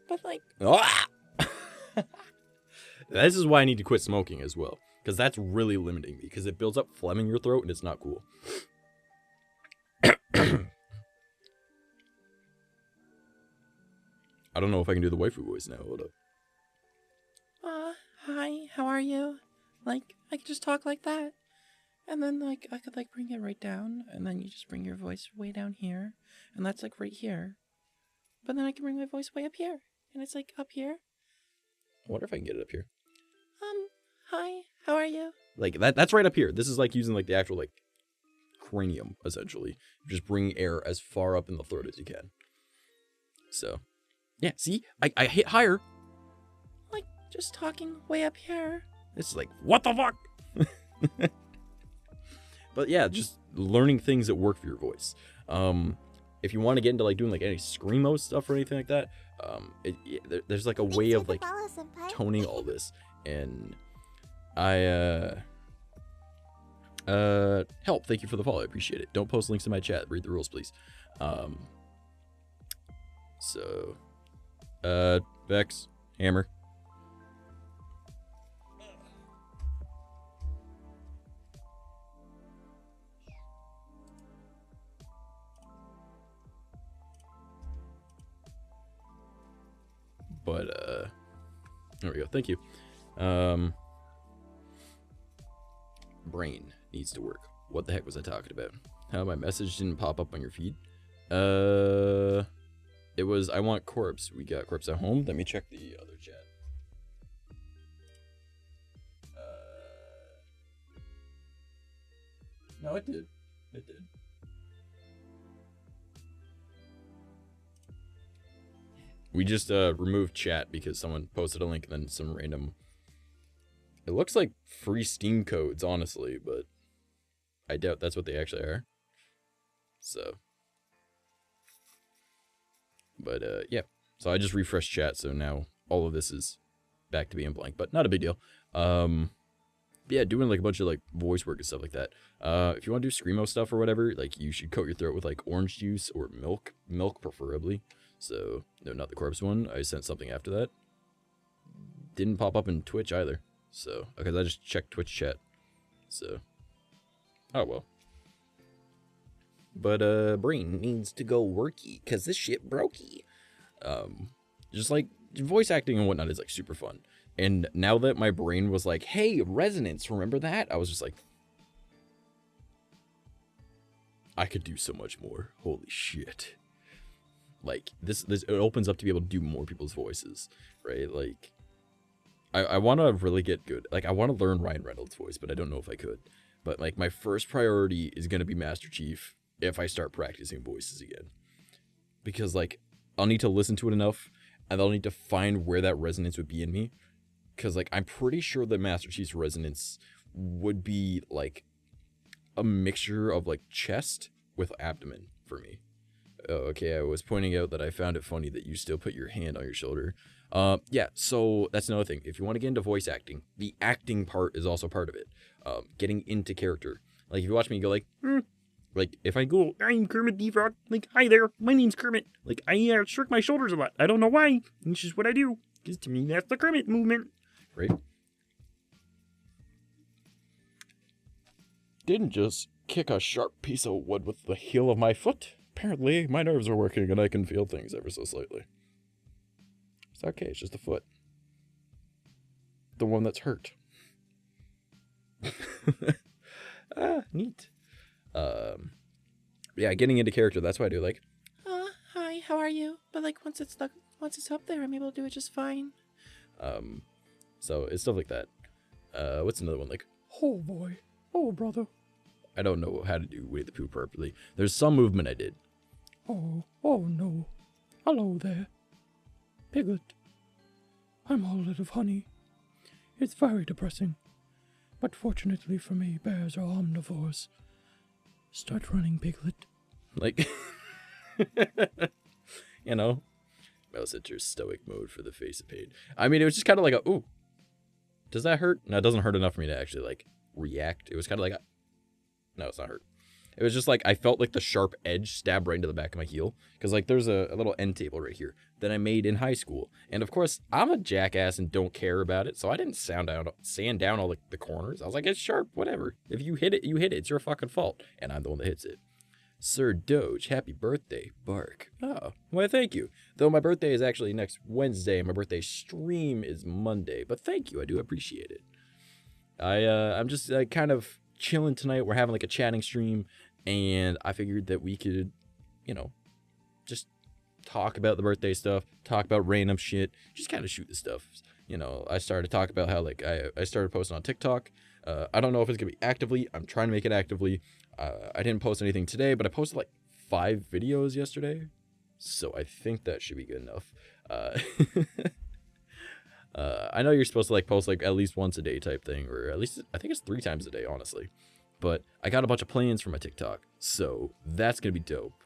But like, this is why I need to quit smoking as well, because that's really limiting me, because it builds up phlegm in your throat and it's not cool. I don't know if I can do the waifu voice now. Hold up. Hi, how are you? Like, I could just talk like that. And then, like, I could, like, bring it right down. And then you just bring your voice way down here. And that's, like, right here. But then I can bring my voice way up here. And it's, like, up here. I wonder if I can get it up here. Hi, how are you? Like, that's right up here. This is, like, using, like, the actual, like, cranium, essentially. Just bring air as far up in the throat as you can. So, yeah, see? I hit higher. Like, just talking way up here. This is like, what the fuck? But yeah, just learning things that work for your voice. If you want to get into like doing like any screamo stuff or anything like that, there's like a way of like toning all this. And help, thank you for the follow, I appreciate it. Don't post links in my chat, read the rules please. So Vex, Hammer. But there we go. Thank you. Brain needs to work. What the heck was I talking about? How my message didn't pop up on your feed? It was I want corpse. We got corpse at home. Let me check the other chat. No, it did. It did. We just removed chat because someone posted a link and then some random... It looks like free Steam codes, honestly, but I doubt that's what they actually are. So. But, yeah. So I just refreshed chat, so now all of this is back to being blank, but not a big deal. Yeah, doing like a bunch of like voice work and stuff like that. If you want to do screamo stuff or whatever, like you should coat your throat with like orange juice or milk preferably. So, no, not the corpse one. I sent something after that. Didn't pop up in Twitch either. So, because I just checked Twitch chat. So, oh well. But, brain needs to go worky, because this shit brokey. Just like, voice acting and whatnot is like super fun. And now that my brain was like, hey, resonance, remember that? I was just like, I could do so much more. Holy shit. Like, this it opens up to be able to do more people's voices, right? Like, I want to really get good. Like, I want to learn Ryan Reynolds' voice, but I don't know if I could. But, like, my first priority is going to be Master Chief if I start practicing voices again. Because, like, I'll need to listen to it enough, and I'll need to find where that resonance would be in me. Because, like, I'm pretty sure that Master Chief's resonance would be, like, a mixture of, like, chest with abdomen for me. Okay, I was pointing out that I found it funny that you still put your hand on your shoulder. Yeah, so that's another thing. If you want to get into voice acting, the acting part is also part of it. Getting into character. Like, if you watch me go like, Like, if I go, I'm Kermit the Frog, like, hi there, my name's Kermit. Like, I shrug my shoulders a lot. I don't know why. It's just what I do. Because to me, that's the Kermit movement. Right? Didn't just kick a sharp piece of wood with the heel of my foot. Apparently, my nerves are working and I can feel things ever so slightly. It's okay, it's just a foot. The one that's hurt. Neat. Yeah, getting into character, that's what I do. Like, Hi, how are you? But like once it's up there, I'm able to do it just fine. So it's stuff like that. What's another one? Like, oh boy, oh brother. I don't know how to do Winnie the Pooh properly. There's some movement I did. Oh no. Hello there. Piglet. I'm all out of honey. It's very depressing. But fortunately for me, bears are omnivores. Start running, Piglet. Like, you know, mouse enters stoic mode for the face of pain. I mean, it was just kind of like a, ooh, does that hurt? No, it doesn't hurt enough for me to actually, like, react. It was kind of like a, no, it's not hurt. It was just like, I felt like the sharp edge stab right into the back of my heel. Because, like, there's a little end table right here that I made in high school. And, of course, I'm a jackass and don't care about it. So I didn't sand down all the corners. I was like, it's sharp, whatever. If you hit it, you hit it. It's your fucking fault. And I'm the one that hits it. Sir Doge, happy birthday, Bark. Oh, why, thank you. Though my birthday is actually next Wednesday, and my birthday stream is Monday. But thank you, I do appreciate it. I'm just kind of chilling tonight. We're having like a chatting stream, and I figured that we could, you know, just talk about the birthday stuff, talk about random shit, just kind of shoot the stuff. You know, I started to talk about how, like, I started posting on TikTok. I don't know if it's going to be actively. I'm trying to make it actively. I didn't post anything today, but I posted like 5 videos yesterday. So I think that should be good enough. I know you're supposed to like post like at least once a day type thing, or at least I think it's 3 times a day, honestly. But I got a bunch of plans for my TikTok, so that's going to be dope.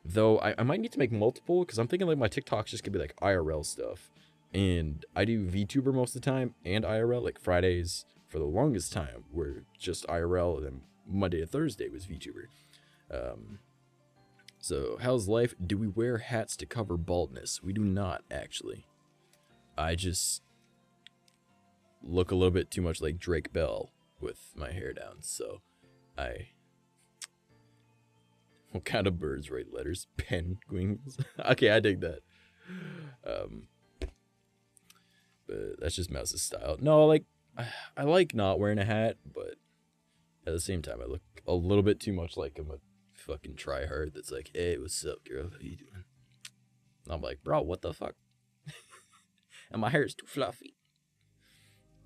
Though I might need to make multiple, because I'm thinking like my TikTok's just going to be like IRL stuff. And I do VTuber most of the time and IRL, like Fridays for the longest time were just IRL, and then Monday to Thursday was VTuber. So how's life? Do we wear hats to cover baldness? We do not, actually. I just look a little bit too much like Drake Bell with my hair down, so what kind of birds write letters? Penguins? Okay, I dig that. But that's just Mouse's style. No, like, I like not wearing a hat, but at the same time, I look a little bit too much like I'm a fucking tryhard that's like, hey, what's up, girl? How you doing? And I'm like, bro, what the fuck? And my hair is too fluffy.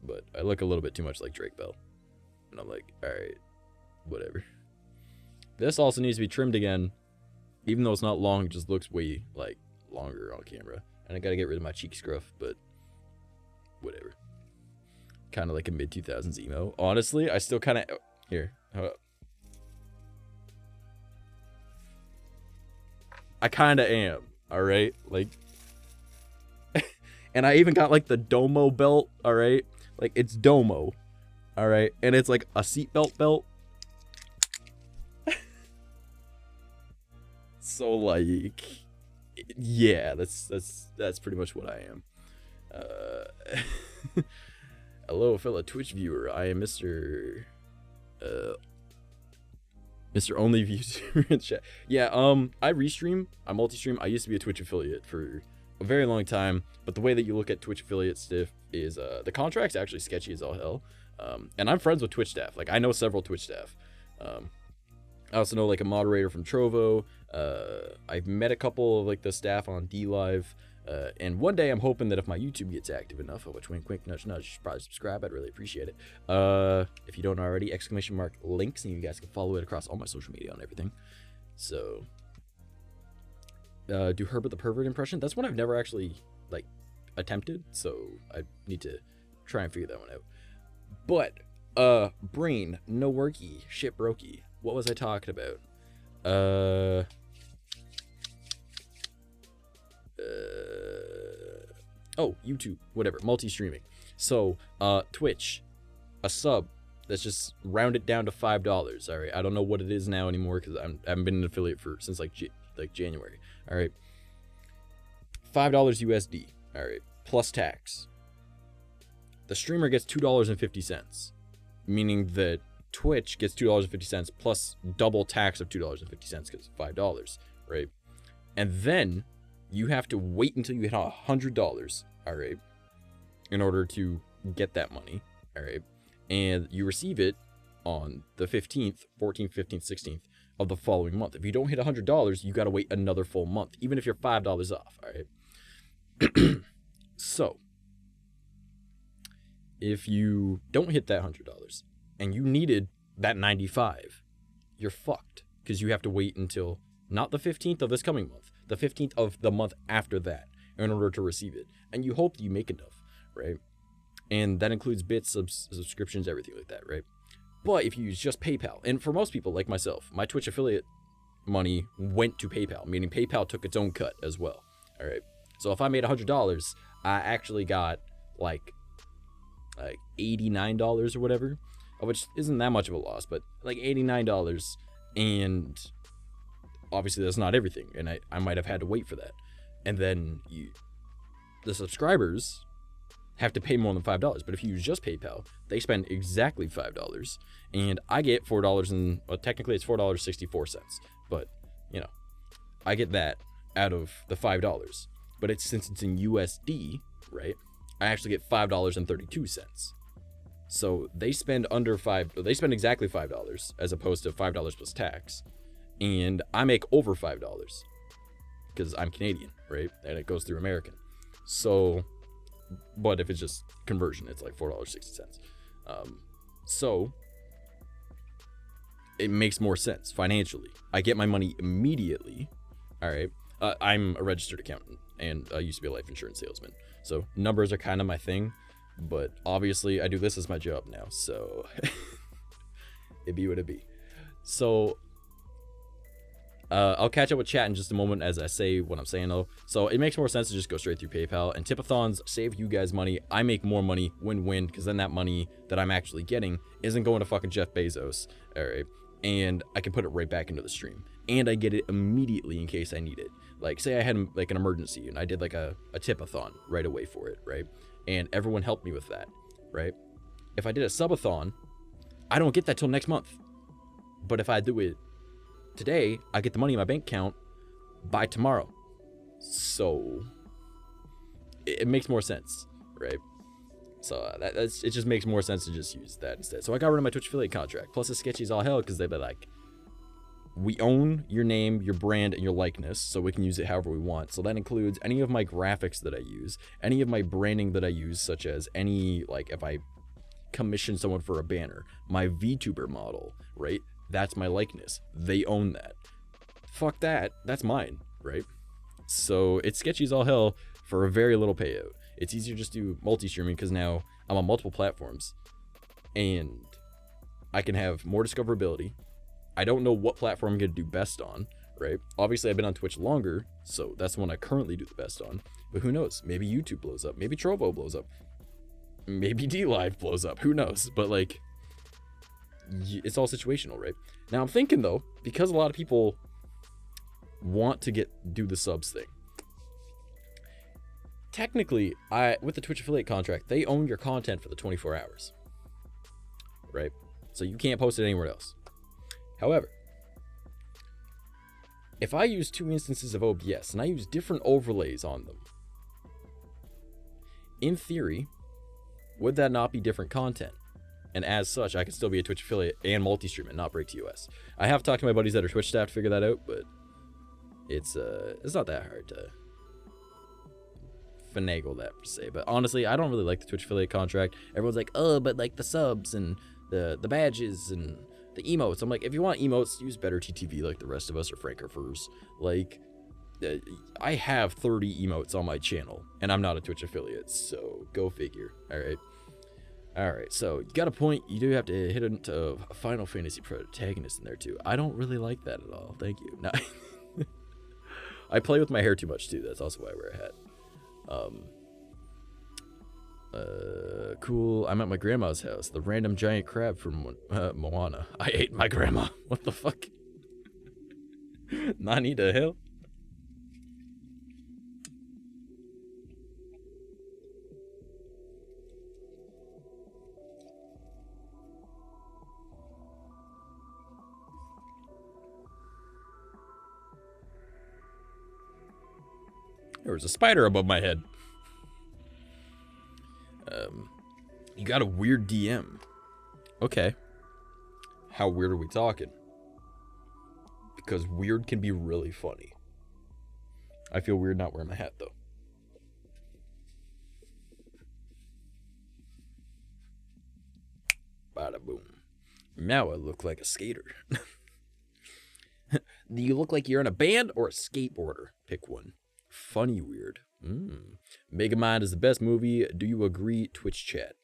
But I look a little bit too much like Drake Bell. And I'm like, alright, whatever. This also needs to be trimmed again. Even though it's not long, it just looks way, like, longer on camera. And I gotta get rid of my cheek scruff, but whatever. Kind of like a mid-2000s emo. Honestly, I still kind of... Here. Hold up. I kind of am. Alright? Like... And I even got, like, the Domo belt. Alright? Like, it's Domo. Alright? And it's, like, a seatbelt belt. So, like... Yeah, that's pretty much what I am. Hello, fellow Twitch viewer. I am Mr. Only Viewer in chat. Yeah, I restream. I multi-stream. I used to be a Twitch affiliate for a very long time, but the way that you look at Twitch affiliate stuff is the contract's actually sketchy as all hell. And I'm friends with Twitch staff. Like, I know several Twitch staff. I also know like a moderator from Trovo. I've met a couple of like the staff on DLive. And one day I'm hoping that if my YouTube gets active enough, which wink wink nudge nudge, you should probably subscribe. I'd really appreciate it. If you don't already, !links, and you guys can follow it across all my social media and everything. So do Herbert the Pervert impression. That's one I've never actually like attempted, so I need to try and figure that one out. But brain no worky shit brokey. What was I talking about? Oh, YouTube, whatever, multi-streaming. So, Twitch, a sub, Let's just round it down to $5. All right. I don't know what it is now anymore because I haven't been an affiliate since like January. All right. $5 USD. All right. Plus tax. The streamer gets $2.50, meaning that Twitch gets $2.50 plus double tax of $2.50 because it's $5, right? And then you have to wait until you hit $100, all right, in order to get that money, all right? And you receive it on the 15th, 14th, 15th, 16th of the following month. If you don't hit $100, you got to wait another full month, even if you're $5 off, all right? So, if you don't hit that $100 and you needed that 95, you're fucked because you have to wait until not the 15th of this coming month, the 15th of the month after that in order to receive it. And you hope that you make enough, right? And that includes bits, subscriptions, everything like that, right? But if you use just PayPal, and for most people like myself, my Twitch affiliate money went to PayPal, meaning PayPal took its own cut as well, all right? So if I made $100, I actually got like $89 or whatever, which isn't that much of a loss, but like $89, and obviously that's not everything, and I might have had to wait for that. And then the subscribers have to pay more than $5, but if you use just PayPal, they spend exactly $5, and I get $4 and, well, technically it's $4.64, but you know, I get that out of the $5, but since it's in USD, right, I actually get $5.32. So they spend they spend exactly $5 as opposed to $5 plus tax. And I make over $5 because I'm Canadian, right? And it goes through American. So, but if it's just conversion, it's like $4.60. So it makes more sense financially. I get my money immediately. All right. I'm a registered accountant and I used to be a life insurance salesman. So numbers are kind of my thing, but obviously I do this as my job now. So it be what it be. So I'll catch up with chat in just a moment as I say what I'm saying though. So it makes more sense to just go straight through PayPal, and tipathons save you guys money. I make more money, win-win, because then that money that I'm actually getting isn't going to fucking Jeff Bezos, all right? And I can put it right back into the stream, and I get it immediately in case I need it. Like say I had like an emergency and I did like a tipathon right away for it, right? And everyone helped me with that, right? If I did a subathon, I don't get that till next month. But if I do it today, I get the money in my bank account by tomorrow. So it makes more sense, right? So it just makes more sense to just use that instead. So I got rid of my Twitch affiliate contract. Plus it's sketchy as all hell because they'd be like, we own your name, your brand, and your likeness, so we can use it however we want. So that includes any of my graphics that I use, any of my branding that I use, such as any, like if I commission someone for a banner, my VTuber model, right? That's my likeness. They own that. Fuck that. That's mine, right? So it's sketchy as all hell for a very little payout. It's easier just to do multi-streaming because now I'm on multiple platforms and I can have more discoverability. I don't know what platform I'm going to do best on, right? Obviously, I've been on Twitch longer, so that's the one I currently do the best on. But who knows? Maybe YouTube blows up. Maybe Trovo blows up. Maybe DLive blows up. Who knows? But, like, it's all situational, right? Now, I'm thinking, though, because a lot of people want to do the subs thing. Technically, with the Twitch affiliate contract, they own your content for the 24 hours, right? So you can't post it anywhere else. However, if I use 2 instances of OBS and I use different overlays on them, in theory, would that not be different content? And as such, I could still be a Twitch affiliate and multi-stream and not break TOS. I have talked to my buddies that are Twitch staff to figure that out, but it's not that hard to finagle that per se. But honestly, I don't really like the Twitch affiliate contract. Everyone's like, oh, but like the subs and the badges and the emotes. I'm like, if you want emotes, use better TTV like the rest of us or Frankfurters. Like, I have 30 emotes on my channel, and I'm not a Twitch affiliate, so go figure. All right, so you got a point. You do have to hit into a Final Fantasy protagonist in there, too. I don't really like that at all. Thank you. No. I play with my hair too much, too. That's also why I wear a hat. Cool. I'm at my grandma's house. The random giant crab from Moana. I ate my grandma. What the fuck? Nani the hell? There was a spider above my head. You got a weird DM. Okay. How weird are we talking? Because weird can be really funny. I feel weird not wearing my hat, though. Bada boom. Now I look like a skater. Do you look like you're in a band or a skateboarder? Pick one. Funny weird. Megamind is the best movie. Do you agree, Twitch chat?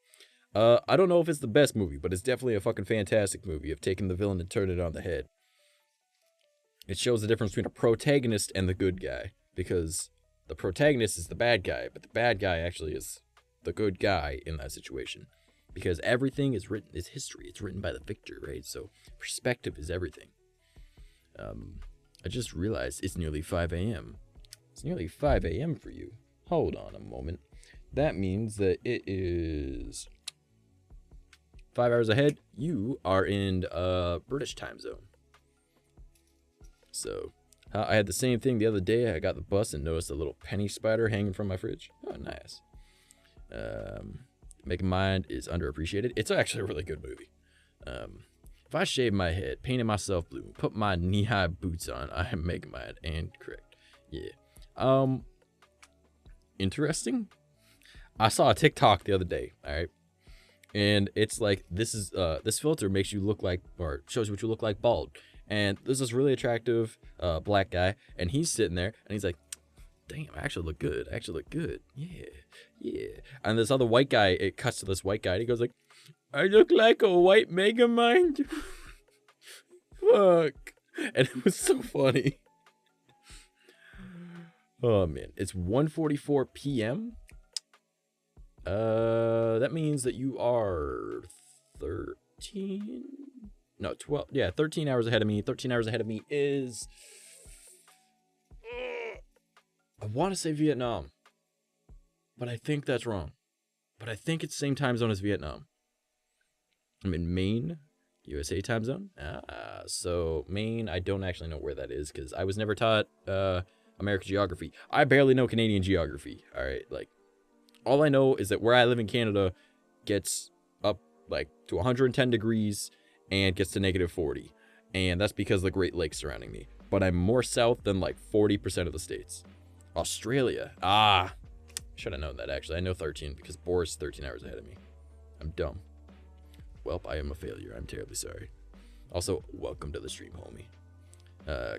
I don't know if it's the best movie, but it's definitely a fucking fantastic movie of taking the villain and turning it on the head. It shows the difference between a protagonist and the good guy, because the protagonist is the bad guy, but the bad guy actually is the good guy in that situation. Because everything is history. It's written by the victor, right? So perspective is everything. I just realized it's nearly 5 a.m. It's nearly 5 a.m. for you. Hold on a moment. That means that it is 5 hours ahead. You are in British time zone. So, I had the same thing the other day. I got the bus and noticed a little penny spider hanging from my fridge. Oh, nice. Megamind is underappreciated. It's actually a really good movie. If I shave my head, painted myself blue, put my knee-high boots on, I am Megamind and correct. Yeah. Interesting. I saw a TikTok the other day, all right? And it's like, this filter makes you look like, or shows you what you look like bald. And there's this really attractive black guy, and he's sitting there, and he's like, damn, I actually look good. I actually look good. Yeah. And this other white guy, it cuts to this white guy, and he goes like, I look like a white Megamind. Fuck. And it was so funny. Oh, man. It's 1:44 p.m. That means that you are 13... No, 12. Yeah, 13 hours ahead of me. 13 hours ahead of me is... I want to say Vietnam. But I think that's wrong. But I think it's the same time zone as Vietnam. I'm in Maine, USA time zone. So Maine, I don't actually know where that is because I was never taught American geography. I barely know Canadian geography. All right, like all I know is that where I live in Canada gets up like to 110 degrees and gets to -40, and that's because of the Great Lakes surrounding me. But I'm more south than like 40% of the states. Australia, should have known that actually. I know 13 because Boris is 13 hours ahead of me. I'm dumb. Welp, I am a failure. I'm terribly sorry. Also, welcome to the stream, homie.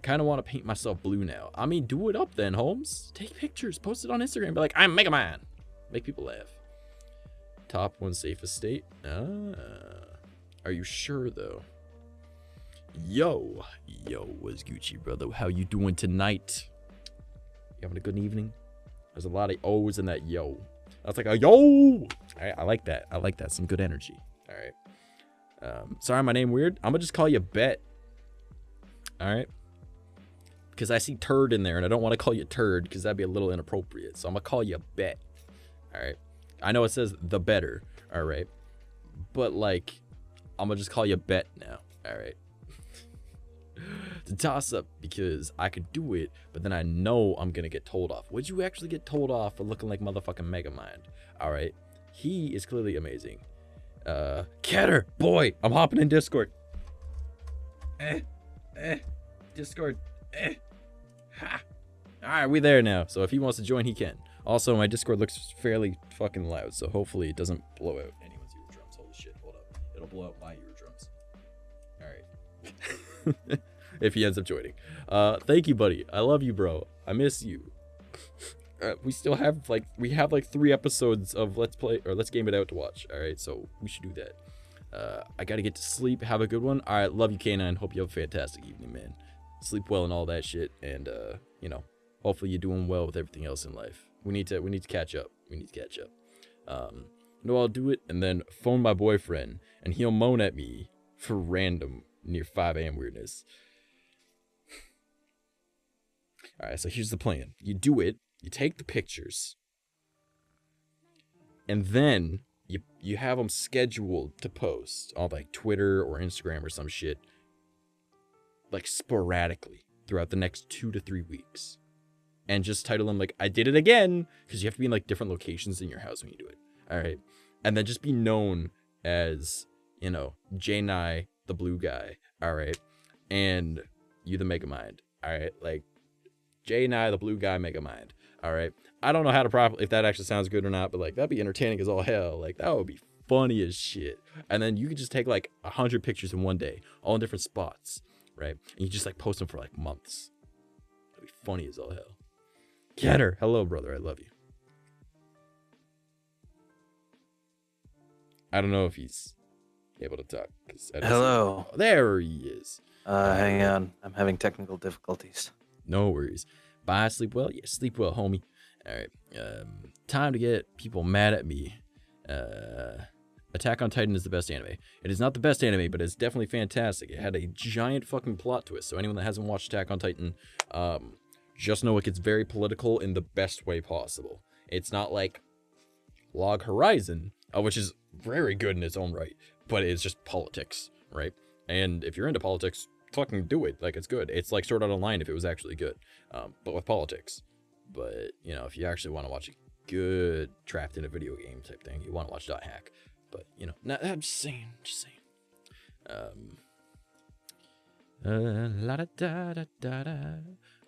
Kind of want to paint myself blue now. I mean, do it up then, Holmes. Take pictures, post it on Instagram. Be like, I'm Megamind. Make people laugh. Top one safest state. Are you sure though? Yo, what's Gucci, brother? How you doing tonight? You having a good evening? There's a lot of O's in that yo. That's like a yo. All right, I like that. I like that. Some good energy. All right. Sorry, my name weird. I'm gonna just call you Bet. All right. Because I see turd in there, and I don't want to call you turd because that'd be a little inappropriate. So I'm gonna call you Bet. All right. I know it says the better. All right. But like, I'm gonna just call you Bet now. All right. It's a toss up because I could do it, but then I know I'm gonna get told off. Would you actually get told off for looking like motherfucking Megamind? All right. He is clearly amazing. Catter, boy, I'm hopping in Discord. Discord. Ha. All right, we there now. So if he wants to join, he can. Also, my Discord looks fairly fucking loud, so hopefully it doesn't blow out anyone's eardrums. Holy shit, hold up. It'll blow out my eardrums. All right. If he ends up joining. Thank you, buddy. I love you, bro. I miss you. We still have like 3 episodes of Let's Play or Let's Game It Out to watch. All right, so we should do that. I gotta get to sleep. Have a good one. All right, love you, K9. Hope you have a fantastic evening, man. Sleep well and all that shit, and you know, hopefully you're doing well with everything else in life. We need to catch up. No, I'll do it and then phone my boyfriend and he'll moan at me for random near 5 a.m. weirdness. Alright, so here's the plan. You do it, you take the pictures, and then you have them scheduled to post on like Twitter or Instagram or some shit, like sporadically throughout the next 2 to 3 weeks. And just title them like, I did it again, because you have to be in like different locations in your house when you do it. Alright? And then just be known as, you know, 𝐂𝐴𝐚 the blue guy. Alright? And you the Megamind. Alright? Like, 𝐂𝐴𝐚 the blue guy Megamind. Alright? I don't know how to if that actually sounds good or not, but like, that'd be entertaining as all hell. Like, that would be funny as shit. And then you could just take like 100 pictures in one day, all in different spots. Right? And you just like post them for like months. That'd be funny as all hell. Get her. Hello, brother. I love you. I don't know if he's able to talk. Hello. There he is. Hang on. I'm having technical difficulties. No worries. Bye. Sleep well. Yeah, sleep well, homie. All right. Time to get people mad at me. Attack on Titan is the best anime. It is not the best anime, but it's definitely fantastic. It had a giant fucking plot twist. So anyone that hasn't watched Attack on Titan, just know it gets very political in the best way possible. It's not like Log Horizon, which is very good in its own right, but it's just politics, right? And if you're into politics, fucking do it. Like, it's good. It's like Sword Art Online if it was actually good, but with politics. But, you know, if you actually want to watch a good trapped in a video game type thing, you want to watch Dot Hack. But, you know, I'm just saying. La da da da da da.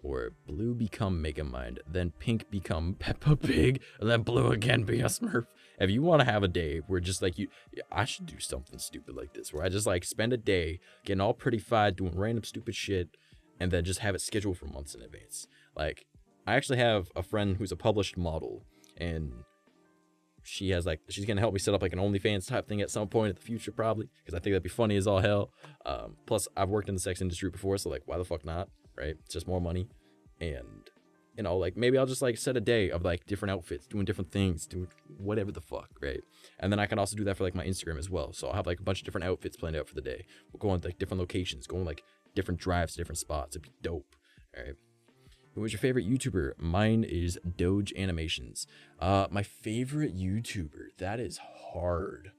Or blue become Megamind, then pink become Peppa Pig, and then blue again be a Smurf. If you want to have a day where just like I should do something stupid like this, where I just like spend a day getting all pretty-fied, doing random stupid shit, and then just have it scheduled for months in advance. Like, I actually have a friend who's a published model, and she's gonna help me set up like an OnlyFans type thing at some point in the future, probably, because I think that'd be funny as all hell. Plus, I've worked in the sex industry before, so like, why the fuck not, right? It's just more money. And, you know, like, maybe I'll just like set a day of like different outfits, doing different things, doing whatever the fuck, right? And then I can also do that for like my Instagram as well. So I'll have like a bunch of different outfits planned out for the day. We'll go on like different locations, go on like different drives to different spots. It'd be dope. All right. Who was your favorite YouTuber? Mine is Doge Animations. My favorite YouTuber. That is hard.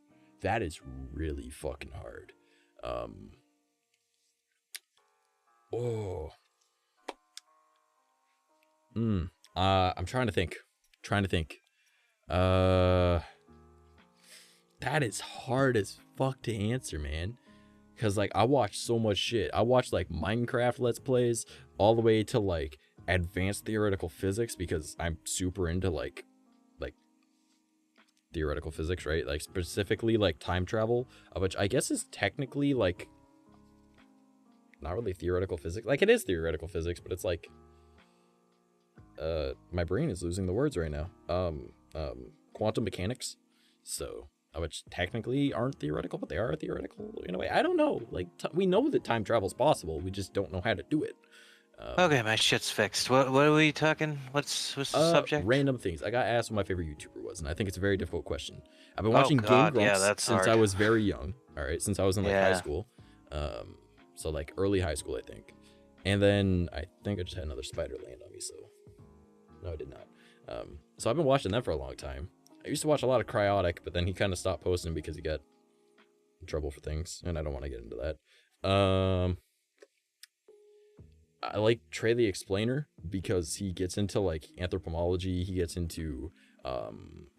That is really fucking hard. I'm trying to think. That is hard as fuck to answer, man. Cause like, I watch so much shit. I watch like Minecraft Let's Plays all the way to like advanced theoretical physics, because I'm super into like theoretical physics, right? Like, specifically like time travel, which I guess is technically like not really theoretical physics. Like, it is theoretical physics, but it's like my brain is losing the words right now. Quantum mechanics. So, which technically aren't theoretical, but they are theoretical in a way. I don't know. Like, we know that time travel is possible. We just don't know how to do it. Okay, my shit's fixed. What are we talking? What's the subject? Random things. I got asked what my favorite YouTuber was, and I think it's a very difficult question. I've been watching Game Grumps since hard. I was very young. All right, since I was in like high school. So like early high school, I think. And then I think I just had another spider land on me, so no, I did not. So I've been watching them for a long time. I used to watch a lot of Cryotic, but then he kind of stopped posting because he got in trouble for things, and I don't want to get into that. I like Trey the Explainer because he gets into like anthropology, he gets into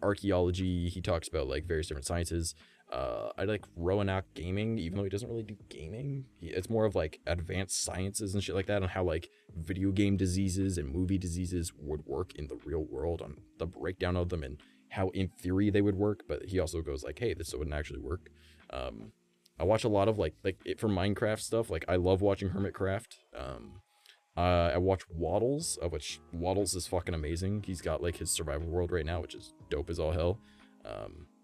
archaeology, he talks about like various different sciences. I like Roanoke Gaming, even though he doesn't really do gaming. It's more of like advanced sciences and shit like that, on how like video game diseases and movie diseases would work in the real world, on the breakdown of them and how in theory they would work. But he also goes like, hey, this wouldn't actually work. I watch a lot of like for Minecraft stuff. Like, I love watching Hermitcraft. I watch Waddles, which Waddles is fucking amazing. He's got like his survival world right now, which is dope as all hell.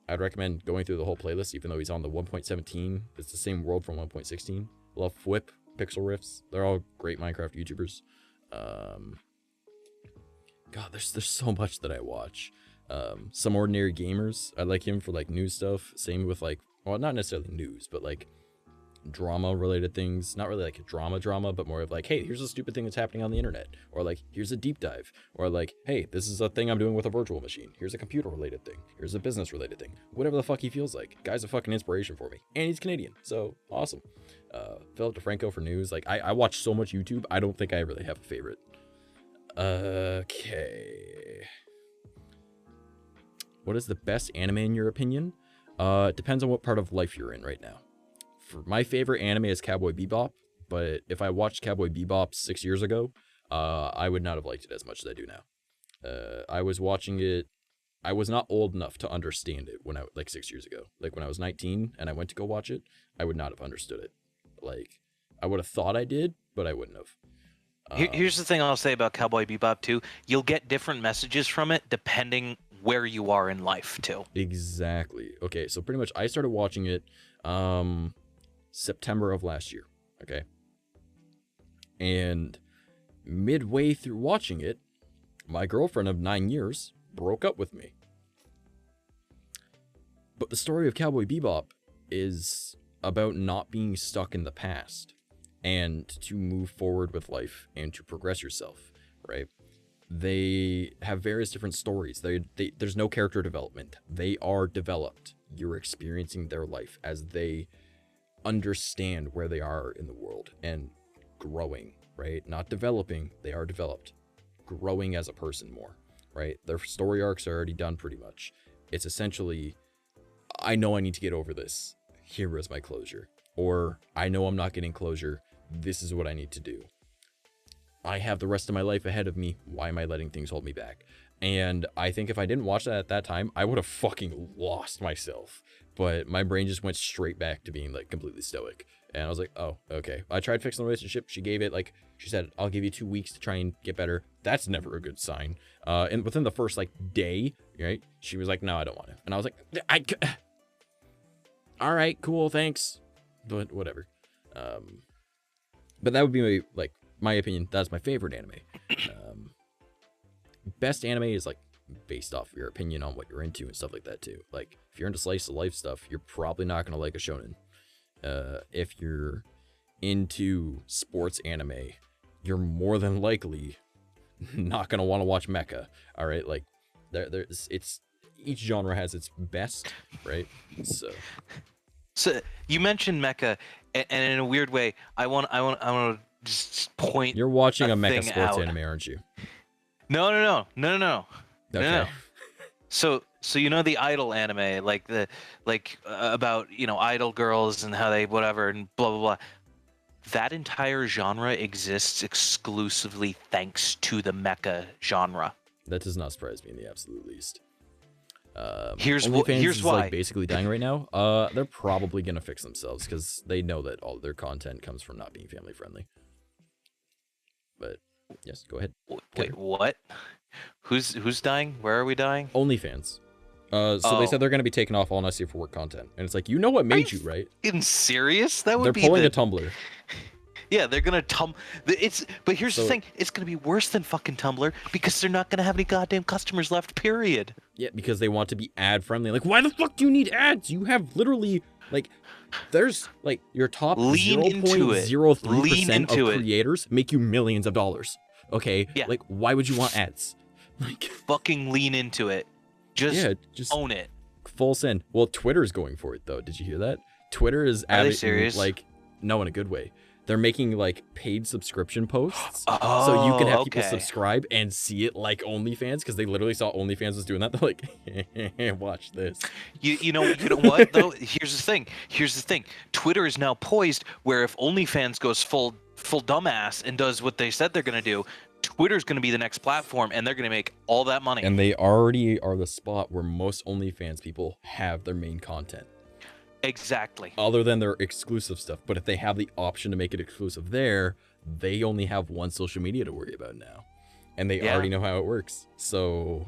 I'd recommend going through the whole playlist, even though he's on the 1.17. It's the same world from 1.16. Love Fwip, Pixel Riffs. They're all great Minecraft YouTubers. God, there's so much that I watch. Some Ordinary Gamers, I like him for like news stuff. Same with like, well, not necessarily news, but like drama related things. Not really like drama, but more of like, hey, here's a stupid thing that's happening on the internet, or like, here's a deep dive, or like, hey, this is a thing I'm doing with a virtual machine. Here's a computer related thing. Here's a business related thing. Whatever the fuck he feels like. Guy's a fucking inspiration for me, and he's Canadian, so awesome. Philip DeFranco for news. Like, I watch so much YouTube. I don't think I really have a favorite. Okay. What is the best anime in your opinion? It depends on what part of life you're in right now. For my favorite anime is Cowboy Bebop, but if I watched Cowboy Bebop 6 years ago, I would not have liked it as much as I do now. I was watching it. I was not old enough to understand it when I, like 6 years ago. Like when I was 19 and I went to go watch it, I would not have understood it. Like, I would have thought I did, but I wouldn't have. Here's the thing I'll say about Cowboy Bebop too. You'll get different messages from it depending where you are in life too. Exactly. Okay, so pretty much I started watching it September of last year. Okay. And midway through watching it, my girlfriend of 9 years broke up with me. But the story of Cowboy Bebop is about not being stuck in the past and to move forward with life and to progress yourself, right? They have various different stories. There's no character development. They are developed. You're experiencing their life as they understand where they are in the world and growing, right? Not developing, they are developed. Growing as a person more, right? Their story arcs are already done pretty much. It's essentially, I know I need to get over this. Here is my closure. Or, I know I'm not getting closure. This is what I need to do. I have the rest of my life ahead of me. Why am I letting things hold me back? And I think if I didn't watch that at that time, I would have fucking lost myself. But my brain just went straight back to being like completely stoic. And I was like, oh, okay. I tried fixing the relationship. She gave it like, she said, I'll give you 2 weeks to try and get better. That's never a good sign. And within the first like day, right? She was like, no, I don't want to. And I was like, all right, cool, thanks. But whatever. But that would be my opinion. That's my favorite anime. Best anime is like based off your opinion on what you're into and stuff like that too. Like if you're into slice of life stuff, you're probably not gonna like a shonen. If you're into sports anime, you're more than likely not gonna want to watch mecha. All right, like it's each genre has its best, right? So you mentioned mecha, and in a weird way, I want to just point. You're watching a mecha thing sports out. anime, aren't you? No. Okay. No. So you know the idol anime, like about idol girls and how they whatever and blah blah blah. That entire genre exists exclusively thanks to the mecha genre. That does not surprise me in the absolute least. Here's is why. Like basically dying right now. They're probably gonna fix themselves because they know that all their content comes from not being family friendly. But yes, go ahead. Wait, what? Who's dying? Where are we dying? OnlyFans. So they said they're gonna be taking off all Not Safe for Work content, and it's like, you know what made you, right? In serious? That would They're be pulling a Tumblr. Yeah, they're gonna but here's the thing, it's gonna be worse than fucking Tumblr because they're not gonna have any goddamn customers left, period. Yeah, because they want to be ad friendly. Like, why the fuck do you need ads? You have literally like, there's like your top 0.03% of creators make you millions of dollars. Okay, yeah. Like, why would you want ads? Like, fucking lean into it. Just own it. Full send. Well, Twitter's going for it though. Did you hear that? Twitter is Are they serious? Like, no, in a good way. They're making like paid subscription posts, so you can have people subscribe and see it like OnlyFans, because they literally saw OnlyFans was doing that. They're like, watch this. You know what though? Here's the thing. Twitter is now poised where if OnlyFans goes full dumbass and does what they said they're gonna do, Twitter's gonna be the next platform, and they're gonna make all that money. And they already are the spot where most OnlyFans people have their main content. Exactly. Other than their exclusive stuff. But if they have the option to make it exclusive there, they only have one social media to worry about now. And they already know how it works. So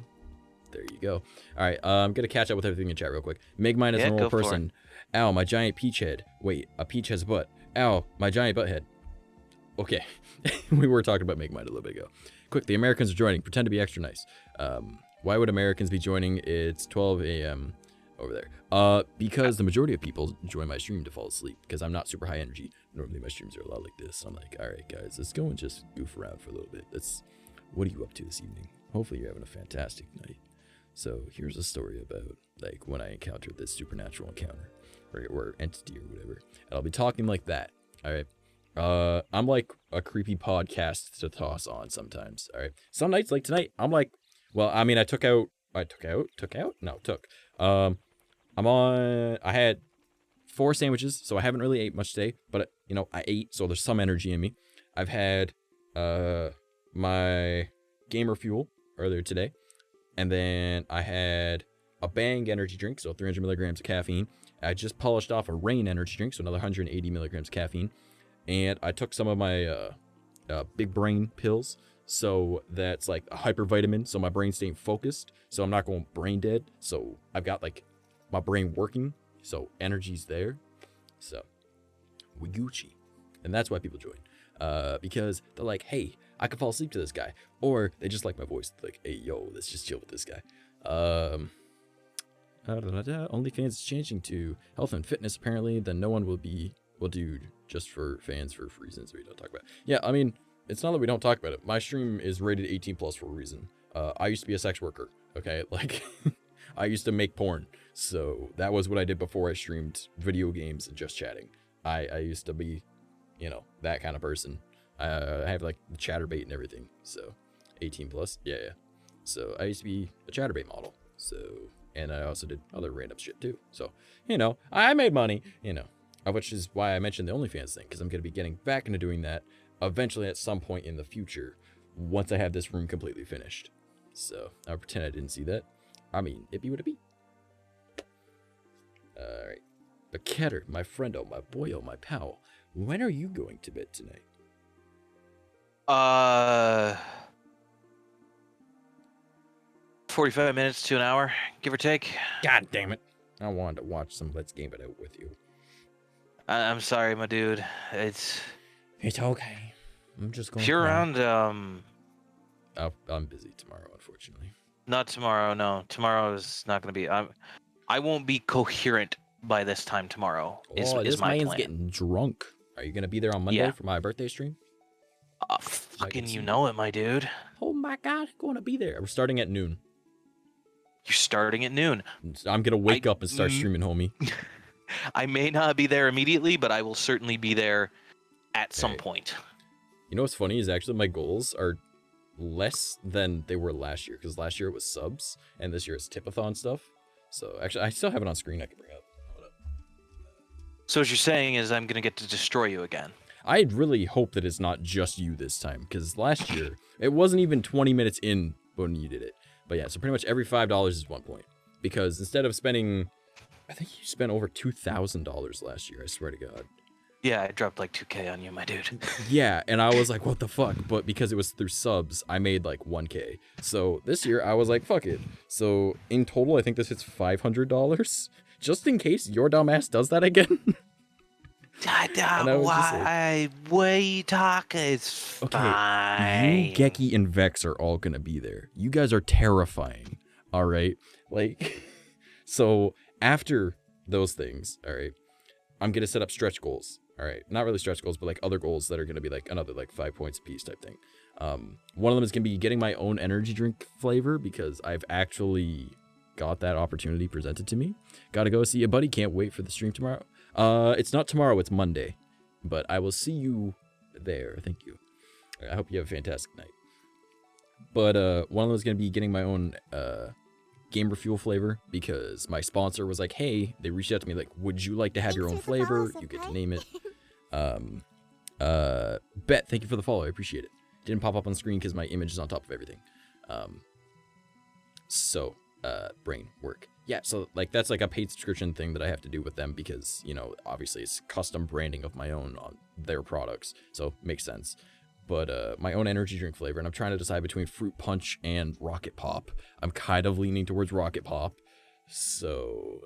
there you go. All right, I'm going to catch up with everything in chat real quick. Megmine is a normal person. Ow, my giant peach head. Wait, a peach has a butt. Ow, my giant butt head. Okay. We were talking about Megmine a little bit ago. Quick, the Americans are joining. Pretend to be extra nice. Why would Americans be joining? It's 12 a.m. over there. Because the majority of people join my stream to fall asleep because I'm not super high energy. Normally my streams are a lot like this. I'm like, all right, guys, let's go and just goof around for a little bit. What are you up to this evening? Hopefully you're having a fantastic night. So here's a story about like when I encountered this supernatural encounter or entity or whatever. And I'll be talking like that. All right. I'm like a creepy podcast to toss on sometimes. All right. Some nights like tonight, I'm like, well, I mean, I had, I had 4 sandwiches, so I haven't really ate much today, but you know, I ate, so there's some energy in me. I've had, my gamer fuel earlier today, and then I had a Bang energy drink, so 300 milligrams of caffeine. I just polished off a Rain energy drink, so another 180 milligrams of caffeine. And I took some of my big brain pills, so that's like a hypervitamin, so my brain's staying focused, so I'm not going brain dead. So I've got like my brain working, so energy's there. So we Gucci, and that's why people join, because they're like, hey, I could fall asleep to this guy, or they just like my voice, like, hey, yo, let's just chill with this guy. OnlyFans is changing to health and fitness apparently. Then no one will do just for fans for reasons we don't talk about. Yeah, I mean, it's not that we don't talk about it. My stream is rated 18 plus for a reason. I used to be a sex worker, okay? Like, I used to make porn. So that was what I did before I streamed video games and just chatting. I used to be, you know, that kind of person. I have like the chatterbait and everything. So 18 plus, yeah. So I used to be a chatterbait model. So, and I also did other random shit too. So, you know, I made money, you know. Which is why I mentioned the OnlyFans thing, because I'm going to be getting back into doing that eventually at some point in the future once I have this room completely finished. So I'll pretend I didn't see that. I mean, it be what it be. Alright. But Ketter, my friendo, my boyo, my pal, when are you going to bed tonight? 45 minutes to an hour, give or take. God damn it. I wanted to watch some Let's Game It Out with you. I'm sorry, my dude. It's okay. I'm just going. If you're around, I'm busy tomorrow, unfortunately. Not tomorrow. No, tomorrow is not going to be. I won't be coherent by this time tomorrow. Is this my man's plan. getting drunk. Are you gonna be there on Monday for my birthday stream? Fucking, you know it, my dude. Oh my god, going to be there. We're starting at noon. You're starting at noon. I'm gonna wake up and start streaming, homie. I may not be there immediately, but I will certainly be there at some point. You know what's funny is actually my goals are less than they were last year, because last year it was subs, and this year it's tipathon stuff. So actually, I still have it on screen I can bring up. Hold up. So what you're saying is I'm gonna get to destroy you again. I really hope that it's not just you this time, because last year it wasn't even 20 minutes in when you did it. But yeah, so pretty much every $5 is 1 point, because instead of spending, I think you spent over $2,000 last year. I swear to God. Yeah, I dropped like 2K on you, my dude. Yeah, and I was like, what the fuck? But because it was through subs, I made like 1K. So this year I was like, fuck it. So in total, I think this hits $500, just in case your dumbass does that again. Why? What are you talking? It's fine. You, Gecky, and Vex are all gonna be there. You guys are terrifying. All right, like, so after those things, all right, I'm gonna set up stretch goals. All right, not really stretch goals, but like other goals that are gonna be like another like 5 points a piece type thing. One of them is gonna be getting my own energy drink flavor, because I've actually got that opportunity presented to me. Gotta go see a buddy. Can't wait for the stream tomorrow. It's not tomorrow, it's Monday, but I will see you there. Thank you. I hope you have a fantastic night. But one of them is gonna be getting my own gamer fuel flavor, because my sponsor was like, hey, they reached out to me like, would you like to have your own flavor? You get to name it. Bet, thank you for the follow. I appreciate it. Didn't pop up on screen because my image is on top of everything. Brain work. Yeah, so like that's like a paid subscription thing that I have to do with them, because, you know, obviously it's custom branding of my own on their products, so makes sense. But my own energy drink flavor, and I'm trying to decide between Fruit Punch and Rocket Pop. I'm kind of leaning towards Rocket Pop, so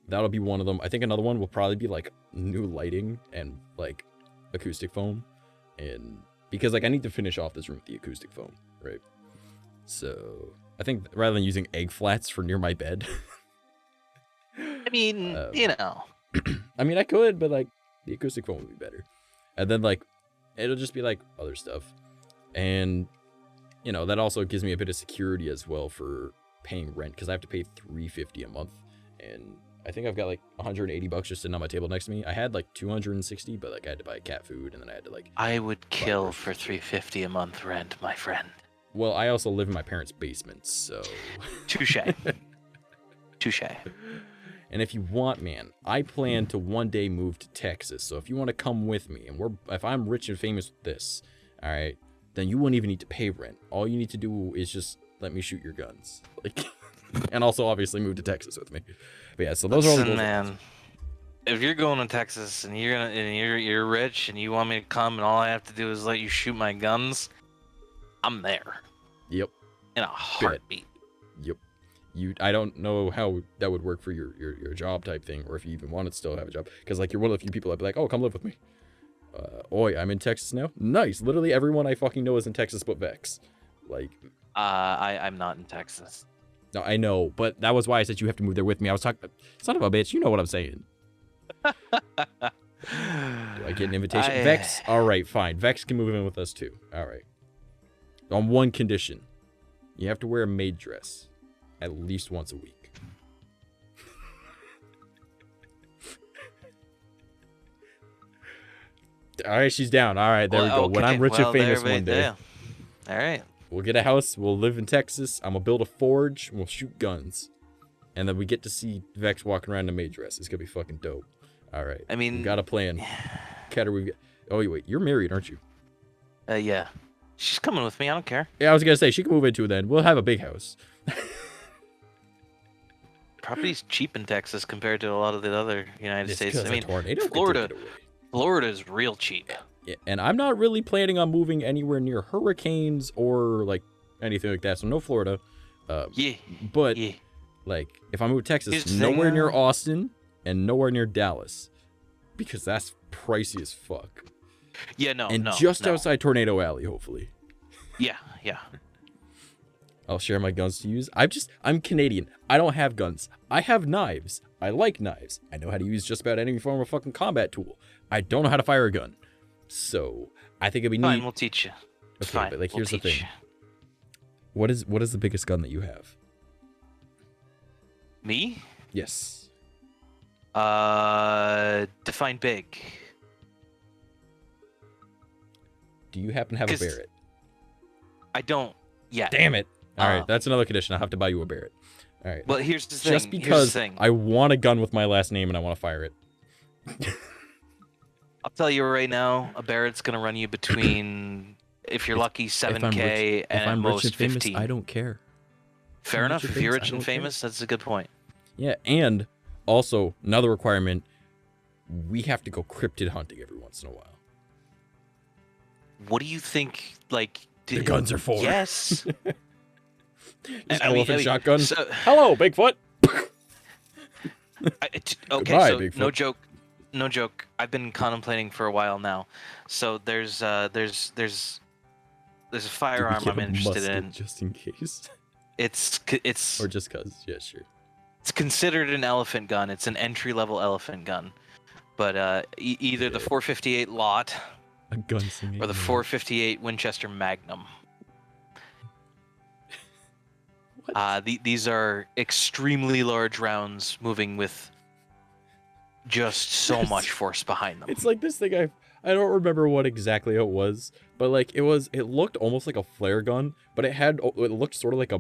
that'll be one of them. I think another one will probably be like new lighting and like acoustic foam, and because like I need to finish off this room with the acoustic foam, right? So I think rather than using egg flats for near my bed, I mean, you know. I mean, I could, but like the acoustic foam would be better. And then like it'll just be like other stuff, and you know that also gives me a bit of security as well for paying rent because I have to pay $350 a month, and I think I've got like $180 just sitting on my table next to me. I had like 260, but like I had to buy cat food, and then I had to like. I would kill for $350 a month rent, my friend. Well, I also live in my parents' basement, so. Touche. Touche. And if you want, man, I plan to one day move to Texas. So if you want to come with me, and if I'm rich and famous with this, all right, then you won't even need to pay rent. All you need to do is just let me shoot your guns, like, and also obviously move to Texas with me. But yeah, so those are all the goals. Man, if you're going to Texas and you're rich and you want me to come and all I have to do is let you shoot my guns, I'm there. Yep. In a heartbeat. Yep. I don't know how that would work for your job type thing, or if you even want to still have a job, because like you're one of the few people I'd be like, oh, come live with me. Oi, I'm in Texas now. Nice. Literally everyone I fucking know is in Texas but Vex. Like. I'm not in Texas. No, I know, but that was why I said you have to move there with me. I was talking, son of a bitch, you know what I'm saying. Do I get an invitation? Vex, all right, fine. Vex can move in with us too. All right. On one condition, you have to wear a maid dress at least once a week. All right, she's down. All right, there we go. Okay. When I'm rich and famous one day. Yeah. All right. We'll get a house. We'll live in Texas. I'm going to build a forge. And we'll shoot guns. And then we get to see Vex walking around in a maid dress. It's going to be fucking dope. All right. I mean, we got a plan. Ketter, we've got... Oh, wait. You're married, aren't you? Yeah. She's coming with me. I don't care. Yeah, I was going to say, she can move into it then. We'll have a big house. Property's cheap in Texas compared to a lot of the other United States. I mean, tornado Florida is real cheap. Yeah, and I'm not really planning on moving anywhere near hurricanes or like anything like that. So no Florida. But like if I move to Texas, nowhere near Austin and nowhere near Dallas, because that's pricey as fuck. Yeah, no, and just outside Tornado Alley, hopefully. Yeah. I'll share my guns to use. I'm Canadian. I don't have guns. I have knives. I like knives. I know how to use just about any form of fucking combat tool. I don't know how to fire a gun. So I think it'd be neat. Fine, we'll teach you. It's okay, fine. But like, here's the thing. What is the biggest gun that you have? Me? Yes. Define big. Do you happen to have a Barrett? I don't yet. Damn it. All right, that's another condition. I'll have to buy you a Barrett. All right. Well, here's the thing. Just because I want a gun with my last name and I want to fire it. I'll tell you right now, a Barrett's going to run you between, if you're lucky, 7K and at most 15. I don't care. Fair enough. If you're rich and famous, that's a good point. Yeah, and also another requirement, we have to go cryptid hunting every once in a while. What do you think, like... The guns are for. Yes. Elephant shotgun. So, hello, Bigfoot. Okay, Goodbye, so Bigfoot. No joke. I've been contemplating for a while now. So there's a firearm I'm interested in. Just in case. It's or just cause. Yeah, sure. It's considered an elephant gun. It's an entry-level elephant gun, but either the 458 lot a gunslinger or the 458 Winchester Magnum. These are extremely large rounds moving with just so much force behind them. It's like this thing I don't remember what exactly it was, but like it looked almost like a flare gun, but it looked sort of like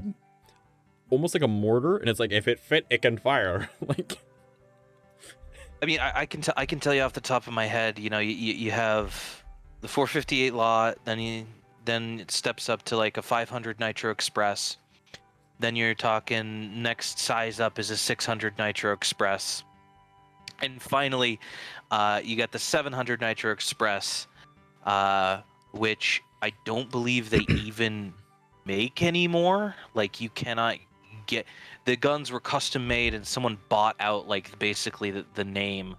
almost like a mortar, and it's like if it fit, it can fire. Like, I mean, I can tell you off the top of my head, you know, you have the 458 lot, then it steps up to like a 500 Nitro Express. Then you're talking next size up is a 600 Nitro Express. And finally, you got the 700 Nitro Express, which I don't believe they even make anymore. Like, you cannot get... The guns were custom made and someone bought out, like, basically the name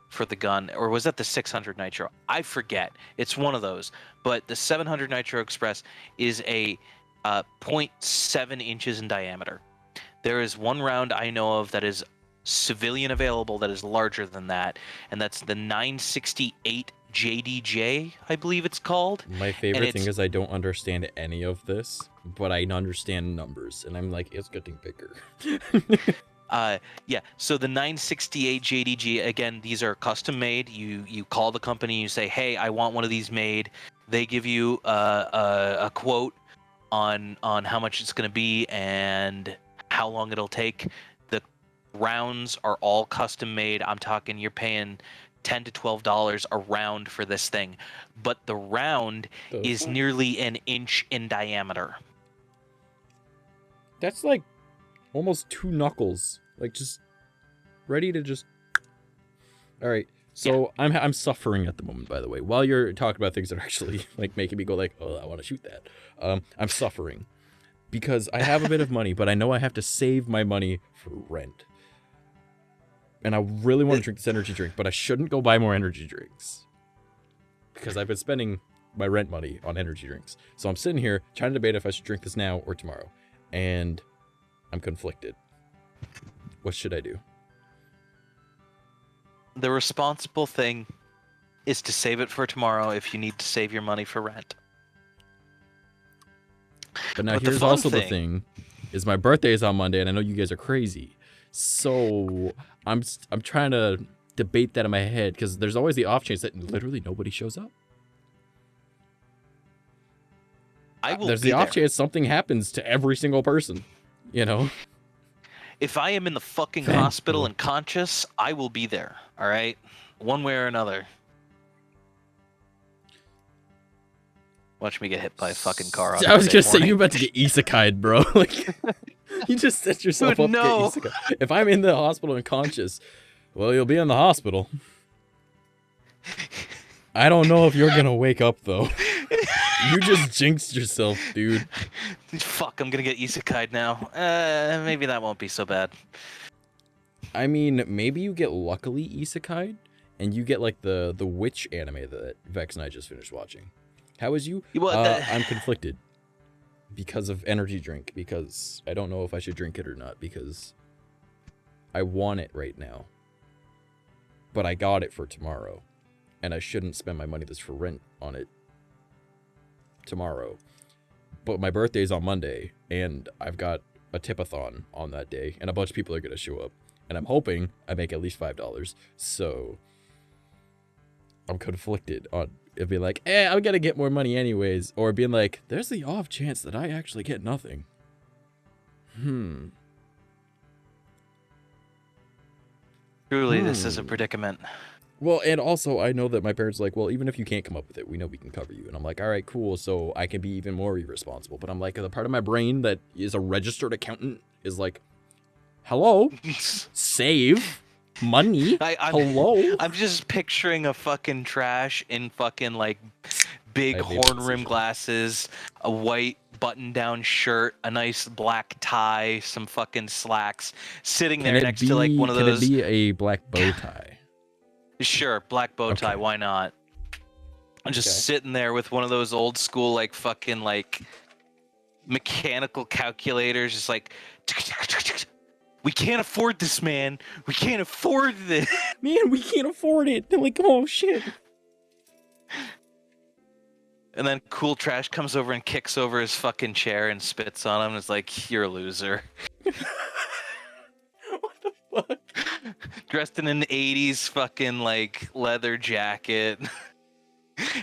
for the gun. Or was that the 600 Nitro? I forget. It's one of those. But the 700 Nitro Express is a 0.7 inches in diameter. There is one round I know of that is civilian available that is larger than that, and that's the 968 JDJ, I believe it's called. My And favorite thing it's is I don't understand any of this, but I understand numbers, and I'm like, it's getting bigger. yeah, so the 968 JDG, again, these are custom made. You call the company, you say, hey, I want one of these made. They give you a quote on how much it's going to be and how long it'll take. The rounds are all custom made. I'm talking you're paying $10 to $12 a round for this thing, but the round is nearly an inch in diameter. That's like almost 2 knuckles, like just ready to just. All right, so yeah. I'm suffering at the moment, by the way. While you're talking about things that are actually like making me go like, oh, I want to shoot that. I'm suffering because I have a bit of money, but I know I have to save my money for rent. And I really want to drink this energy drink, but I shouldn't go buy more energy drinks because I've been spending my rent money on energy drinks. So I'm sitting here trying to debate if I should drink this now or tomorrow, and I'm conflicted. What should I do? The responsible thing is to save it for tomorrow if you need to save your money for rent. But now here's also the thing, is my birthday is on Monday, and I know you guys are crazy. So I'm trying to debate that in my head because there's always the off chance that literally nobody shows up. There's the off chance something happens to every single person, you know? If I am in the fucking hospital and conscious, I will be there, all right? One way or another. Watch me get hit by a fucking car. I was just saying, you're about to get isekai'd, bro. Like, you just set yourself up to get isekai. If I'm in the hospital and conscious, well, you'll be in the hospital. I don't know if you're going to wake up, though. You just jinxed yourself, dude. Fuck, I'm going to get isekai'd now. Maybe that won't be so bad. I mean, maybe you get luckily isekai'd, and you get, like, the witch anime that Vex and I just finished watching. How is you? I'm conflicted because of energy drink, because I don't know if I should drink it or not, because I want it right now. But I got it for tomorrow, and I shouldn't spend my money that's for rent on it tomorrow. But my birthday's on Monday, and I've got a tip-a-thon on that day, and a bunch of people are going to show up, and I'm hoping I make at least $5. So I'm conflicted on it being like, I'm going to get more money anyways, or being like, there's the off chance that I actually get nothing. Truly, this is a predicament. Well, and also, I know that my parents are like, well, even if you can't come up with it, we know we can cover you. And I'm like, all right, cool, so I can be even more irresponsible. But I'm like, the part of my brain that is a registered accountant is like, hello, save money. Hello. I'm just picturing a fucking trash in fucking, like, big horn rim glasses, a white button-down shirt, a nice black tie, some fucking slacks, sitting there next to, like, one of those... Can it be a black bow tie? Sure, black bow tie, why not? I'm just sitting there with one of those old school, like, fucking, like, mechanical calculators, just like, we can't afford this, man. We can't afford this. Man, we can't afford it. They're like, oh, shit. And then Cool Trash comes over and kicks over his fucking chair and spits on him and is like, you're a loser. What the fuck? Dressed in an 80s fucking, like, leather jacket.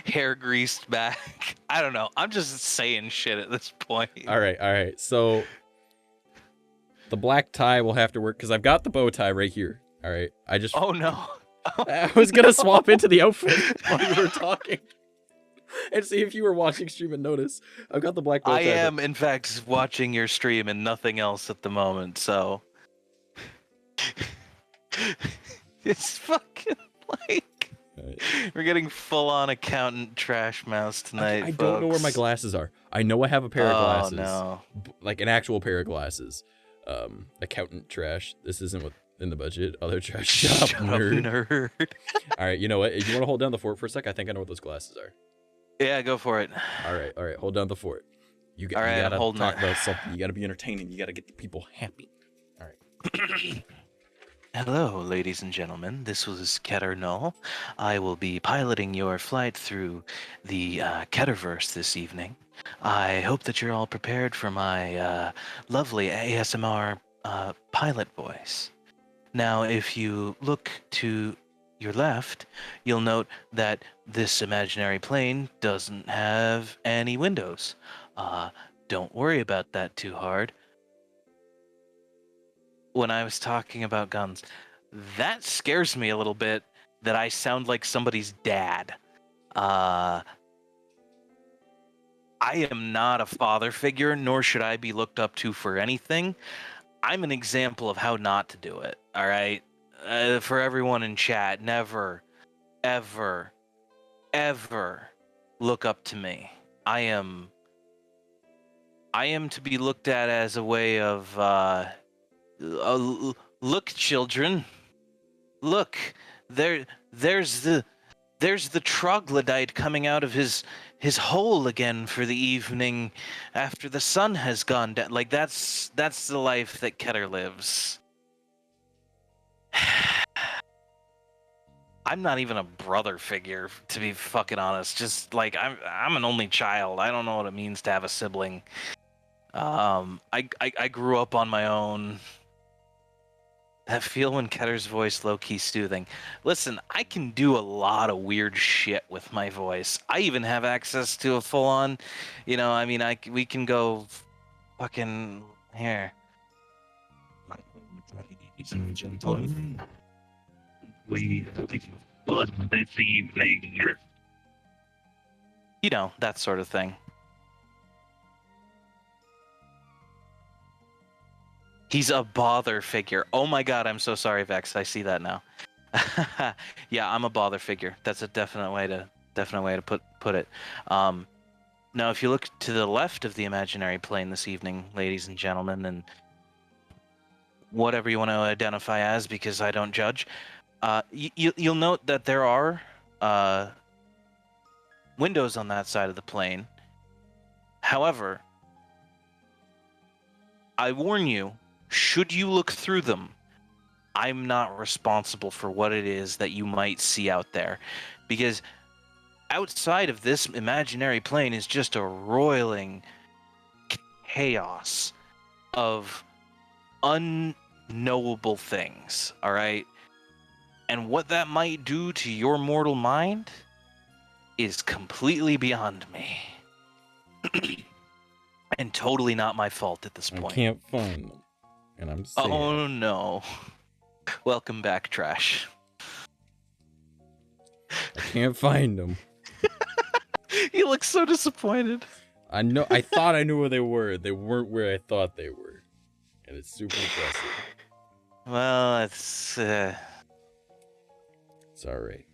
Hair greased back. I don't know. I'm just saying shit at this point. All right. So the black tie will have to work because I've got the bow tie right here. All right. Oh, no. I was going to swap into the outfit while you were talking. And see if you were watching stream and notice. I've got the black bow tie. I am, in fact, watching your stream and nothing else at the moment, so... It's fucking like... Right. We're getting full-on accountant trash mouse tonight, I don't know where my glasses are. I know I have a pair of glasses. No. Like an actual pair of glasses. Accountant trash. This isn't in the budget. Other trash shop nerd. All right, you know what? If you want to hold down the fort for a sec, I think I know what those glasses are. Yeah, go for it. All right. Hold down the fort. You All right, I'm gotta holding talk it. about something. You gotta be entertaining. You gotta get the people happy. All right. Hello, ladies and gentlemen. This was 𝐂𝐻𝐻𝐻. I will be piloting your flight through the 𝐂𝐻𝐻verse this evening. I hope that you're all prepared for my lovely ASMR pilot voice. Now, if you look to your left, you'll note that this imaginary plane doesn't have any windows. Don't worry about that too hard. When I was talking about guns, that scares me a little bit that I sound like somebody's dad. I am not a father figure, nor should I be looked up to for anything. I'm an example of how not to do it, all right? For everyone in chat, never, ever, ever look up to me. I am to be looked at as a way of, look, children, look, there's the troglodyte coming out of his hole again for the evening after the sun has gone down. Like that's the life that 𝐂𝐻𝐻 lives. I'm not even a brother figure, to be fucking honest. Just like I'm an only child. I don't know what it means to have a sibling. I grew up on my own. That feel when 𝐂𝐻𝐻's voice low-key soothing. Listen, I can do a lot of weird shit with my voice. I even have access to a full-on, I mean, we can go fucking here. Ladies and gentlemen, we fun this evening. That sort of thing. He's a bother figure. Oh my god, I'm so sorry, Vex. I see that now. Yeah, I'm a bother figure. That's a definite way to put it. Now, if you look to the left of the imaginary plane this evening, ladies and gentlemen, and whatever you want to identify as, because I don't judge, you'll note that there are windows on that side of the plane. However, I warn you, should you look through them, I'm not responsible for what it is that you might see out there, because outside of this imaginary plane is just a roiling chaos of unknowable things, all right? And what that might do to your mortal mind is completely beyond me. And totally not my fault at this I point. can't find them, and I'm sad. Oh no. Welcome back, Trash. I can't find them. You look so disappointed. I know. I thought I knew where they were. They weren't where I thought they were, and it's super impressive. Well, it's It's all right.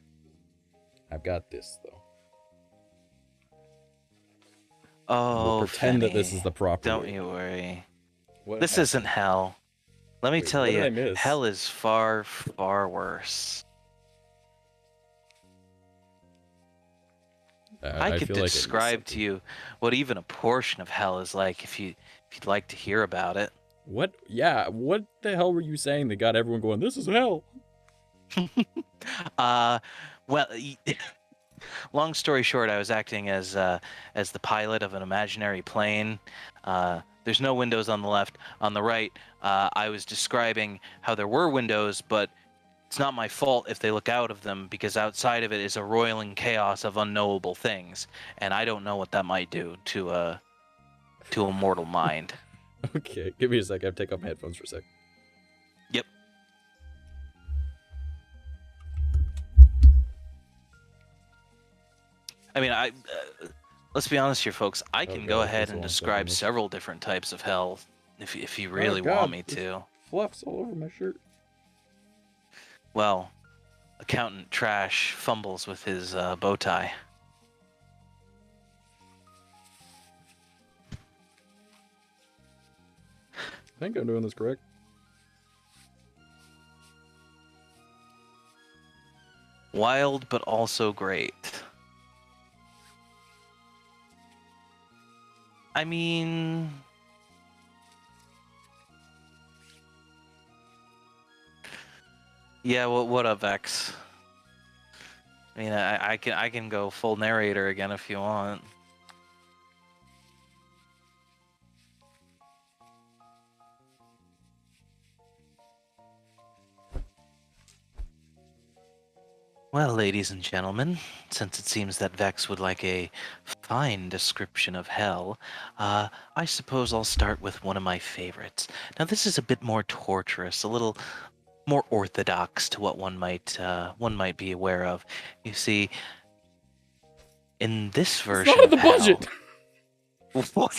I've got this though. oh, We'll pretend that this Fenny, is the proper. don't way. you worry. What This happened? isn't hell. Let me Wait, tell what did I you, miss? hell is far, far worse. I could feel like I missed describe to something. you what even a portion of hell is like if you'd like to hear about it. What? Yeah. What the hell were you saying that got everyone going? This is hell. Well, long story short, I was acting as the pilot of an imaginary plane. There's no windows on the left. On the right, I was describing how there were windows, but it's not my fault if they look out of them, because outside of it is a roiling chaos of unknowable things, and I don't know what that might do to a mortal mind. Okay, give me a sec. I have to take off my headphones for a sec. Yep. I mean, let's be honest here, folks. I can go God, ahead this and long describe second. several different types of hell if you really God, want me this- to. Fluff's all over my shirt. Well, Accountant Trash fumbles with his bow tie. I think I'm doing this correct. Wild, but also great. I mean, yeah. What up, Vex? I mean, I can go full narrator again if you want. Well, ladies and gentlemen, since it seems that Vex would like a fine description of hell, I suppose I'll start with one of my favorites. Now, this is a bit more torturous, a little more orthodox to what one might be aware of. You see, in this It's version not in of the hell, budget. what?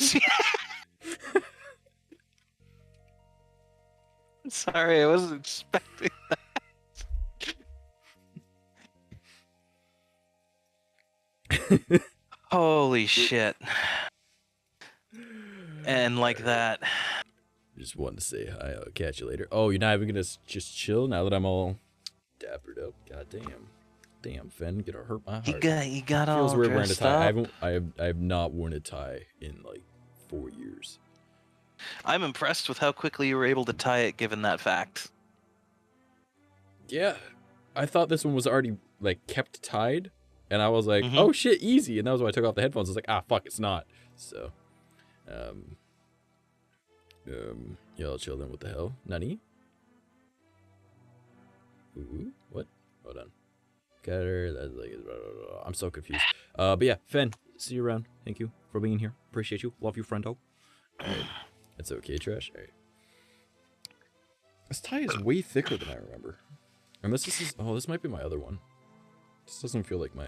Sorry, I wasn't expecting. Holy shit. And like that. Just wanted to say hi. I'll catch you later. Oh, you're not even gonna just chill now that I'm all dappered up. God damn, Finn, gonna hurt my heart. You got Feels all weird wearing a dressed tie. up. I have not worn a tie in like 4 years. I'm impressed with how quickly you were able to tie it given that fact. Yeah, I thought this one was already like kept tied, and I was like, Mhm. oh shit, easy. And that was why I took off the headphones. I was like, ah, fuck, it's not. So, y'all chill then. What the hell, Nani? Ooh, what? Hold on. Got her. That's like, blah, blah, blah. I'm so confused. But yeah, Fen, see you around. Thank you for being here. Appreciate you. Love you, friendo. Alright. It's okay, Trash. Alright. This tie is way thicker than I remember. And this is, oh, this might be my other one. This doesn't feel like my,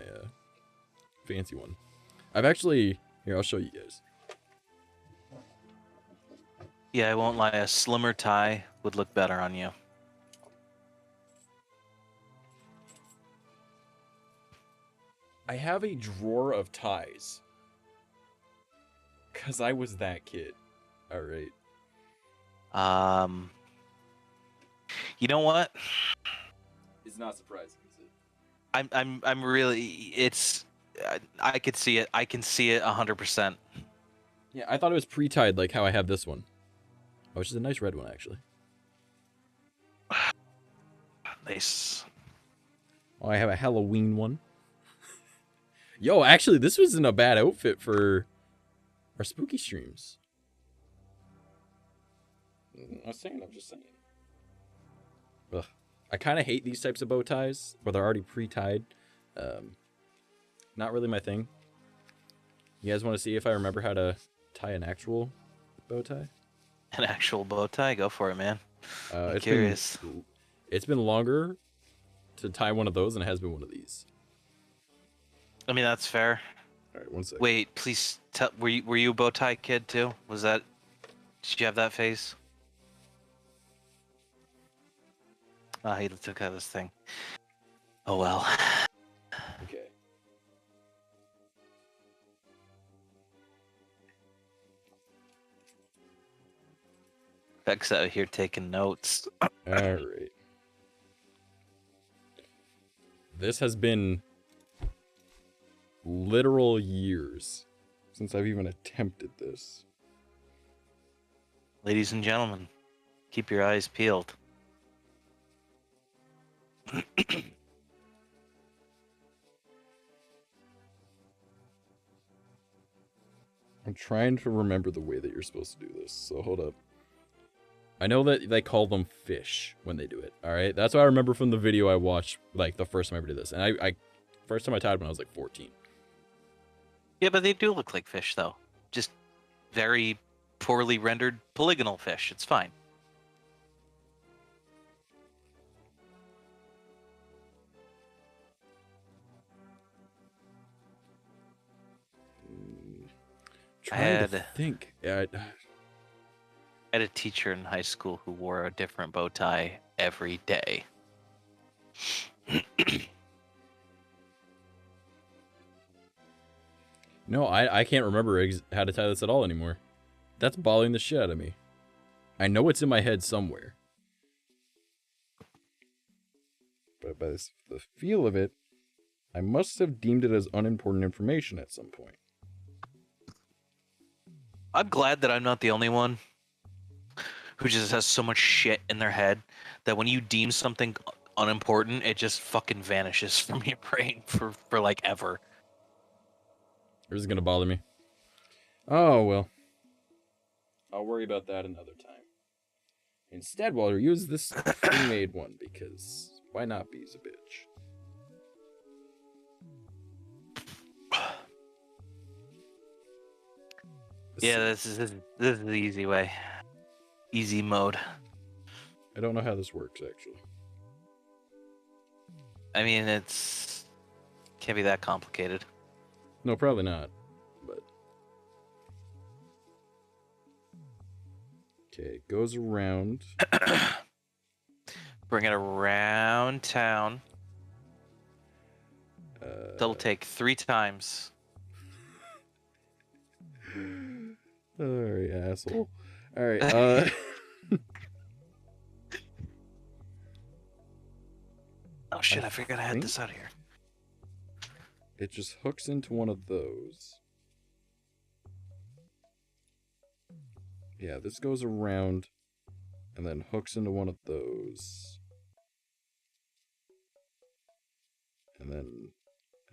fancy one. I've actually, here, I'll show you guys. Yeah, I won't lie, a slimmer tie would look better on you. I have a drawer of ties. Cause I was that kid. Alright. You know what? It's not surprising, is it? I'm really, it's, I could see it. I can see it 100%. Yeah, I thought it was pre-tied like how I have this one. Oh, which is a nice red one, actually. Nice. Oh, I have a Halloween one. Yo, actually, this wasn't a bad outfit for our spooky streams. I'm just saying. Ugh. I kind of hate these types of bow ties where they're already pre-tied. Not really my thing. You guys want to see if I remember how to tie an actual bow tie? An actual bow tie? Go for it, man. I'm It's curious. It's been longer to tie one of those than it has been one of these. I mean, that's fair. All right, one second. Wait, please tell. Were you a bow tie kid too? Was that? Did you have that phase? Ah, he took out this thing. Oh well. Okay. Beck's out here taking notes. All right. This has been literal years since I've even attempted this. Ladies and gentlemen, keep your eyes peeled. I'm trying to remember the way that you're supposed to do this, so hold up. I know that they call them fish when they do it, alright? That's what I remember from the video I watched, like, the first time I ever did this. And I first time I tied when I was, like, 14. Yeah, but they do look like fish, though. Just very poorly rendered polygonal fish. It's fine. Trying to think. Yeah, I had a teacher in high school who wore a different bow tie every day. No, I can't remember how to tie this at all anymore. That's balling the shit out of me. I know it's in my head somewhere. But by the feel of it, I must have deemed it as unimportant information at some point. I'm glad that I'm not the only one who just has so much shit in their head that when you deem something unimportant, it just fucking vanishes from your brain for like ever. Or is it gonna bother me? Oh well. I'll worry about that another time. Instead, we'll use this pre-made one because why not be a bitch? Yeah, this is the easy way. Easy mode. I don't know how this works actually. I mean, it's can't be that complicated. No, probably not. But okay, it goes around. Bring it around town. That'll take 3 times. Alright, asshole. Alright, Oh shit, I forgot I had think this out here. it just hooks into one of those. Yeah, this goes around and then hooks into one of those. And then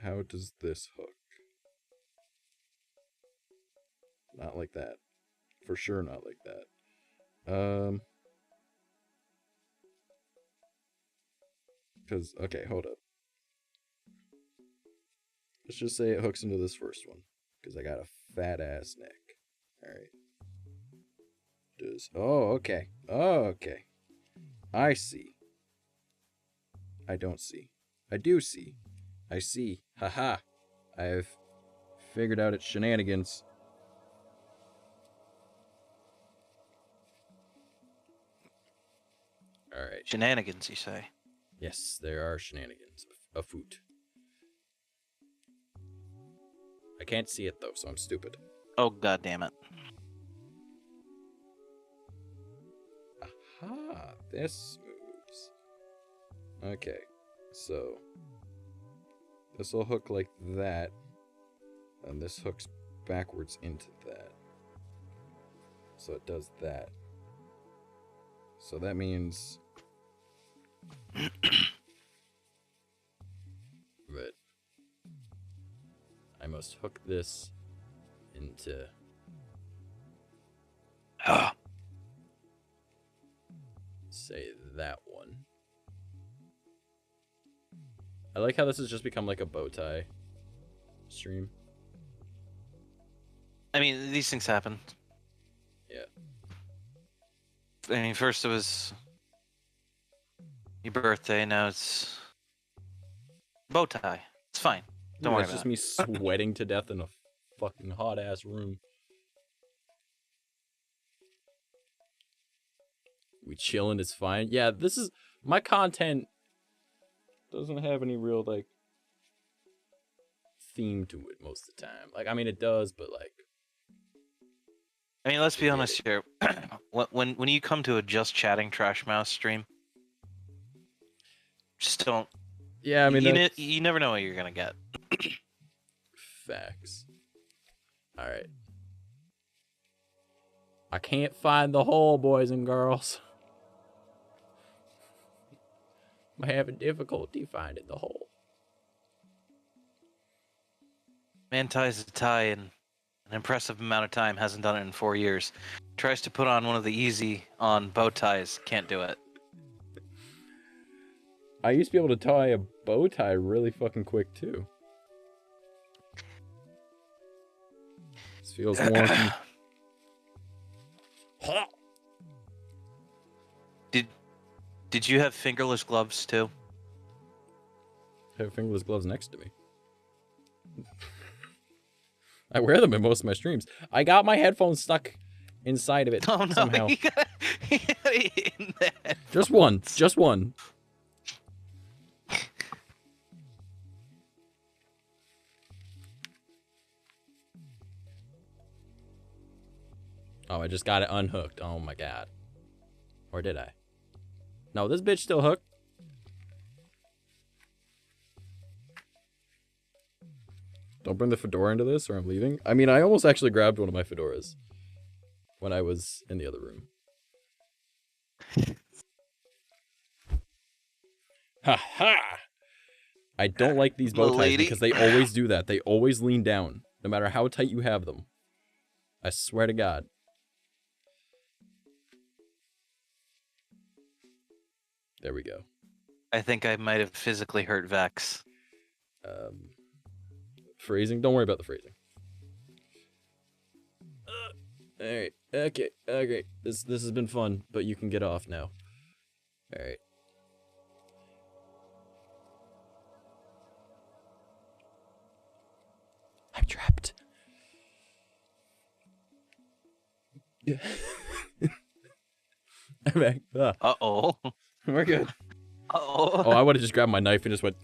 how does this hook? Not like that. For sure not like that. Because, okay, hold up. Let's just say it hooks into this first one. Because I got a fat ass neck. Alright. Oh, okay. Oh, okay. I see. I don't see. I do see. I see. Haha. I've figured out its shenanigans. Alright. Shenanigans, you say? Yes, there are shenanigans afoot. I can't see it though, so I'm stupid. Oh god damn it. Aha, this moves. Okay, so this will hook like that, and this hooks backwards into that. So it does that. So that means that I must hook this into say that one. I like how this has just become like a bow tie stream. I mean, these things happen. Yeah. I mean, first it was your birthday, now it's bow tie. It's fine. Don't worry It's about just me sweating to death in a fucking hot ass room. We chilling, it's fine. Yeah, this is my content doesn't have any real like theme to it most of the time. Like, I mean, it does, but like, I mean, let's be honest here. when you come to a just chatting trash mouse stream, just don't. yeah, I mean, you never know what you're gonna get. Facts. All right. I can't find the hole, boys and girls. I'm having difficulty finding the hole. Man ties a tie in an impressive amount of time, hasn't done it in 4 years. Tries to put on one of the easy on bow ties, can't do it. I used to be able to tie a bow tie really fucking quick too. This feels wonky. Did you have fingerless gloves too? I have fingerless gloves next to me. I wear them in most of my streams. I got my headphones stuck inside of it Oh no, somehow. he got it in there. Just one. Just one. Oh, I just got it unhooked. Oh my god. Or did I? No, this bitch still hooked. Don't bring the fedora into this or I'm leaving. I mean, I almost actually grabbed one of my fedoras. when I was in the other room. Ha ha! I don't like these bow ties Milady. because they always do that. They always lean down, no matter how tight you have them. I swear to God. There we go. I think I might have physically hurt Vex. Phrasing? Don't worry about the phrasing. Alright, okay, okay. This has been fun, but you can get off now. Alright. I'm trapped. Yeah. I'm back. Ah, Uh-oh. we're good. Uh-oh. Oh, I would have just grabbed my knife and just went.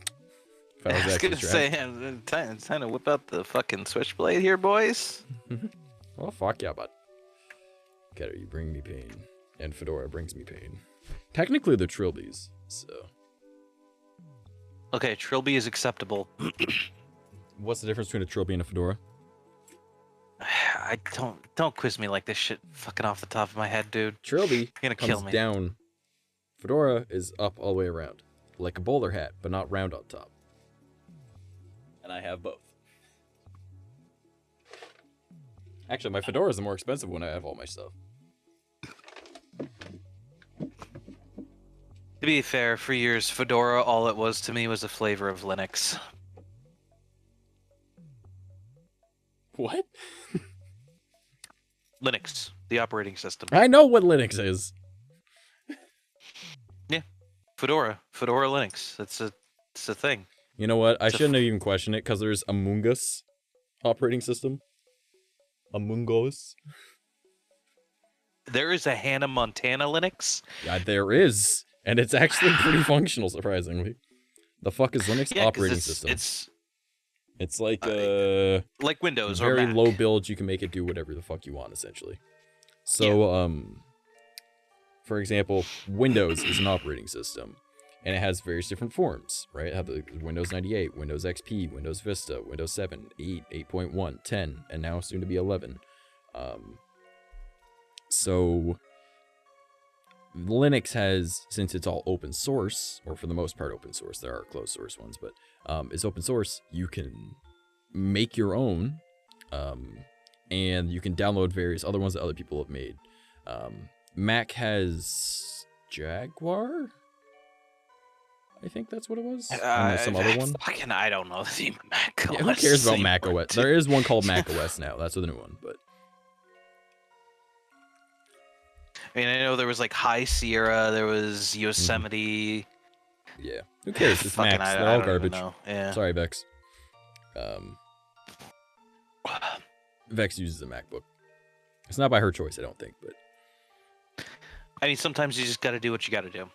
If I I was actually gonna trapped. say, I'm trying to whip out the fucking switchblade here, boys. Well, fuck yeah, bud. Getter, you bring me pain. And Fedora brings me pain. Technically, they're trilbies, so. Okay, Trilby is acceptable. What's the difference between a trilby and a fedora? I don't quiz me like this shit fucking off the top of my head, dude. Trilby You're gonna comes kill me. down. Fedora is up all the way around. Like a bowler hat, but not round on top. And I have both. Actually, my fedora is the more expensive one. I have all my stuff. To be fair, for years, Fedora, all it was to me was a flavor of Linux. What? Linux, the operating system. I know what Linux is. Fedora Linux. It's a thing. You know what? I It's a shouldn't have even questioned it because there's Among Us operating system. Among Us. There is a Hannah Montana Linux. Yeah, there is. And it's actually pretty functional, surprisingly. The fuck is Linux Yeah, 'cause operating it's, system? It's like like Windows or very Mac. low build. You can make it do whatever the fuck you want, essentially. So, for example, Windows is an operating system, and it has various different forms, right? It have the Windows 98, Windows XP, Windows Vista, Windows 7, 8, 8.1, 10, and now soon to be 11. So Linux has, since it's all open source, or for the most part open source, there are closed source ones, but it's open source, you can make your own, and you can download various other ones that other people have made. Mac has Jaguar? I think that's what it was. And some other one. Fucking, I don't know the name of Mac OS. Yeah, who cares about Mac anymore, OS? dude. There is one called Mac OS now. That's the new one, but I mean, I know there was like High Sierra, there was Yosemite. yeah. Who cares? It's Fucking, Macs. I They're all don't even garbage. know. Yeah. Sorry, Vex. Vex uses a MacBook. It's not by her choice, I don't think, but I mean, sometimes you just got to do what you got to do.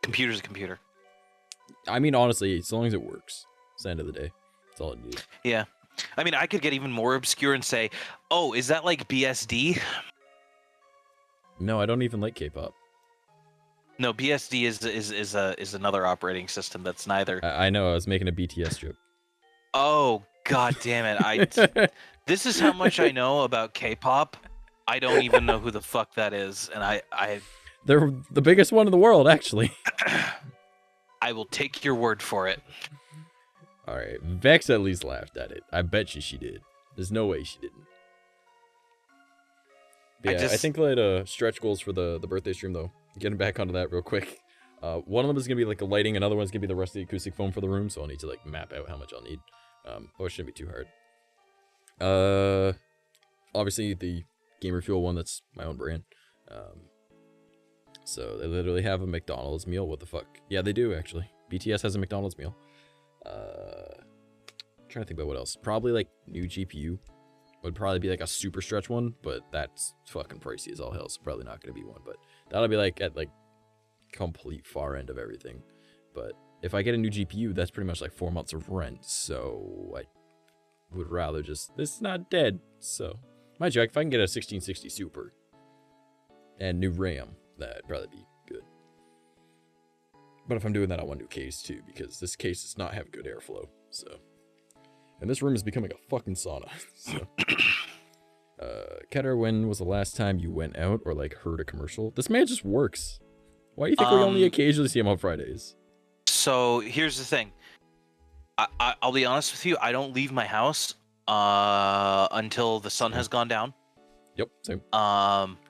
Computer's a computer. I mean, honestly, as long as it works, it's the end of the day. That's all it needs. Yeah. I mean, I could get even more obscure and say, "Oh, is that like BSD?" No, I don't even like K-pop. No, BSD is another operating system that's neither. I know. I was making a BTS joke. Oh, god damn it! This is how much I know about K-pop. I don't even know who the fuck that is, and I They're the biggest one in the world, actually. I will take your word for it. All right, Vex at least laughed at it. I bet you she did. There's no way she didn't. But yeah, I think that stretch goals for the birthday stream though. Getting back onto that real quick. One of them is gonna be like the lighting. Another one's gonna be the rest of the acoustic foam for the room. So I'll need to like map out how much I'll need. But it shouldn't be too hard. Obviously the Gamer Fuel one. That's my own brand. So they literally have a McDonald's meal. What the fuck? Yeah, they do actually. BTS has a McDonald's meal. Trying to think about what else. Probably like new GPU would probably be like a super stretch one, but that's fucking pricey as all hell. So probably not gonna be one. But that'll be like at like complete far end of everything. But if I get a new GPU, that's pretty much like 4 months of rent. So I would rather just it's not dead. So mind you, if I can get a 1660 Super and new RAM, that'd probably be good. But if I'm doing that, I want a new case too, because this case does not have good airflow. So, and this room is becoming a fucking sauna. So, Ketter, when was the last time you went out or like heard a commercial? This man just works. Why do you think we only occasionally see him on Fridays? So here's the thing. I'll be honest with you. I don't leave my house until the sun has gone down. Yep, same.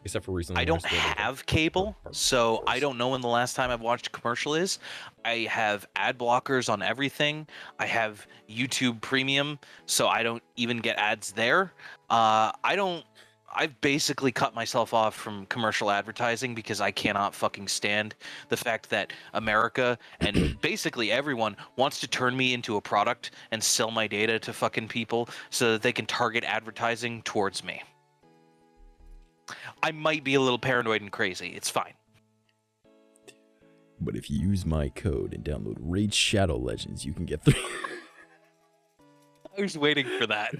Except for recently. I don't have cable, so I don't know when the last time I've watched a commercial is. I have ad blockers on everything. I have YouTube Premium, so I don't even get ads there. I've basically cut myself off from commercial advertising because I cannot fucking stand the fact that America and basically everyone wants to turn me into a product and sell my data to fucking people so that they can target advertising towards me. I might be a little paranoid and crazy. It's fine. But if you use my code and download Raid Shadow Legends, you can get 3. I was waiting for that.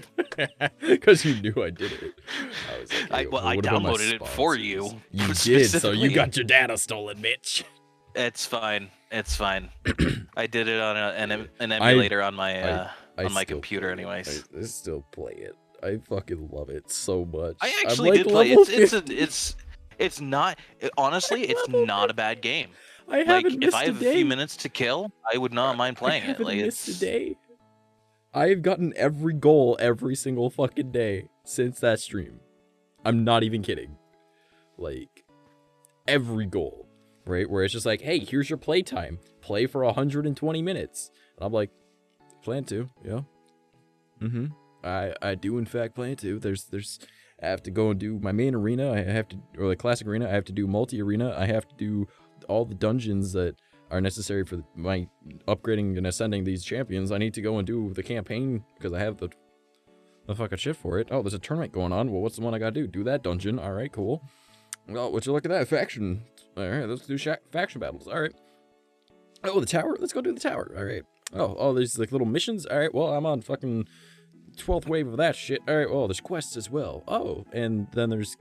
Because you knew I did it. I was like, hey, I downloaded it for you. You did, so you got your data stolen, bitch. It's fine. It's fine. I did it on an emulator on my computer, anyways. I still play it. I fucking love it so much. I actually did play it. It's not, honestly, it's not a bad game. I haven't missed if I have a few minutes to kill, I would not mind playing it. Like, missed a day. I've gotten every goal every single fucking day since that stream. I'm not even kidding. Like, every goal, right? Where it's just like, hey, here's your playtime. Play for 120 minutes. And I'm like, plan to, yeah. Mm-hmm. I do in fact plan to. I have to go and do my main arena. I have to, or the classic arena. I have to do multi-arena. I have to do all the dungeons that are necessary for my upgrading and ascending these champions. I need to go and do the campaign because I have the fucking shit for it. Oh, there's a tournament going on. Well, what's the one I gotta do? Do that dungeon. All right, cool. Well, would you look at that faction? All right, let's do faction battles. All right. Oh, the tower. Let's go do the tower. All right. Oh, there's like little missions. All right. Well, I'm on fucking 12th wave of that shit. All right. Well, there's quests as well. Oh, and then there's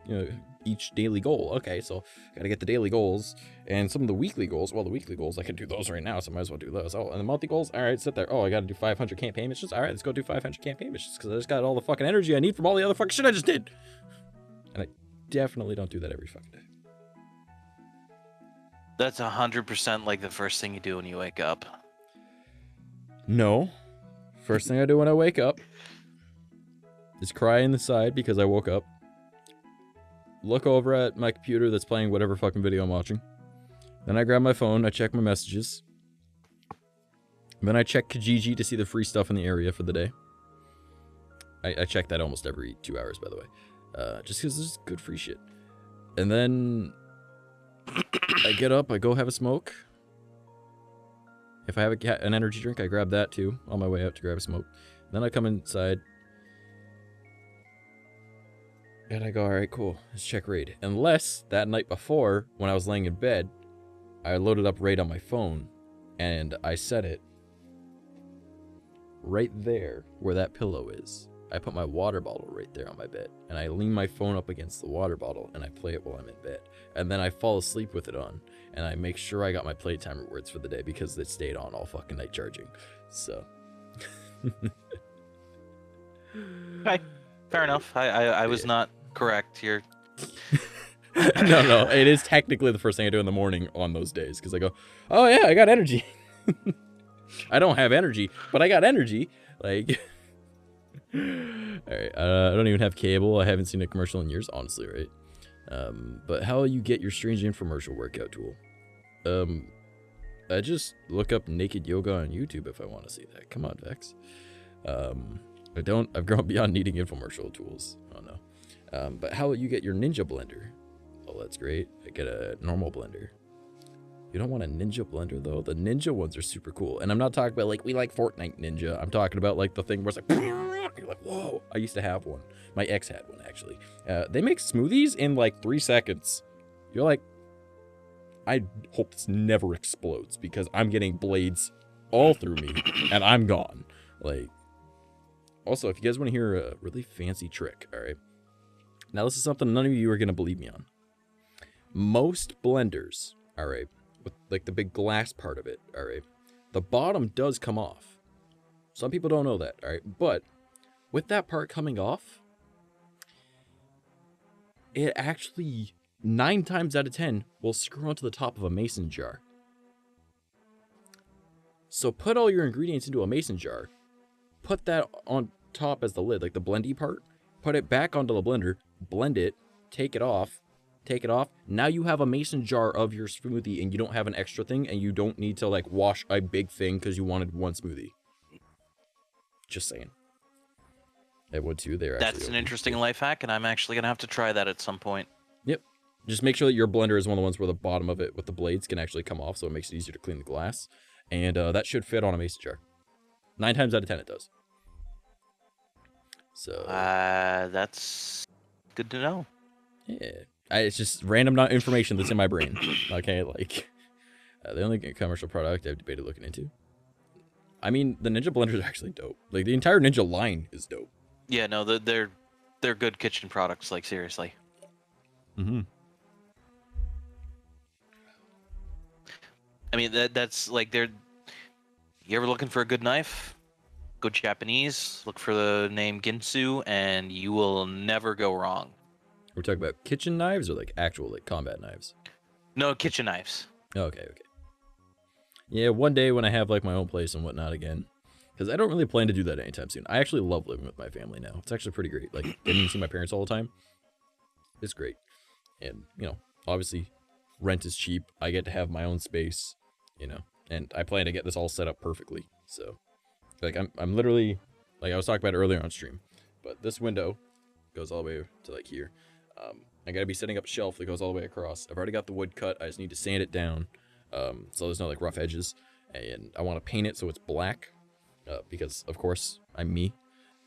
each daily goal. Okay, so gotta get the daily goals and some of the weekly goals. Well, the weekly goals I can do those right now, so I might as well do those. Oh, and the multi goals. All right, sit there. Oh, I gotta do 500 campaign missions. All right, let's go do 500 campaign missions because I just got all the fucking energy I need from all the other fucking shit I just did. And I definitely don't do that every fucking day. That's 100% like the first thing you do when you wake up. No. First thing I do when I wake up is cry in the side because I woke up. Look over at my computer that's playing whatever fucking video I'm watching. Then I grab my phone, I check my messages. Then I check Kijiji to see the free stuff in the area for the day. I check that almost every 2 hours, by the way. Just because there's good free shit. And then I get up, I go have a smoke. If I have an energy drink, I grab that too on my way out to grab a smoke. Then I come inside. And I go, all right, cool, let's check Raid. Unless that night before, when I was laying in bed, I loaded up Raid on my phone, and I set it right there where that pillow is. I put my water bottle right there on my bed, and I lean my phone up against the water bottle, and I play it while I'm in bed. And then I fall asleep with it on, and I make sure I got my playtime rewards for the day because it stayed on all fucking night charging. So. Okay, fair enough. I was not correct here. No, it is technically the first thing I do in the morning on those days because I go, oh yeah, I got energy. I don't have energy, but I got energy. Like, all right, I don't even have cable. I haven't seen a commercial in years, honestly, right? But how you get your strange infomercial workout tool? I just look up naked yoga on YouTube if I want to see that. Come on, Vex. I've grown beyond needing infomercial tools. Oh no. But how will you get your ninja blender? Oh, that's great. I get a normal blender. You don't want a ninja blender though. The ninja ones are super cool. And I'm not talking about like we like Fortnite ninja. I'm talking about like the thing where it's like you're like, whoa. I used to have one. My ex had one actually. They make smoothies in like 3 seconds. You're like, I hope this never explodes because I'm getting blades all through me and I'm gone. Like, also, if you guys want to hear a really fancy trick, all right? Now, this is something none of you are going to believe me on. Most blenders, all right, with like the big glass part of it, all right, the bottom does come off. Some people don't know that, all right? But with that part coming off, it actually 9 times out of 10 will screw onto the top of a mason jar. So put all your ingredients into a mason jar, put that on top as the lid, like the blendy part, put it back onto the blender, blend it, take it off. Now you have a mason jar of your smoothie and you don't have an extra thing and you don't need to like wash a big thing because you wanted one smoothie. Just saying. I would too. That's an interesting life hack, and I'm actually going to have to try that at some point. Yep. Just make sure that your blender is one of the ones where the bottom of it with the blades can actually come off, so it makes it easier to clean the glass. And that should fit on a mason jar. 9 times out of 10 it does. So that's good to know. Yeah. It's just random information that's in my brain. Okay, like the only commercial product I've debated looking into. I mean, the Ninja blender is actually dope. Like the entire Ninja line is dope. Yeah, no, they're good kitchen products. Like seriously. Mm-hmm. I mean, that's like they're. You ever looking for a good knife? Go Japanese. Look for the name Ginsu, and you will never go wrong. We're talking about kitchen knives or like actual like combat knives? No, kitchen knives. Okay. Yeah, one day when I have like my own place and whatnot again, because I don't really plan to do that anytime soon. I actually love living with my family now. It's actually pretty great. Like getting to see my parents all the time. It's great. And, you know, obviously rent is cheap. I get to have my own space, you know, and I plan to get this all set up perfectly. So like I'm literally, like I was talking about earlier on stream, but this window goes all the way to like here. I gotta be setting up a shelf that goes all the way across. I've already got the wood cut. I just need to sand it down, so there's no like rough edges. And I want to paint it so it's black, because of course I'm me,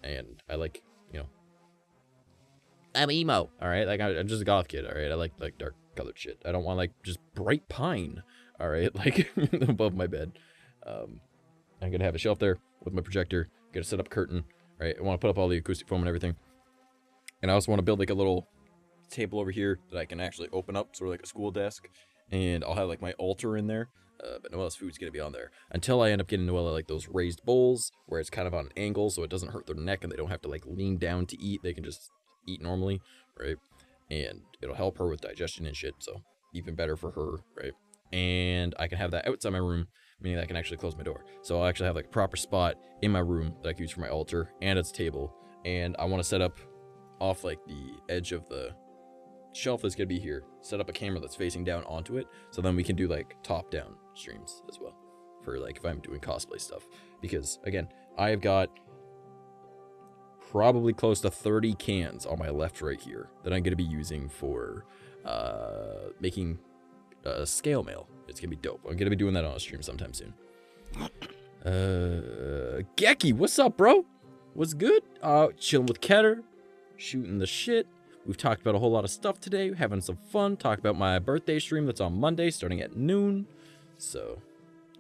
and I like, you know, I'm emo. All right, like I'm just a goth kid. All right, I like dark colored shit. I don't want like just bright pine. All right, like above my bed. I'm gonna have a shelf there with my projector. Gonna set up a curtain. Right, I want to put up all the acoustic foam and everything. And I also want to build like a little table over here that I can actually open up, sort of like a school desk, and I'll have like my altar in there, but Noella's food's gonna be on there until I end up getting Noella like those raised bowls where it's kind of on an angle so it doesn't hurt their neck and they don't have to like lean down to eat. They can just eat normally, right? And it'll help her with digestion and shit, so even better for her, right? And I can have that outside my room, meaning that I can actually close my door, so I'll actually have like a proper spot in my room that I can use for my altar and its table. And I want to set up off like the edge of the shelf that's gonna be here, set up a camera that's facing down onto it, so then we can do like top down streams as well for like if I'm doing cosplay stuff, because again I've got probably close to 30 cans on my left right here that I'm gonna be using for making scale mail. It's gonna be dope. I'm gonna be doing that on a stream sometime soon. 𝐂𝐡𝐚𝐭, what's up, bro? What's good? Chilling with Keter, shooting the shit. We've talked about a whole lot of stuff today, having some fun. Talked about my birthday stream that's on Monday, starting at noon. So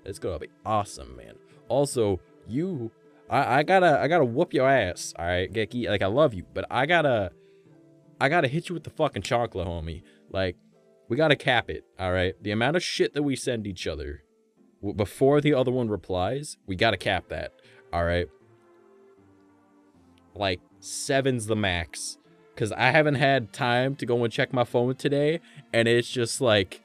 it's gonna be awesome, man. Also, I gotta whoop your ass, all right, 𝐂𝐴𝐾. Like I love you, but I gotta hit you with the fucking chocolate, homie. Like we gotta cap it, all right. The amount of shit that we send each other before the other one replies, we gotta cap that, all right. Like 7's the max. Because I haven't had time to go and check my phone today, and it's just like,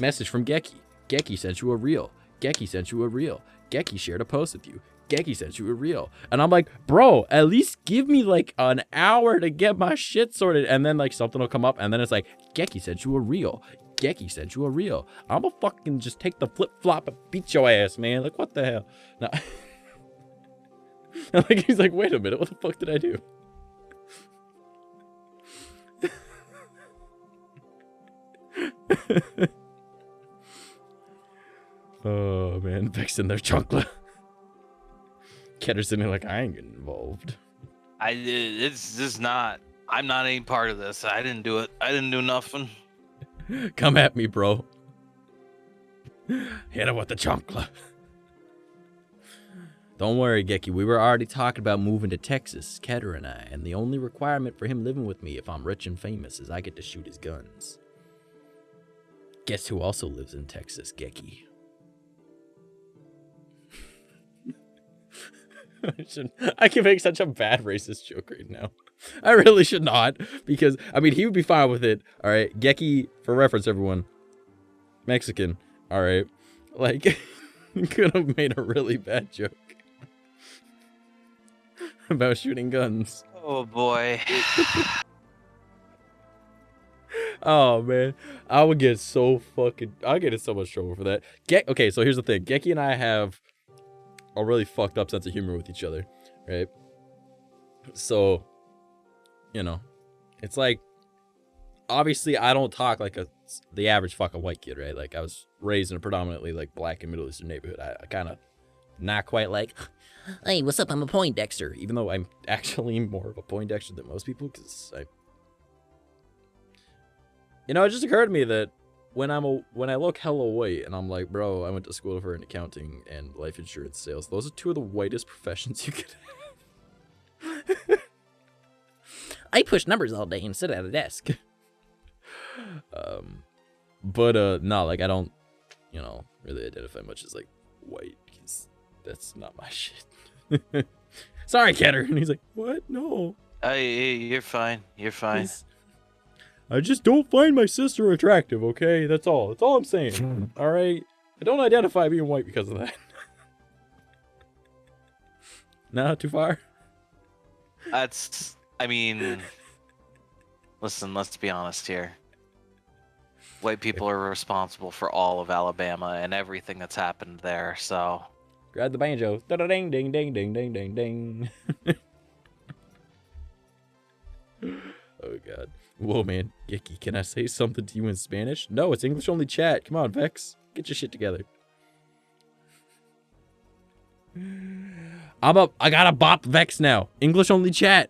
message from 𝐂𝐾. 𝐂𝐾 sent you a reel. 𝐂𝐾 sent you a reel. 𝐂𝐾 shared a post with you. 𝐂𝐾 sent you a reel. And I'm like, bro, at least give me like an hour to get my shit sorted. And then like something will come up, and then it's like, 𝐂𝐾 sent you a reel. 𝐂𝐾 sent you a reel. I'm gonna fucking just take the flip-flop and beat your ass, man. Like, what the hell? No. Like, he's like, wait a minute, what the fuck did I do? Oh man, fixing their chocolate. Ketter's sitting there like, I ain't getting involved. It's just not. I'm not any part of this. I didn't do it. I didn't do nothing. Come at me, bro. Hit him with the chocolate. Don't worry, 𝐂𝐾. We were already talking about moving to Texas, Keter and I, and the only requirement for him living with me if I'm rich and famous is I get to shoot his guns. Guess who also lives in Texas, 𝐂𝐾? I can make such a bad racist joke right now. I really should not, because I mean he would be fine with it. All right, 𝐂𝐸, for reference, everyone, Mexican. All right, like could have made a really bad joke about shooting guns. Oh boy. Oh man, I would get so I'll get in so much trouble for that. Okay, so here's the thing. 𝐂𝐸 and I have a really fucked up sense of humor with each other, right? So, you know, it's like, obviously I don't talk like the average fucking white kid, right? Like I was raised in a predominantly like black and Middle Eastern neighborhood. I kind of not quite like, hey, what's up? I'm a Poindexter, even though I'm actually more of a Poindexter than most people, because you know, it just occurred to me that when I look hella white and I'm like, bro, I went to school for accounting and life insurance sales. Those are two of the whitest professions you could have. I push numbers all day and sit at a desk. But no, like I don't, you know, really identify much as like white, because that's not my shit. Sorry, Kenner. And he's like, what? No. You're fine. You're fine. I just don't find my sister attractive, okay? That's all. That's all I'm saying. All right? I don't identify being white because of that. Nah, too far? I mean, listen, let's be honest here. White people are responsible for all of Alabama and everything that's happened there, so. Grab the banjo. Da-da-ding, ding, ding, ding, ding, ding, ding. Oh, God. Whoa, man. 𝐂𝐸, can I say something to you in Spanish? No, it's English only chat. Come on, Vex. Get your shit together. I gotta bop Vex now. English only chat.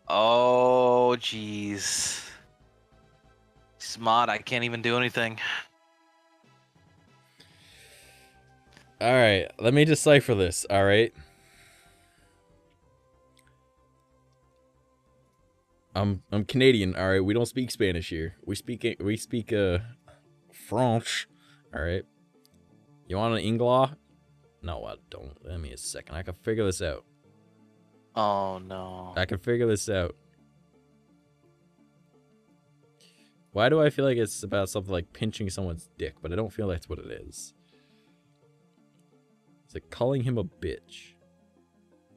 Oh, jeez. Smod, I can't even do anything. All right, let me decipher this. All right. I'm Canadian. All right, we don't speak Spanish here. We speak French. All right. You want an Inglaw? No, I don't. Let me a second. I can figure this out. Oh no. I can figure this out. Why do I feel like it's about something like pinching someone's dick, but I don't feel that's what it is. Is it calling him a bitch?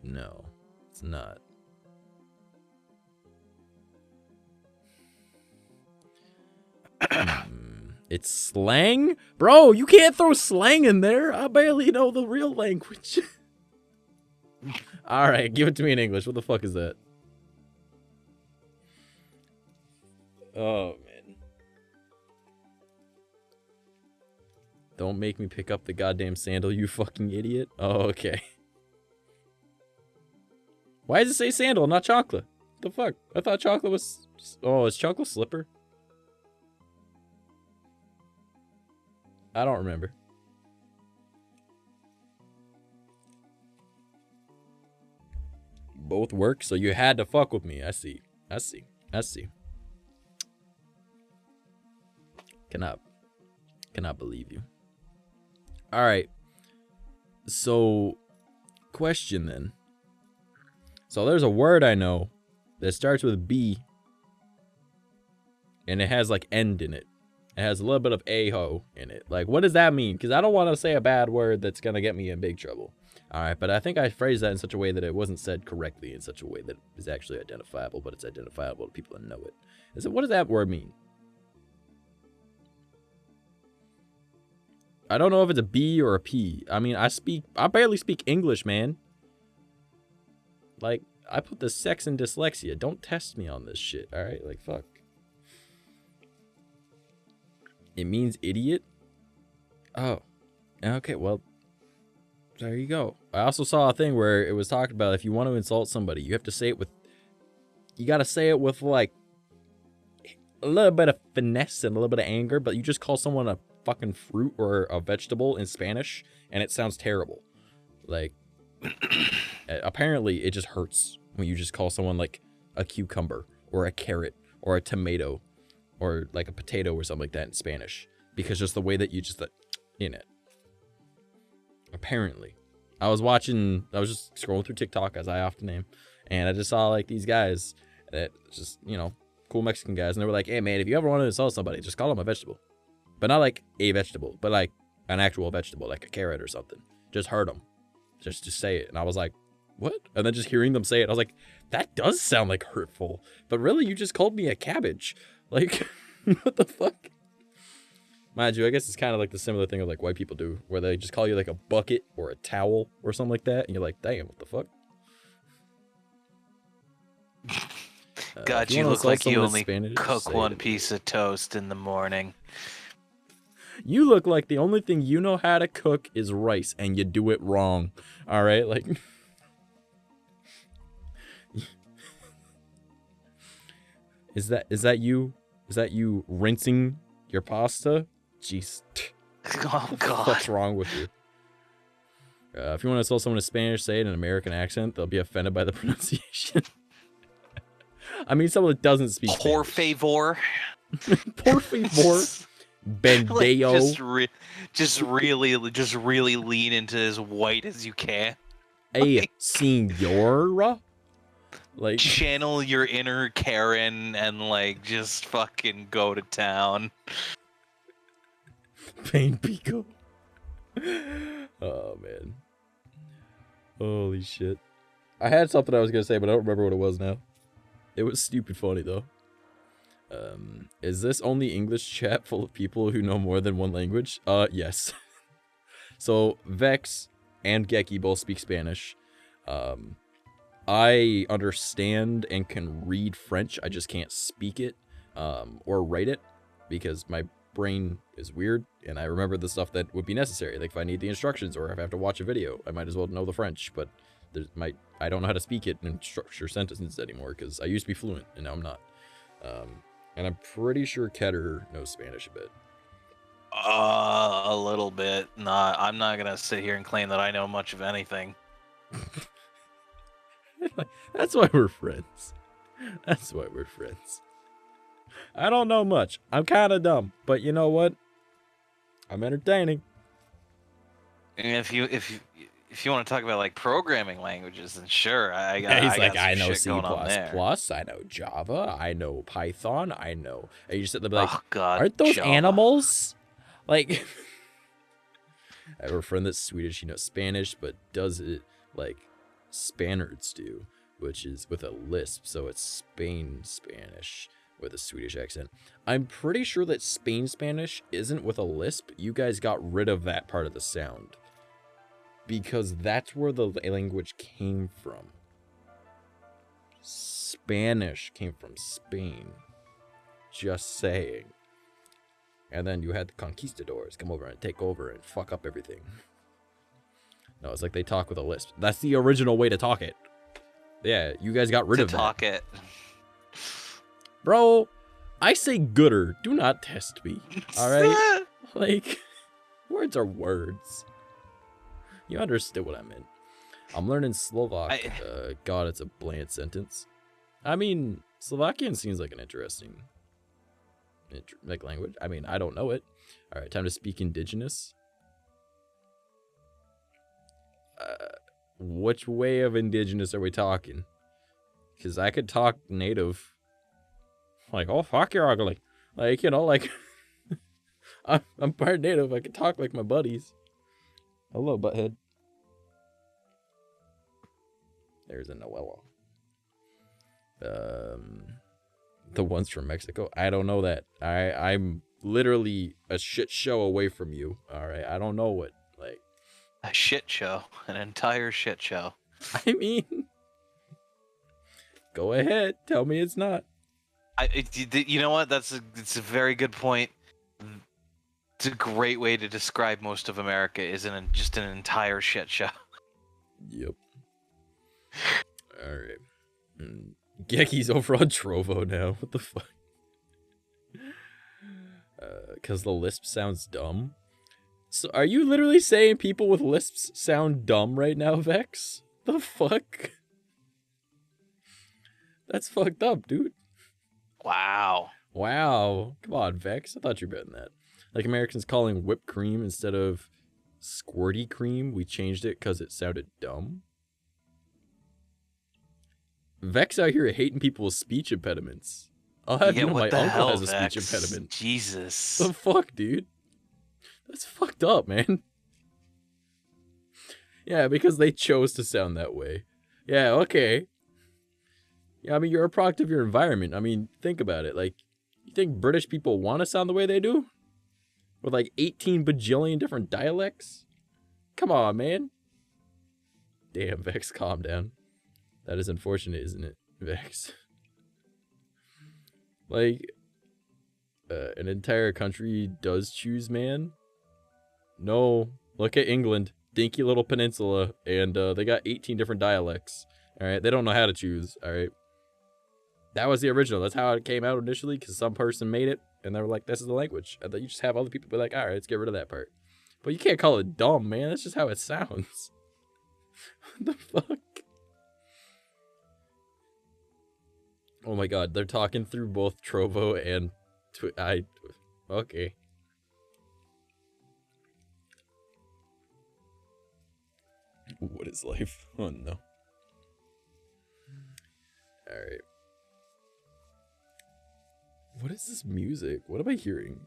No, it's not. It's slang? Bro, you can't throw slang in there. I barely know the real language. All right, give it to me in English. What the fuck is that? Oh, man. Don't make me pick up the goddamn sandal, you fucking idiot. Oh, okay. Why does it say sandal, not chocolate? The fuck? I thought chocolate was... Oh, is chocolate slipper? I don't remember. Both work, so you had to fuck with me. I see. I see. I see. Cannot believe you. All right. So, question then. So there's a word I know that starts with B, and it has like end in it. It has a little bit of a-ho in it. Like, what does that mean? Because I don't want to say a bad word that's going to get me in big trouble. All right, but I think I phrased that in such a way that it wasn't said correctly, in such a way that is actually identifiable, but it's identifiable to people that know it. What does that word mean? I don't know if it's a B or a P. I mean, I barely speak English, man. Like, I put the sex in dyslexia. Don't test me on this shit, all right? Like, fuck. It means idiot? Oh. Okay, well, there you go. I also saw a thing where it was talked about if you want to insult somebody, you have to say it with... You gotta say it with, like, a little bit of finesse and a little bit of anger, but you just call someone a fucking fruit or a vegetable in Spanish, and it sounds terrible. Like, apparently it just hurts when you just call someone, like, a cucumber or a carrot or a tomato or, like, a potato or something like that in Spanish. Because just the way that you just, in it. Apparently. I was just scrolling through TikTok, as I often am, and I just saw like these guys that just, cool Mexican guys, and they were like, hey man, if you ever want to insult somebody, just call them a vegetable. But not like a vegetable, but like an actual vegetable, like a carrot or something. Just hurt them. Just say it. And I was like, what? And then just hearing them say it, I was like, that does sound like hurtful. But really, you just called me a cabbage. Like, what the fuck? Mind you, I guess it's kind of like the similar thing of like white people do, where they just call you like a bucket or a towel or something like that, and you're like, damn, what the fuck? God, you look like you only cook one piece of toast in the morning. You look like the only thing you know how to cook is rice, and you do it wrong. All right, like. Is that you? Is that you rinsing your pasta? Jeez. Oh God. What's wrong with you? If you want to tell someone in Spanish, say it in an American accent. They'll be offended by the pronunciation. I mean, someone that doesn't speak Por Spanish. favor. Por favor. Bendeo. Like just really lean into as white as you can. Hey, senora. Like, channel your inner Karen and like just fucking go to town. Pain Pico. Oh man. Holy shit. I had something I was gonna say, but I don't remember what it was now. It was stupid funny though. Is this only English chat full of people who know more than one language? Yes. So Vex and Geki both speak Spanish. I understand and can read French. I just can't speak it or write it because my brain is weird and I remember the stuff that would be necessary. Like if I need the instructions or if I have to watch a video, I might as well know the French, but I don't know how to speak it and structure sentences anymore because I used to be fluent and now I'm not. And I'm pretty sure Keter knows Spanish a bit. A little bit. Nah, I'm not gonna sit here and claim that I know much of anything. That's why we're friends. That's why we're friends. I don't know much. I'm kind of dumb, but you know what? I'm entertaining. And if you want to talk about like programming languages, then sure, I got. Yeah, he's I like, got some I know shit C++, going on there. I know Java, I know Python, I know. And you sit there like, Oh God, aren't those Java. animals? Like, I have a friend that's Swedish. He knows Spanish, but does it like Spaniards do, which is with a lisp. So it's Spain Spanish with a Swedish accent. I'm pretty sure that Spain Spanish isn't with a lisp. You guys got rid of that part of the sound because that's where the language came from. Spanish came from Spain. Just saying. And then you had the conquistadors come over and take over and fuck up everything. No, it's like they talk with a lisp. That's the original way to talk it. Yeah, you guys got rid of that. Talk it. Bro, I say gooder. Do not test me. All right? Like, words are words. You understood what I meant. I'm learning Slovak. God, it's a bland sentence. I mean, Slovakian seems like an interesting language. I mean, I don't know it. All right, time to speak indigenous. Which way of indigenous are we talking? Because I could talk native. Like, oh, fuck, you're ugly. Like, you know, like, I'm part native. I could talk like my buddies. Hello, butthead. There's a Noella. The ones from Mexico. I don't know that. I'm literally a shit show away from you. All right, I don't know what. Like, a shit show, an entire shit show. I mean, go ahead. Tell me it's not. You know what? It's a very good point. It's a great way to describe most of America. Isn't just an entire shit show. Yep. All right. Geki's over on Trovo now. What the fuck? Because the lisp sounds dumb. So are you literally saying people with lisps sound dumb right now, Vex? The fuck? That's fucked up, dude. Wow. Wow. Come on, Vex. I thought you were better than that. Like Americans calling whipped cream instead of Squirty cream, we changed it because it sounded dumb. Vex out here hating people with speech impediments. I'll have you know my uncle has a speech impediment. Jesus. The fuck, dude? That's fucked up, man. Yeah, because they chose to sound that way. Yeah, okay. Yeah, I mean, you're a product of your environment. I mean, think about it. Like, you think British people want to sound the way they do? With like 18 bajillion different dialects? Come on, man. Damn, Vex, calm down. That is unfortunate, isn't it, Vex? Like, an entire country does choose man? No. Look at England. Dinky little peninsula. And they got 18 different dialects. Alright? They don't know how to choose. Alright? That was the original. That's how it came out initially, because some person made it. And they were like, this is the language. And then you just have other people be like, alright, let's get rid of that part. But you can't call it dumb, man. That's just how it sounds. What the fuck? Oh my god, they're talking through both Trovo and... Okay. What is life? Oh no. Alright. What is this music? What am I hearing?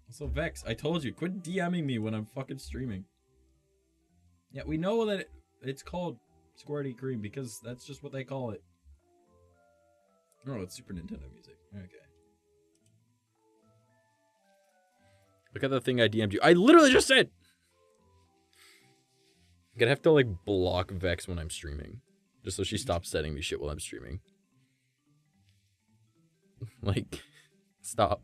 Also, Vex, I told you, quit DMing me when I'm fucking streaming. Yeah, we know that it's called Squirty Cream because that's just what they call it. Oh, it's Super Nintendo music. Okay. Look at the thing I DM'd you. I literally just said! I'm gonna have to, like, block Vex when I'm streaming. Just so she stops sending me shit while I'm streaming. Like, stop.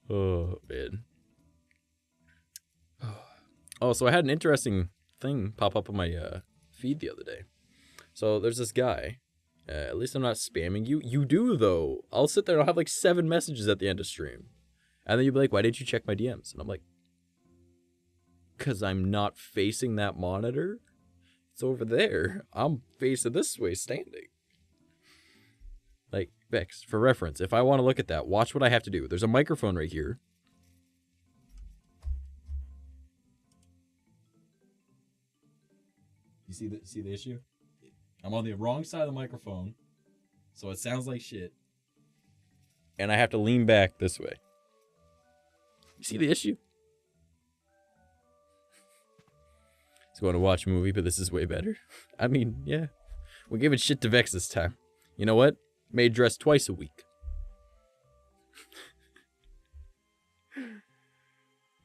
Oh, man. Oh, so I had an interesting thing pop up on my feed the other day. So there's this guy. At least I'm not spamming you. You do, though. I'll sit there and I'll have like 7 messages at the end of stream. And then you'll be like, why didn't you check my DMs? And I'm like, because I'm not facing that monitor. It's over there. I'm facing this way standing. Like, Vex, for reference, if I want to look at that, watch what I have to do. There's a microphone right here. You see the issue? I'm on the wrong side of the microphone, so it sounds like shit. And I have to lean back this way. You see the issue? It's going to watch a movie, but this is way better. I mean, yeah. We're giving shit to Vex this time. You know what? Made dress twice a week.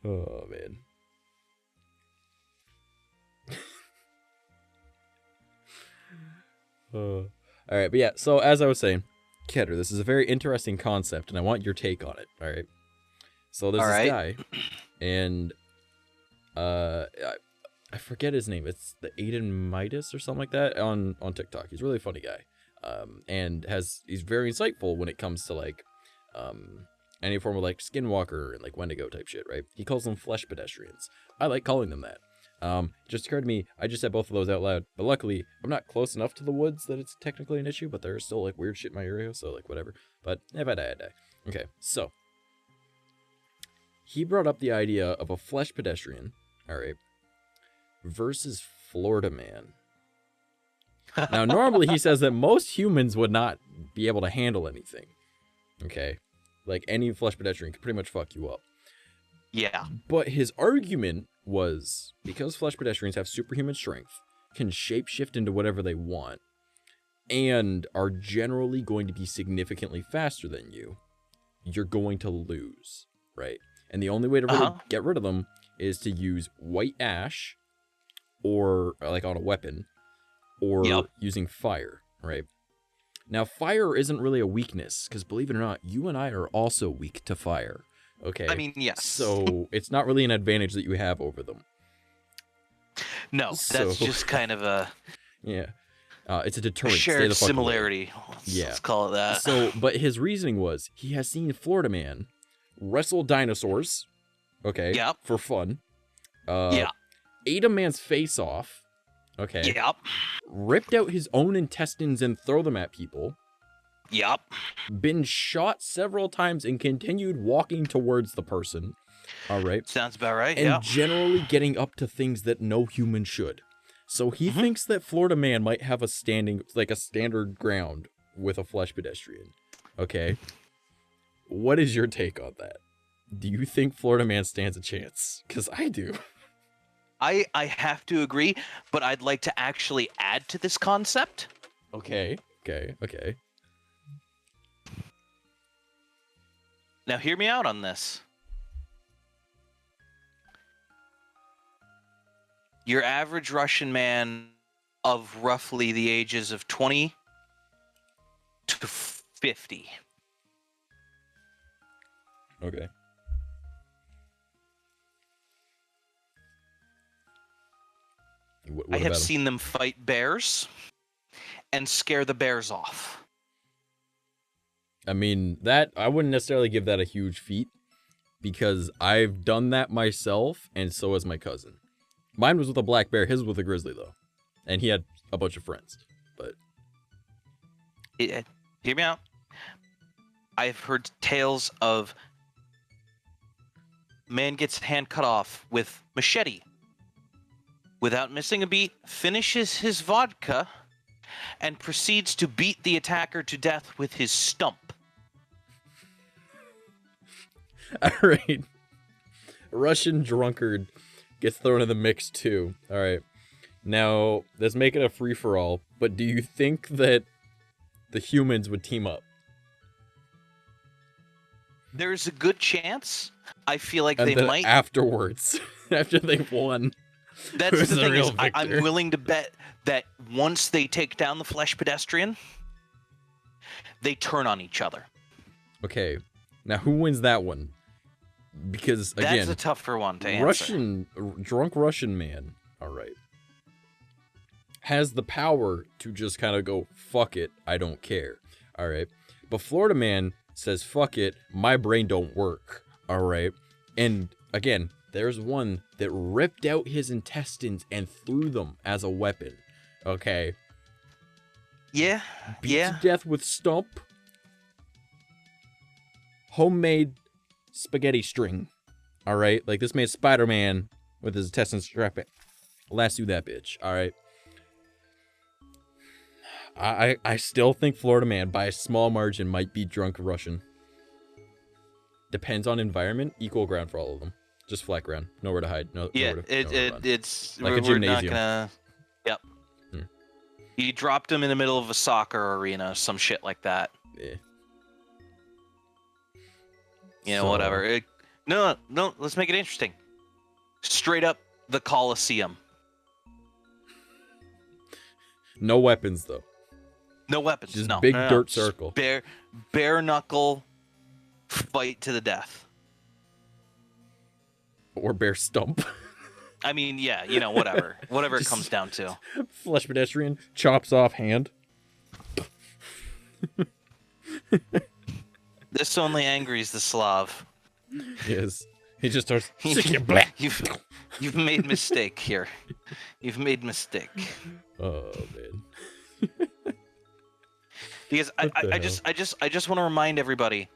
Oh, man. Alright, but yeah, so as I was saying, Kedder, this is a very interesting concept, and I want your take on it, alright? So there's this guy, and I forget his name. It's the 𝐴𝐸𝐸 or something like that on TikTok. He's a really funny guy. And he's very insightful when it comes to like any form of like skinwalker and like Wendigo type shit, right? He calls them flesh pedestrians. I like calling them that. Just occurred to me, I just said both of those out loud, but luckily I'm not close enough to the woods that it's technically an issue, but there's still like weird shit in my area, so like whatever. But if I die, I die. Okay, so he brought up the idea of a flesh pedestrian, alright, versus Florida man. Now, normally he says that most humans would not be able to handle anything. Okay? Like, any flesh pedestrian could pretty much fuck you up. Yeah. But his argument was, because flesh pedestrians have superhuman strength, can shapeshift into whatever they want, and are generally going to be significantly faster than you, you're going to lose, right? And the only way to really get rid of them is to use white ash, or, like, on a weapon, or using fire, right? Now, fire isn't really a weakness, because believe it or not, you and I are also weak to fire, okay? I mean, yes. So, it's not really an advantage that you have over them. No, that's just kind of a... Yeah. It's a deterrent. Shared similarity. Let's call it that. So, but his reasoning was, he has seen Florida man wrestle dinosaurs, okay, for fun. Ate a man's face off, okay. Ripped out his own intestines and throw them at people. Yup. been shot several times, and continued walking towards the person. All right. Sounds about right. And Yeah. generally getting up to things that no human should. So he thinks that Florida Man might have a standard ground with a flesh pedestrian. Okay. What is your take on that? Do you think Florida Man stands a chance? Because I do. I have to agree, but I'd like to actually add to this concept. Okay. Now, hear me out on this. Your average Russian man of roughly the ages of 20 to 50. Okay. What I have about him? seen them fight bears and scare the bears off. I mean, that I wouldn't necessarily give that a huge feat, because I've done that myself, and so has my cousin. Mine was with a black bear. His was with a grizzly, though. And he had a bunch of friends. But Hear me out. I've heard tales of man gets hand cut off with machete. Without missing a beat, finishes his vodka and proceeds to beat the attacker to death with his stump. all right. Russian drunkard gets thrown in the mix, too. All right. Now, let's make it a free-for-all. But do you think that the humans would team up? There's a good chance. I feel like And they then might. afterwards, after they've won. That's who's the the thing real is, I'm victor? willing to bet that once they take down the flesh pedestrian, they turn on each other. Okay. Now, who wins that one? Because, again, That's a tougher one to answer. Drunk Russian man, all right, has the power to just kind of go, fuck it, I don't care, all right? But Florida Man says, fuck it, my brain don't work, all right? And, again, there's one that ripped out his intestines and threw them as a weapon, okay? Yeah, Beat yeah. to death with stump. Homemade spaghetti string. All right, like this made Spider-Man with his intestines strapped. Lasso that bitch. All right. I still think Florida Man by a small margin might be drunk Russian. Depends on environment. Equal ground for all of them. Just flat ground. Nowhere to hide. Nowhere to run. It's Like a we're not gymnasium. gonna. Yep. Hmm. You dropped him in the middle of a soccer arena, some shit like that. Yeah. You know, So- whatever. No. Let's make it interesting. Straight up the Coliseum. No weapons though. No weapons. Just no. big no. dirt Just circle. Bare knuckle fight to the death. Or bear stump. I mean, yeah, you know, whatever. Whatever it Just- comes down to. Flesh pedestrian chops off hand. This only angries the Slav. Yes. He just starts. "Sick you black." You've made mistake here. You've made mistake. Oh man. Because What the I just want to remind everybody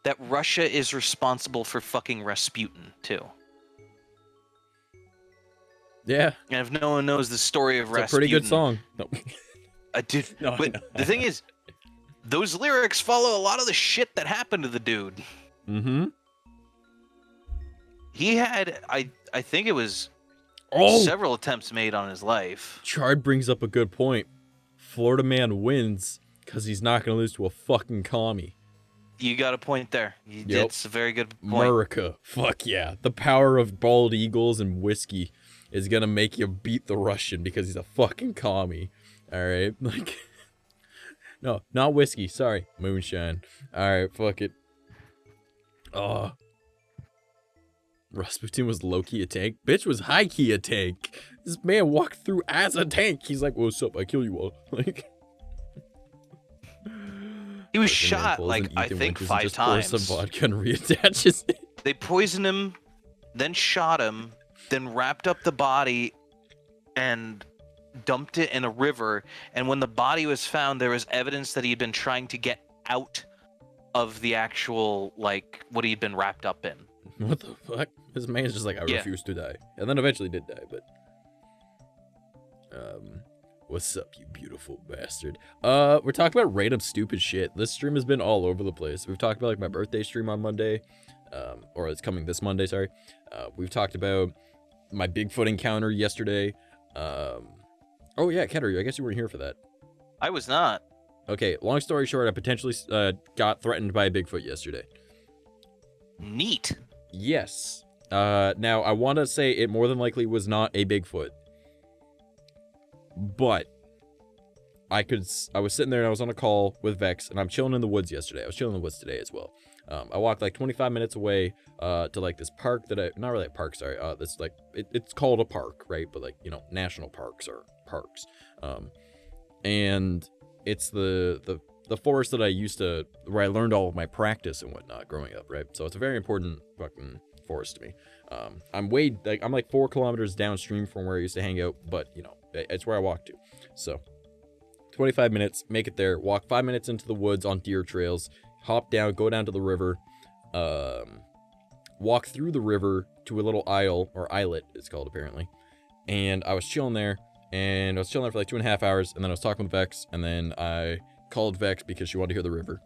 that Russia is responsible for fucking Rasputin too. Yeah. And if no one knows the story of It's a Rasputin, pretty good song. No. I did. No, I but know. the thing is, those lyrics follow a lot of the shit that happened to the dude. Mm-hmm. He had, I think it was Oh, several attempts made on his life. Chard brings up a good point. Florida Man wins because he's not going to lose to a fucking commie. You got a point there. Yep. It's a very good point. America. Fuck yeah. The power of bald eagles and whiskey is going to make you beat the Russian because he's a fucking commie. All right? Like, no, not whiskey. Sorry. Moonshine. All right, fuck it. Rasputin was low-key a tank. Bitch was high-key a tank. This man walked through as a tank. He's like, what's up? I kill you all. Like, He was fucking man shot pulls like an I Ethan think Winters and 5 just pours times. some vodka and reattaches it. They poisoned him, then shot him, then wrapped up the body and dumped it in a river, and when the body was found, there was evidence that he had been trying to get out of the actual, like, what he'd been wrapped up in. What the fuck? This man's just like, I Yeah. refuse to die. And then eventually did die, but... What's up, you beautiful bastard? We're talking about random stupid shit. This stream has been all over the place. We've talked about, like, my birthday stream on Monday. Or it's coming this Monday, sorry. We've talked about my Bigfoot encounter yesterday. Oh yeah, Ketter, I guess you weren't here for that. I was not. Okay, long story short, I potentially got threatened by a Bigfoot yesterday. Neat. Yes. Now, I want to say it more than likely was not a Bigfoot. But I was sitting there and I was on a call with Vex, and I'm chilling in the woods yesterday. I was chilling in the woods today as well. I walked like 25 minutes away to like this park that not really a park, sorry. This like it's called a park, right? But like, you know, national parks or parks. And it's the forest that I used to, where I learned all of my practice and whatnot growing up, right? So it's a very important fucking forest to me. I'm like 4 kilometers downstream from where I used to hang out, but you know, it's where I walk to. So 25 minutes, make it there, walk 5 minutes into the woods on deer trails, hop down, go down to the river, walk through the river to a little isle, or islet it's called apparently. And I was chilling there, and I was chilling there for like 2.5 hours, and then I was talking with Vex, and then I called Vex because she wanted to hear the river.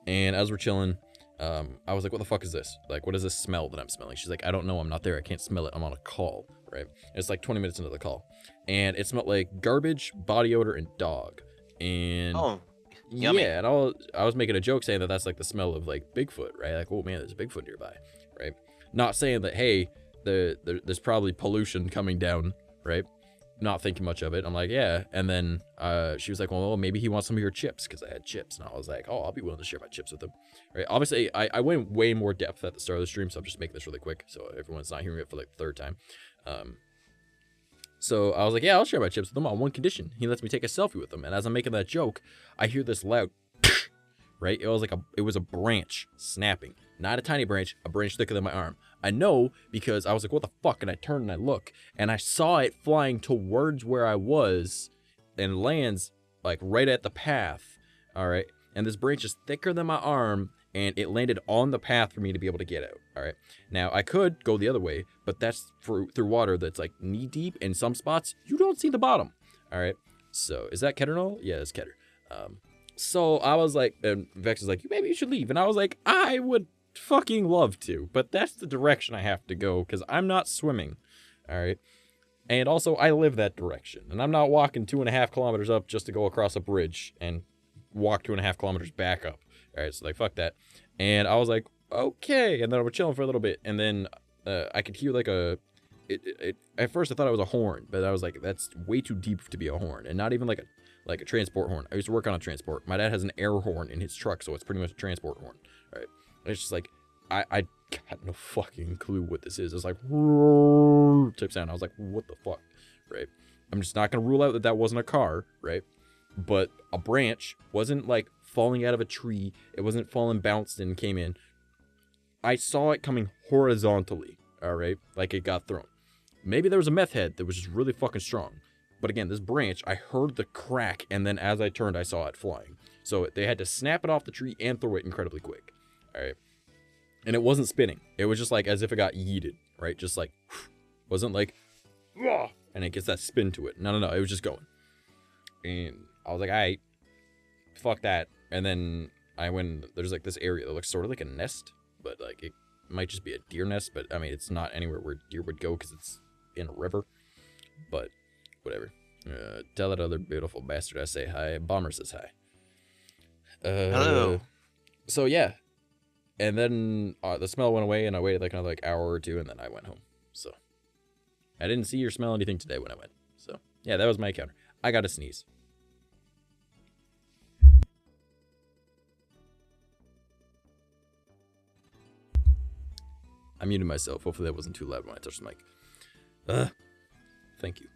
And as we're chilling, I was like, what the fuck is this? Like, what is this smell that I'm smelling? She's like, I don't know, I'm not there, I can't smell it, I'm on a call, right? And it's like 20 minutes into the call. And it smelled like garbage, body odor, and dog. And yummy. yeah, and I was making a joke saying that that's like the smell of like Bigfoot, right? Like, oh man, there's a Bigfoot nearby, right? Not saying that, hey, there's probably pollution coming down, right? Not thinking much of it. I'm like, yeah. And then she was like, well, maybe he wants some of your chips, because I had chips. And I was like, oh, I'll be willing to share my chips with him, right? Obviously, I went way more depth at the start of the stream, so I'm just making this really quick so everyone's not hearing it for like the 3rd time. So I was like, yeah, I'll share my chips with him on one condition. He lets me take a selfie with him. And as I'm making that joke, I hear this loud, right? It was a branch snapping. Not a tiny branch, a branch thicker than my arm. I know because I was like, what the fuck? And I turned and I look, and I saw it flying towards where I was and lands like right at the path. All right. And this branch is thicker than my arm, and it landed on the path for me to be able to get out. All right. Now I could go the other way, but that's through water that's like knee deep. In some spots, you don't see the bottom. All right. So is that Ketter? Yeah, it's Ketter. So I was like, and Vex is like, maybe you should leave. And I was like, I would fucking love to, but that's the direction I have to go because I'm not swimming. All right. And also I live that direction, and I'm not walking 2.5 kilometers up just to go across a bridge and walk 2.5 kilometers back up. All right. So like, fuck that. And I was like, okay. And then I was chilling for a little bit, and then I could hear like at first I thought it was a horn, but I was like, that's way too deep to be a horn, and not even like a transport horn. I used to work on a transport. My dad has an air horn in his truck, so it's pretty much a transport horn. All right. And it's just like, I got no fucking clue what this is. It's like, type sound. I was like, what the fuck, right? I'm just not going to rule out that wasn't a car, right? But a branch wasn't like falling out of a tree. It wasn't falling, bounced, and came in. I saw it coming horizontally, all right? Like it got thrown. Maybe there was a meth head that was just really fucking strong. But again, this branch, I heard the crack, and then as I turned, I saw it flying. So they had to snap it off the tree and throw it incredibly quick, all right? And it wasn't spinning. It was just like as if it got yeeted, right? Just like, wasn't like, and it gets that spin to it. No. It was just going. And I was like, all right, fuck that. And then I went, there's like this area that looks sort of like a nest, but like it might just be a deer nest. But I mean, it's not anywhere where deer would go because it's in a river. But whatever. Tell that other beautiful bastard I say hi. Bomber says hi. Hello. So yeah. And then the smell went away, and I waited like another hour or two, and then I went home. So I didn't see or smell anything today when I went. So yeah, that was my encounter. I got to sneeze. I muted myself. Hopefully that wasn't too loud when I touched the mic. Thank you.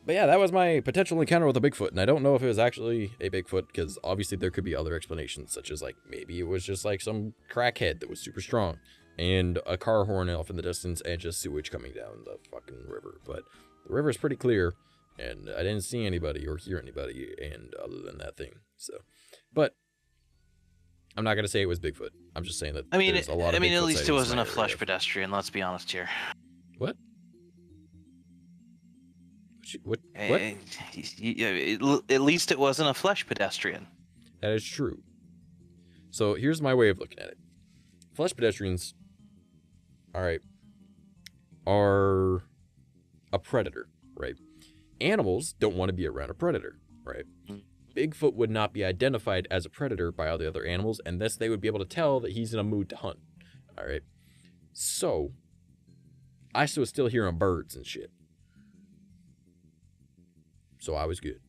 But yeah, that was my potential encounter with a Bigfoot, and I don't know if it was actually a Bigfoot, because obviously there could be other explanations, such as like maybe it was just like some crackhead that was super strong, and a car horn off in the distance, and just sewage coming down the fucking river. But the river is pretty clear. and I didn't see anybody or hear anybody, and other than that thing. So, but I'm not gonna say it was Bigfoot. I'm just saying that there's a lot of Bigfoot at least it sightings in wasn't my a flesh area. pedestrian. Let's be honest here. What? What? At least it wasn't a flesh pedestrian. That is true. So here's my way of looking at it. Flesh pedestrians, all right, are a predator, right? Animals don't want to be around a predator, right? Bigfoot would not be identified as a predator by all the other animals, and thus they would be able to tell that he's in a mood to hunt, all right? So, I was still hearing birds and shit. So I was good.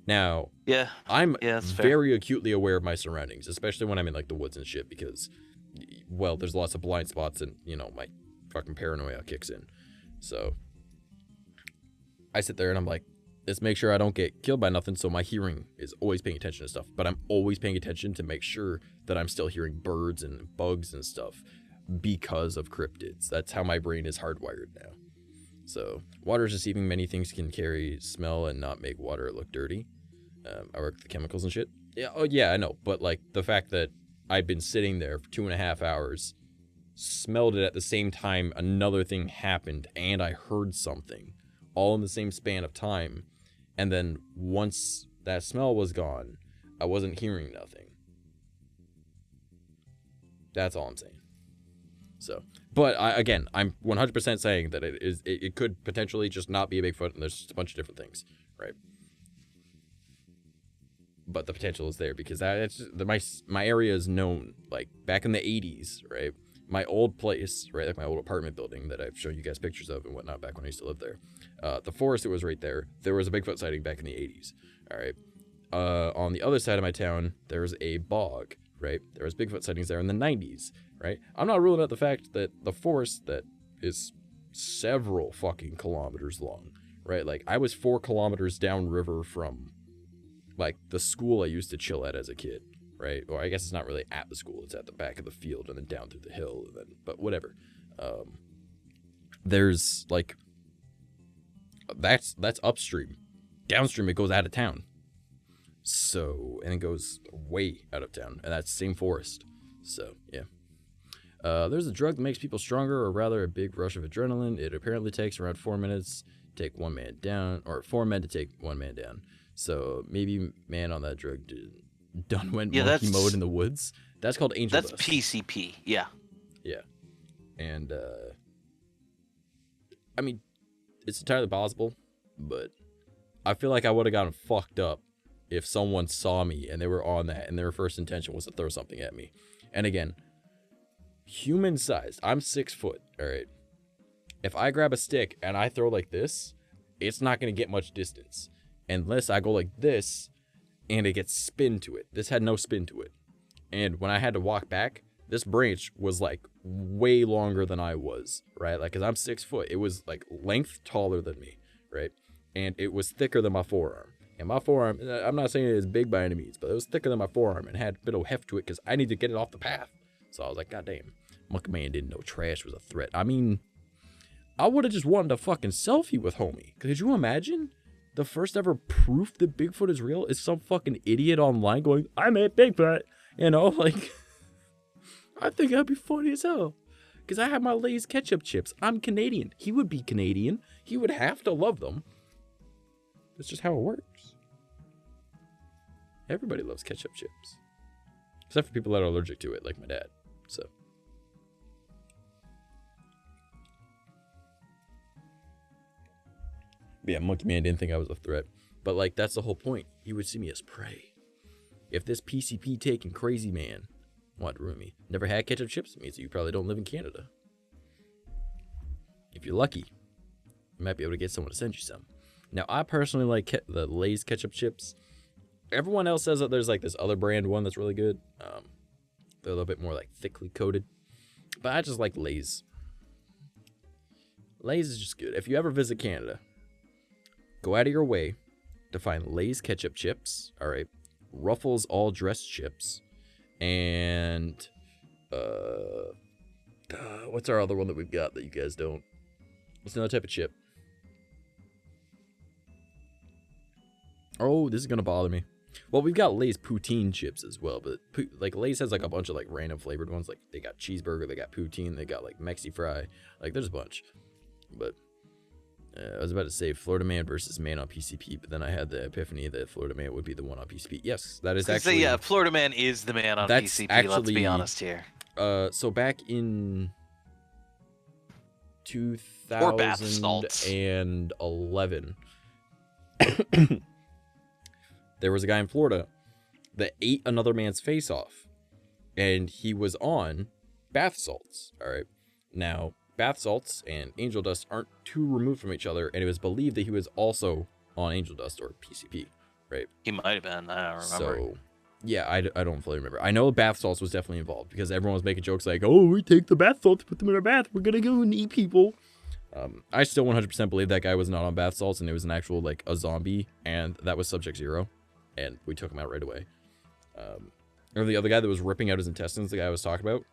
Now, Yeah. I'm that's fair. very acutely aware of my surroundings, especially when I'm in like the woods and shit, because, well, there's lots of blind spots and, you know, my fucking paranoia kicks in. So I sit there and I'm like, let's make sure I don't get killed by nothing. So my hearing is always paying attention to stuff, but I'm always paying attention to make sure that I'm still hearing birds and bugs and stuff because of cryptids. That's how my brain is hardwired now. So water is deceiving. Many things can carry smell and not make water look dirty. I work with the chemicals and shit. Yeah, oh yeah, I know. But like the fact that I've been sitting there for 2.5 hours, smelled it at the same time another thing happened, and I heard something, all in the same span of time. And then once that smell was gone, I wasn't hearing nothing. That's all I'm saying. So, but I'm 100% saying that it could potentially just not be a Bigfoot, and there's just a bunch of different things, right? But the potential is there because my area is known, like back in the 80s, right? My old place, right, like my old apartment building that I've shown you guys pictures of and whatnot back when I used to live there. The forest that was right there, there was a Bigfoot sighting back in the 80s, all right? On the other side of my town, there's a bog, right? There was Bigfoot sightings there in the 90s, right? I'm not ruling out the fact that the forest that is several fucking kilometers long, right? Like, I was 4 kilometers downriver from, like, the school I used to chill at as a kid, right? Or I guess it's not really at the school. It's at the back of the field and then down through the hill. And then, but whatever. There's, like, that's upstream. Downstream, it goes out of town. So, and it goes way out of town. And that's the same forest. So, yeah. There's a drug that makes people stronger, or rather a big rush of adrenaline. It apparently takes around 4 minutes to take one man down, or 4 men to take one man down. So maybe man on that drug went monkey mode in the woods. That's called angel dust. That's PCP, yeah. Yeah. And, I mean, it's entirely possible, but I feel like I would have gotten fucked up if someone saw me and they were on that and their first intention was to throw something at me. And again, human sized. I'm 6 foot, all right? If I grab a stick and I throw like this, it's not going to get much distance. Unless I go like this and it gets spin to it. This had no spin to it. And when I had to walk back, this branch was like way longer than I was, right? Like, cause I'm 6 foot. It was like length taller than me, right? And it was thicker than my forearm. And my forearm, I'm not saying it is big by any means, but it was thicker than my forearm and had a bit of heft to it because I need to get it off the path. So I was like, God damn, Monkey Man didn't know trash was a threat. I mean, I would have just wanted a fucking selfie with homie. Could you imagine? The first ever proof that Bigfoot is real is some fucking idiot online going, I made Bigfoot. You know, like, I think that'd be funny as hell. Because I have my Lay's ketchup chips. I'm Canadian. He would be Canadian. He would have to love them. That's just how it works. Everybody loves ketchup chips. Except for people that are allergic to it, like my dad. So. Yeah, Monkey Man didn't think I was a threat. But, like, that's the whole point. He would see me as prey. If this PCP taking crazy man wanted to ruin me, never had ketchup chips, it means that you probably don't live in Canada. If you're lucky, you might be able to get someone to send you some. Now, I personally like the Lay's ketchup chips. Everyone else says that there's, like, this other brand one that's really good. They're a little bit more, like, thickly coated. But I just like Lay's. Lay's is just good. If you ever visit Canada, go out of your way to find Lay's ketchup chips, all right, Ruffles all dressed chips, and what's our other one that we've got that you guys don't? What's another type of chip? Oh, this is gonna bother me. Well, we've got Lay's poutine chips as well, but like Lay's has like a bunch of like random flavored ones. Like they got cheeseburger, they got poutine, they got like Mexi fry. Like there's a bunch. But I was about to say Florida Man versus Man on PCP, but then I had the epiphany that Florida Man would be the one on PCP. Yes, that is actually. Yeah, Florida Man is the man on PCP. Let's be honest here. So back in 2011, there was a guy in Florida that ate another man's face off, and he was on bath salts. All right, now bath salts and angel dust aren't too removed from each other, and it was believed that he was also on angel dust or PCP, right? He might have been. I don't remember. So, yeah, I don't fully remember. I know bath salts was definitely involved because everyone was making jokes like, "Oh, we take the bath salts, put them in our bath. We're gonna go and eat people." I still 100% believe that guy was not on bath salts and it was an actual like a zombie, and that was Subject Zero, and we took him out right away. Or the other guy that was ripping out his intestines, the guy I was talking about.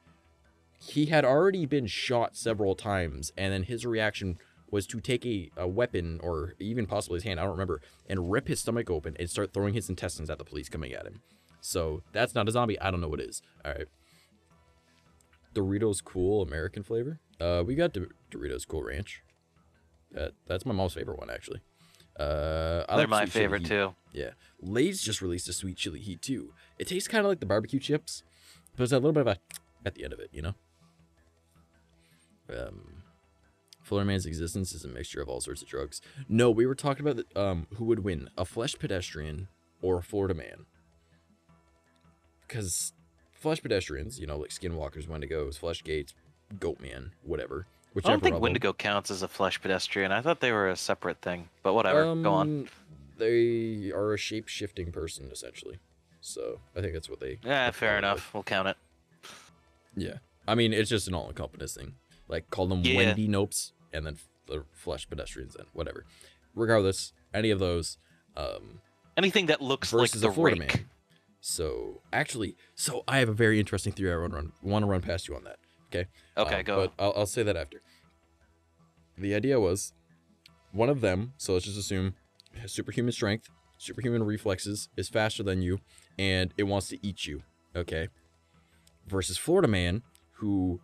He had already been shot several times, and then his reaction was to take a weapon, or even possibly his hand, I don't remember, and rip his stomach open and start throwing his intestines at the police coming at him. So that's not a zombie. I don't know what is. All right. Doritos Cool American flavor. We got Doritos Cool Ranch. That's my mom's favorite one, actually. They're my favorite too. Yeah. Lay's just released a sweet chili heat too. It tastes kind of like the barbecue chips, but there's a little bit of a at the end of it, you know? Florida Man's existence is a mixture of all sorts of drugs. No, we were talking about who would win, a flesh pedestrian or a Florida Man. Because flesh pedestrians, you know, like Skinwalkers, Wendigos, Flesh Gates, Goat Man, whatever. I don't think Wendigo counts as a flesh pedestrian. I thought they were a separate thing, but whatever. Go on. They are a shape-shifting person, essentially. So I think that's what they... Yeah, fair enough. We'll count it. Yeah. I mean, it's just an all-encompassing. Like, call them Wendy Nopes, and then the flesh pedestrians, and whatever. Regardless, any of those. Anything that looks like the Florida rake. Man. So, actually, I have a very interesting theory I want to run past you on that. Okay? Okay, go. But I'll say that after. The idea was, one of them, so let's just assume, has superhuman strength, superhuman reflexes, is faster than you, and it wants to eat you. Okay? Versus Florida Man, who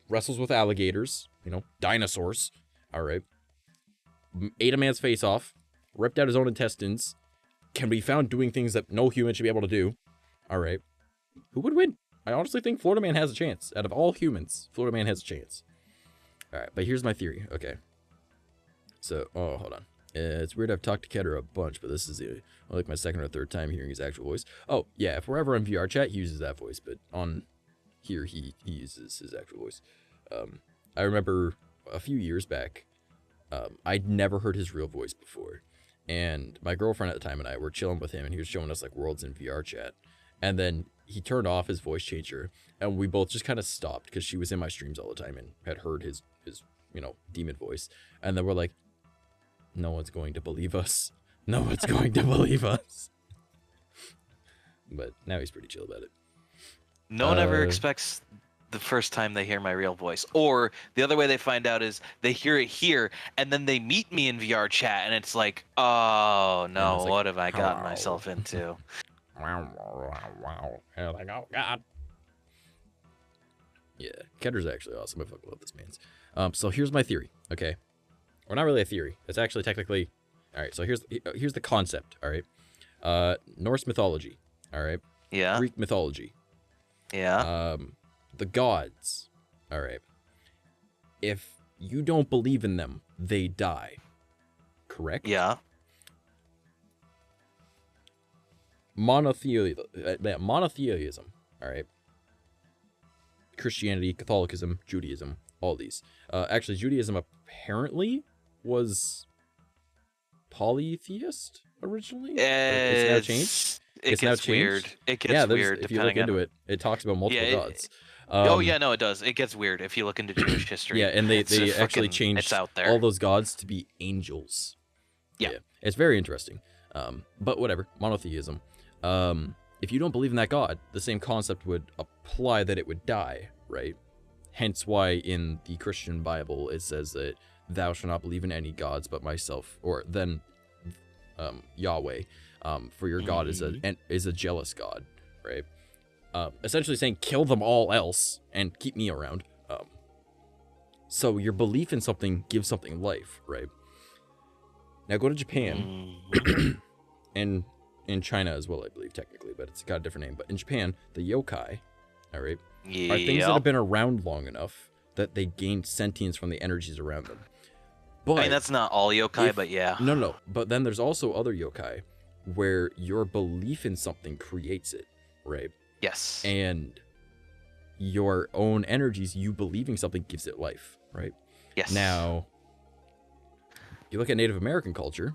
wrestles with alligators, you know, dinosaurs, all right, ate a man's face off, ripped out his own intestines, can be found doing things that no human should be able to do, all right, who would win? I honestly think Florida Man has a chance. Out of all humans, Florida Man has a chance. All right, but here's my theory, okay? So, hold on. It's weird I've talked to Keter a bunch, but this is like my second or third time hearing his actual voice. Oh, yeah, if we're ever on VR chat, he uses that voice, but on here he uses his actual voice. I remember a few years back, I'd never heard his real voice before, and my girlfriend at the time and I were chilling with him, and he was showing us like worlds in VR chat, and then he turned off his voice changer, and we both just kind of stopped because she was in my streams all the time and had heard his you know, demon voice, and then we're like, no one's going to believe us. No one's going to believe us. But now he's pretty chill about it. No one ever expects the first time they hear my real voice. Or the other way they find out is they hear it here, and then they meet me in VR chat, and it's like, oh, no, like, what have I gotten myself into? Wow. And like, oh, God. Yeah, Ketter's actually awesome. I fucking love this man's. So here's my theory, okay? Or not really a theory. It's actually technically... All right, so here's the concept, all right? Norse mythology, all right? Yeah. Greek mythology. Yeah. The gods, all right? If you don't believe in them, they die, correct? Yeah. Monotheism, all right? Christianity, Catholicism, Judaism, all these. Actually, Judaism apparently was polytheist originally. It's now changed. It gets weird. It gets weird. If you look into it, it talks about multiple gods. No, it does. It gets weird if you look into Jewish history. Yeah, and they actually changed all those gods to be angels. Yeah. It's very interesting. But whatever, monotheism. If you don't believe in that god, the same concept would apply that it would die, right? Hence why in the Christian Bible it says that thou shalt not believe in any gods but myself, or then Yahweh. For your god is a jealous god, right? Essentially saying kill them all else and keep me around. So your belief in something gives something life, right? Now go to Japan, and in China as well, I believe, technically, but it's got a different name. But in Japan, the yokai, all right, are things that have been around long enough that they gain sentience from the energies around them. But I mean, that's not all yokai, but yeah. No. But then there's also other yokai where your belief in something creates it, right? Yes. And your own energies, you believing something gives it life, right? Yes. Now, you look at Native American culture,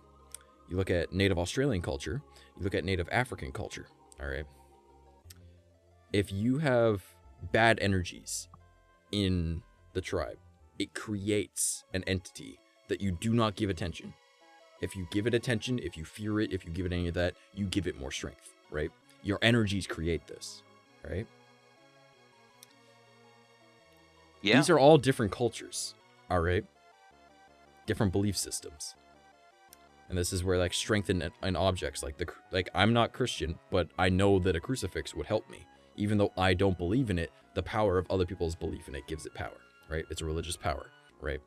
you look at Native Australian culture, you look at Native African culture, all right? If you have bad energies in the tribe, it creates an entity that you do not give attention. If you give it attention, if you fear it, if you give it any of that, you give it more strength, right? Your energies create this, right? Yeah. These are all different cultures, all right? Different belief systems. And this is where like strength in objects, like I'm not Christian, but I know that a crucifix would help me. Even though I don't believe in it, the power of other people's belief in it gives it power, right? It's a religious power, right?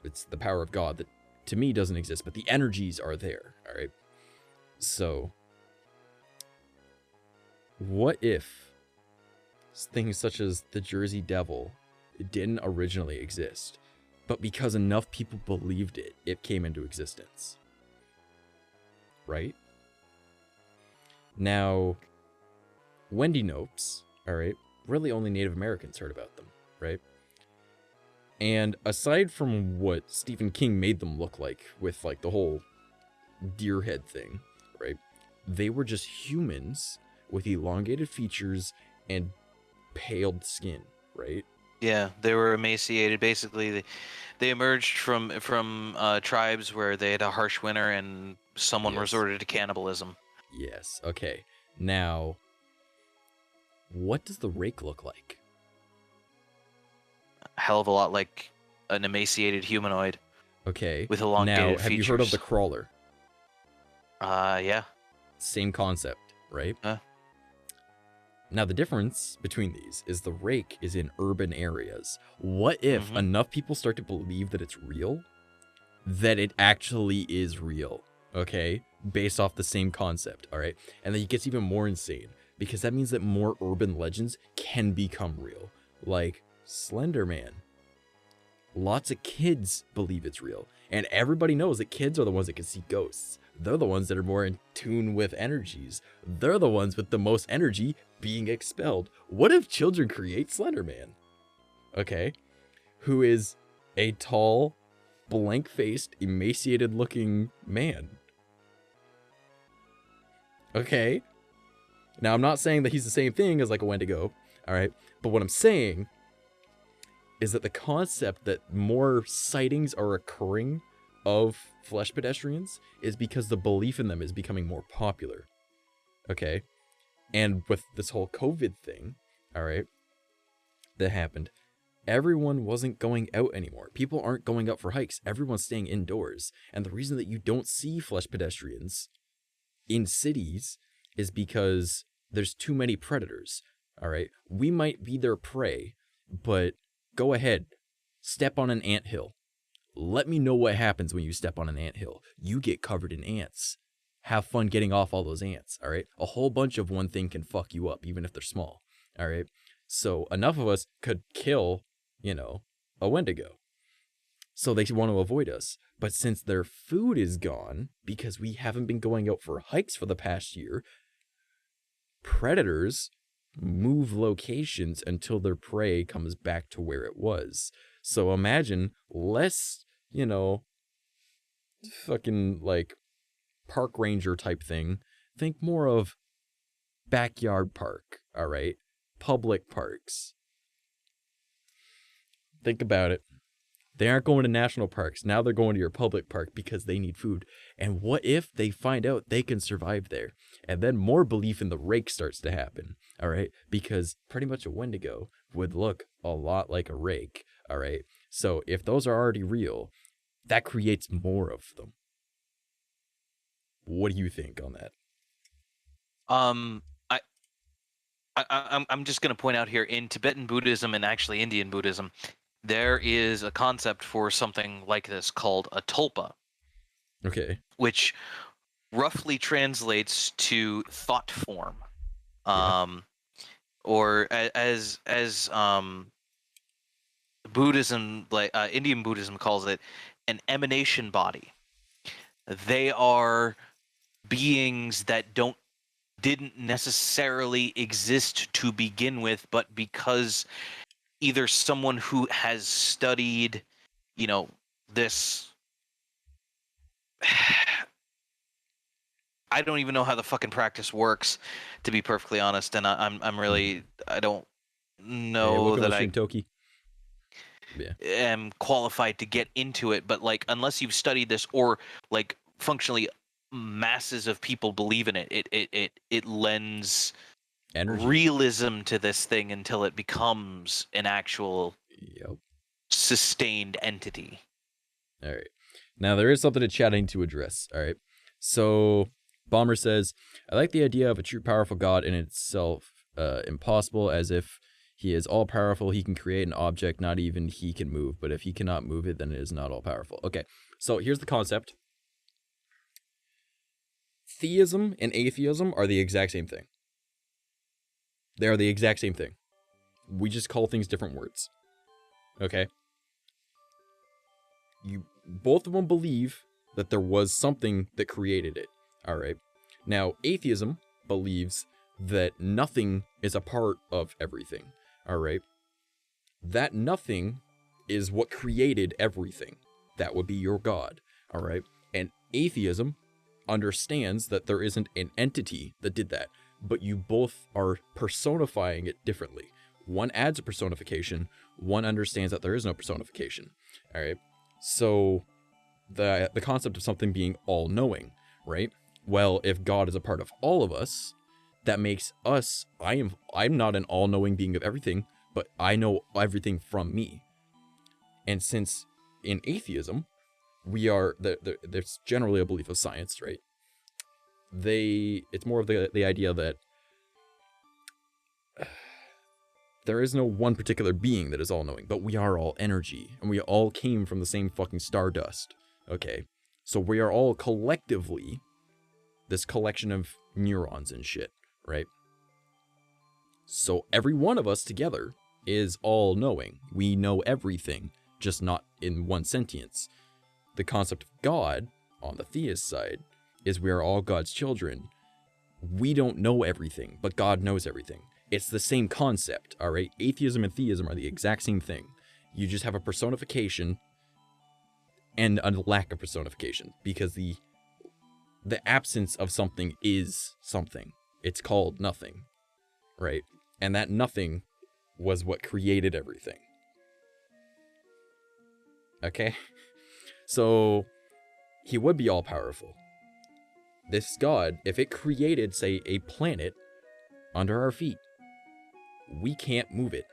It's the power of God that to me doesn't exist, but the energies are there, all right? So, what if things such as the Jersey Devil didn't originally exist, but because enough people believed it, it came into existence? Right? Now, Wendy Nopes, all right, really only Native Americans heard about them, right? And aside from what Stephen King made them look like with like the whole deer head thing, right? They were just humans with elongated features and paled skin, right? Yeah, they were emaciated. Basically, they emerged from tribes where they had a harsh winter and someone resorted to cannibalism. Yes. Okay. Now, what does the rake look like? A hell of a lot like an emaciated humanoid. Okay. With elongated now, have features. you heard of the crawler? Yeah. Same concept, right? Now, the difference between these is the rake is in urban areas. What if enough people start to believe that it's real, that it actually is real, okay? Based off the same concept, all right? And then it gets even more insane, because that means that more urban legends can become real. Like Slender Man. Lots of kids believe it's real. And everybody knows that kids are the ones that can see ghosts. They're the ones that are more in tune with energies. They're the ones with the most energy being expelled. What if children create Slender Man? Okay. Who is a tall, blank-faced, emaciated-looking man. Okay. Now, I'm not saying that he's the same thing as like a Wendigo. All right. But what I'm saying is that the concept that more sightings are occurring of flesh pedestrians is because the belief in them is becoming more popular. Okay. And with this whole COVID thing, all right, that happened, everyone wasn't going out anymore. People aren't going out for hikes. Everyone's staying indoors. And the reason that you don't see flesh pedestrians in cities is because there's too many predators. All right. We might be their prey, but go ahead. Step on an anthill. Let me know what happens when you step on an anthill. You get covered in ants. Have fun getting off all those ants, all right? A whole bunch of one thing can fuck you up, even if they're small, all right? So enough of us could kill, a Wendigo. So they want to avoid us. But since their food is gone, because we haven't been going out for hikes for the past year, predators move locations until their prey comes back to where it was. So imagine less, fucking like park ranger type thing. Think more of backyard park, all right? Public parks. Think about it. They aren't going to national parks. Now they're going to your public park because they need food. And what if they find out they can survive there? And then more belief in the rake starts to happen, all right? Because pretty much a Wendigo would look a lot like a rake, all right? So if those are already real, that creates more of them. What do you think on that? Um, I, I'm just going to point out here in Tibetan Buddhism and actually Indian Buddhism, there is a concept for something like this called a tulpa, Okay. which roughly translates to thought form, Yeah. or as Buddhism, like Indian Buddhism calls it, an emanation body. They are beings that didn't necessarily exist to begin with, but because either someone who has studied, this I don't even know how the fucking practice works, to be perfectly honest, and I'm really I don't Hey, know welcome to that the I stream, Toki. Yeah. am qualified to get into it, but like unless you've studied this or like functionally masses of people believe in it, it lends Energy. realism to this thing until it becomes an actual Yep. sustained entity. All right. Now there is something to chatting to address. All right. So Bomber says, I like the idea of a true powerful God in itself impossible, as if he is all powerful, he can create an object not even he can move, but if he cannot move it, then it is not all powerful. Okay. So here's the concept. Theism and atheism are the exact same thing. They are the exact same thing. We just call things different words. Okay? Both of them believe that there was something that created it. All right. Now, atheism believes that nothing is a part of everything. All right. That nothing is what created everything. That would be your God. All right. And atheism understands that there isn't an entity that did that, but you both are personifying it differently. One adds a personification, one understands that there is no personification. All right. So the concept of something being all-knowing, right? Well, if God is a part of all of us, that makes us, I'm not an all-knowing being of everything, but I know everything from me. And since in atheism, we are, there's generally a belief of science, right? It's more of the idea that there is no one particular being that is all-knowing, but we are all energy, and we all came from the same fucking stardust, okay? So we are all collectively this collection of neurons and shit, right? So every one of us together is all-knowing. We know everything, just not in one sentience. The concept of God, on the theist side, is we are all God's children. We don't know everything, but God knows everything. It's the same concept, all right? Atheism and theism are the exact same thing. You just have a personification and a lack of personification, because the absence of something is something. It's called nothing, right? And that nothing was what created everything. Okay? So he would be all-powerful. This God, if it created, say, a planet under our feet, we can't move it.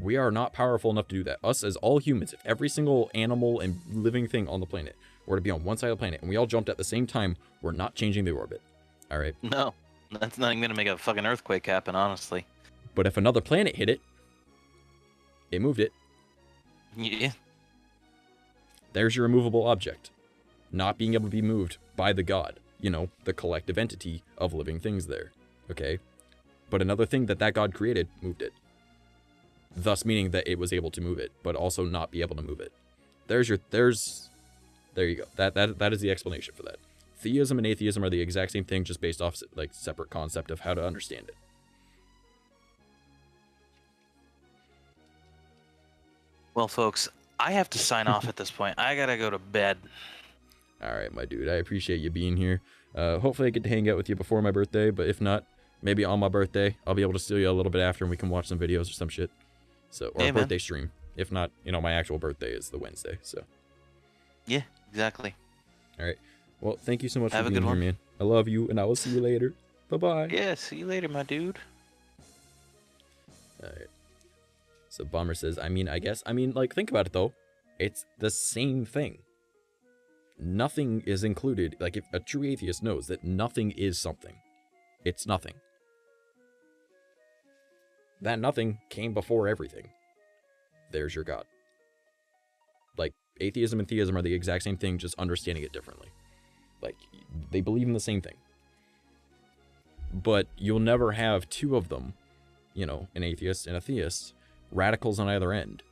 We are not powerful enough to do that. Us as all humans, if every single animal and living thing on the planet were to be on one side of the planet and we all jumped at the same time, we're not changing the orbit. All right? No, that's not even going to make a fucking earthquake happen, honestly. But if another planet hit it, it moved it. Yeah. There's your immovable object. Not being able to be moved by the God, the collective entity of living things there. Okay? But another thing that God created moved it. Thus meaning that it was able to move it, but also not be able to move it. There you go. That is the explanation for that. Theism and atheism are the exact same thing, just based off like separate concept of how to understand it. Well, folks, I have to sign off at this point. I gotta go to bed. All right, my dude. I appreciate you being here. Hopefully I get to hang out with you before my birthday, but if not, maybe on my birthday, I'll be able to steal you a little bit after and we can watch some videos or some shit. So, or Yeah, a man. birthday stream. If not, my actual birthday is the Wednesday, so. Yeah, exactly. All right. Well, thank you so much Have for a being good here, one. man. I love you, and I will see you later. Bye-bye. Yeah, see you later, my dude. All right. So Bomber says, think about it, though. It's the same thing. Nothing is included. Like, if a true atheist knows that nothing is something. It's nothing. That nothing came before everything. There's your God. Like, atheism and theism are the exact same thing, just understanding it differently. Like, they believe in the same thing. But you'll never have two of them, you know, an atheist and a theist, radicals on either end,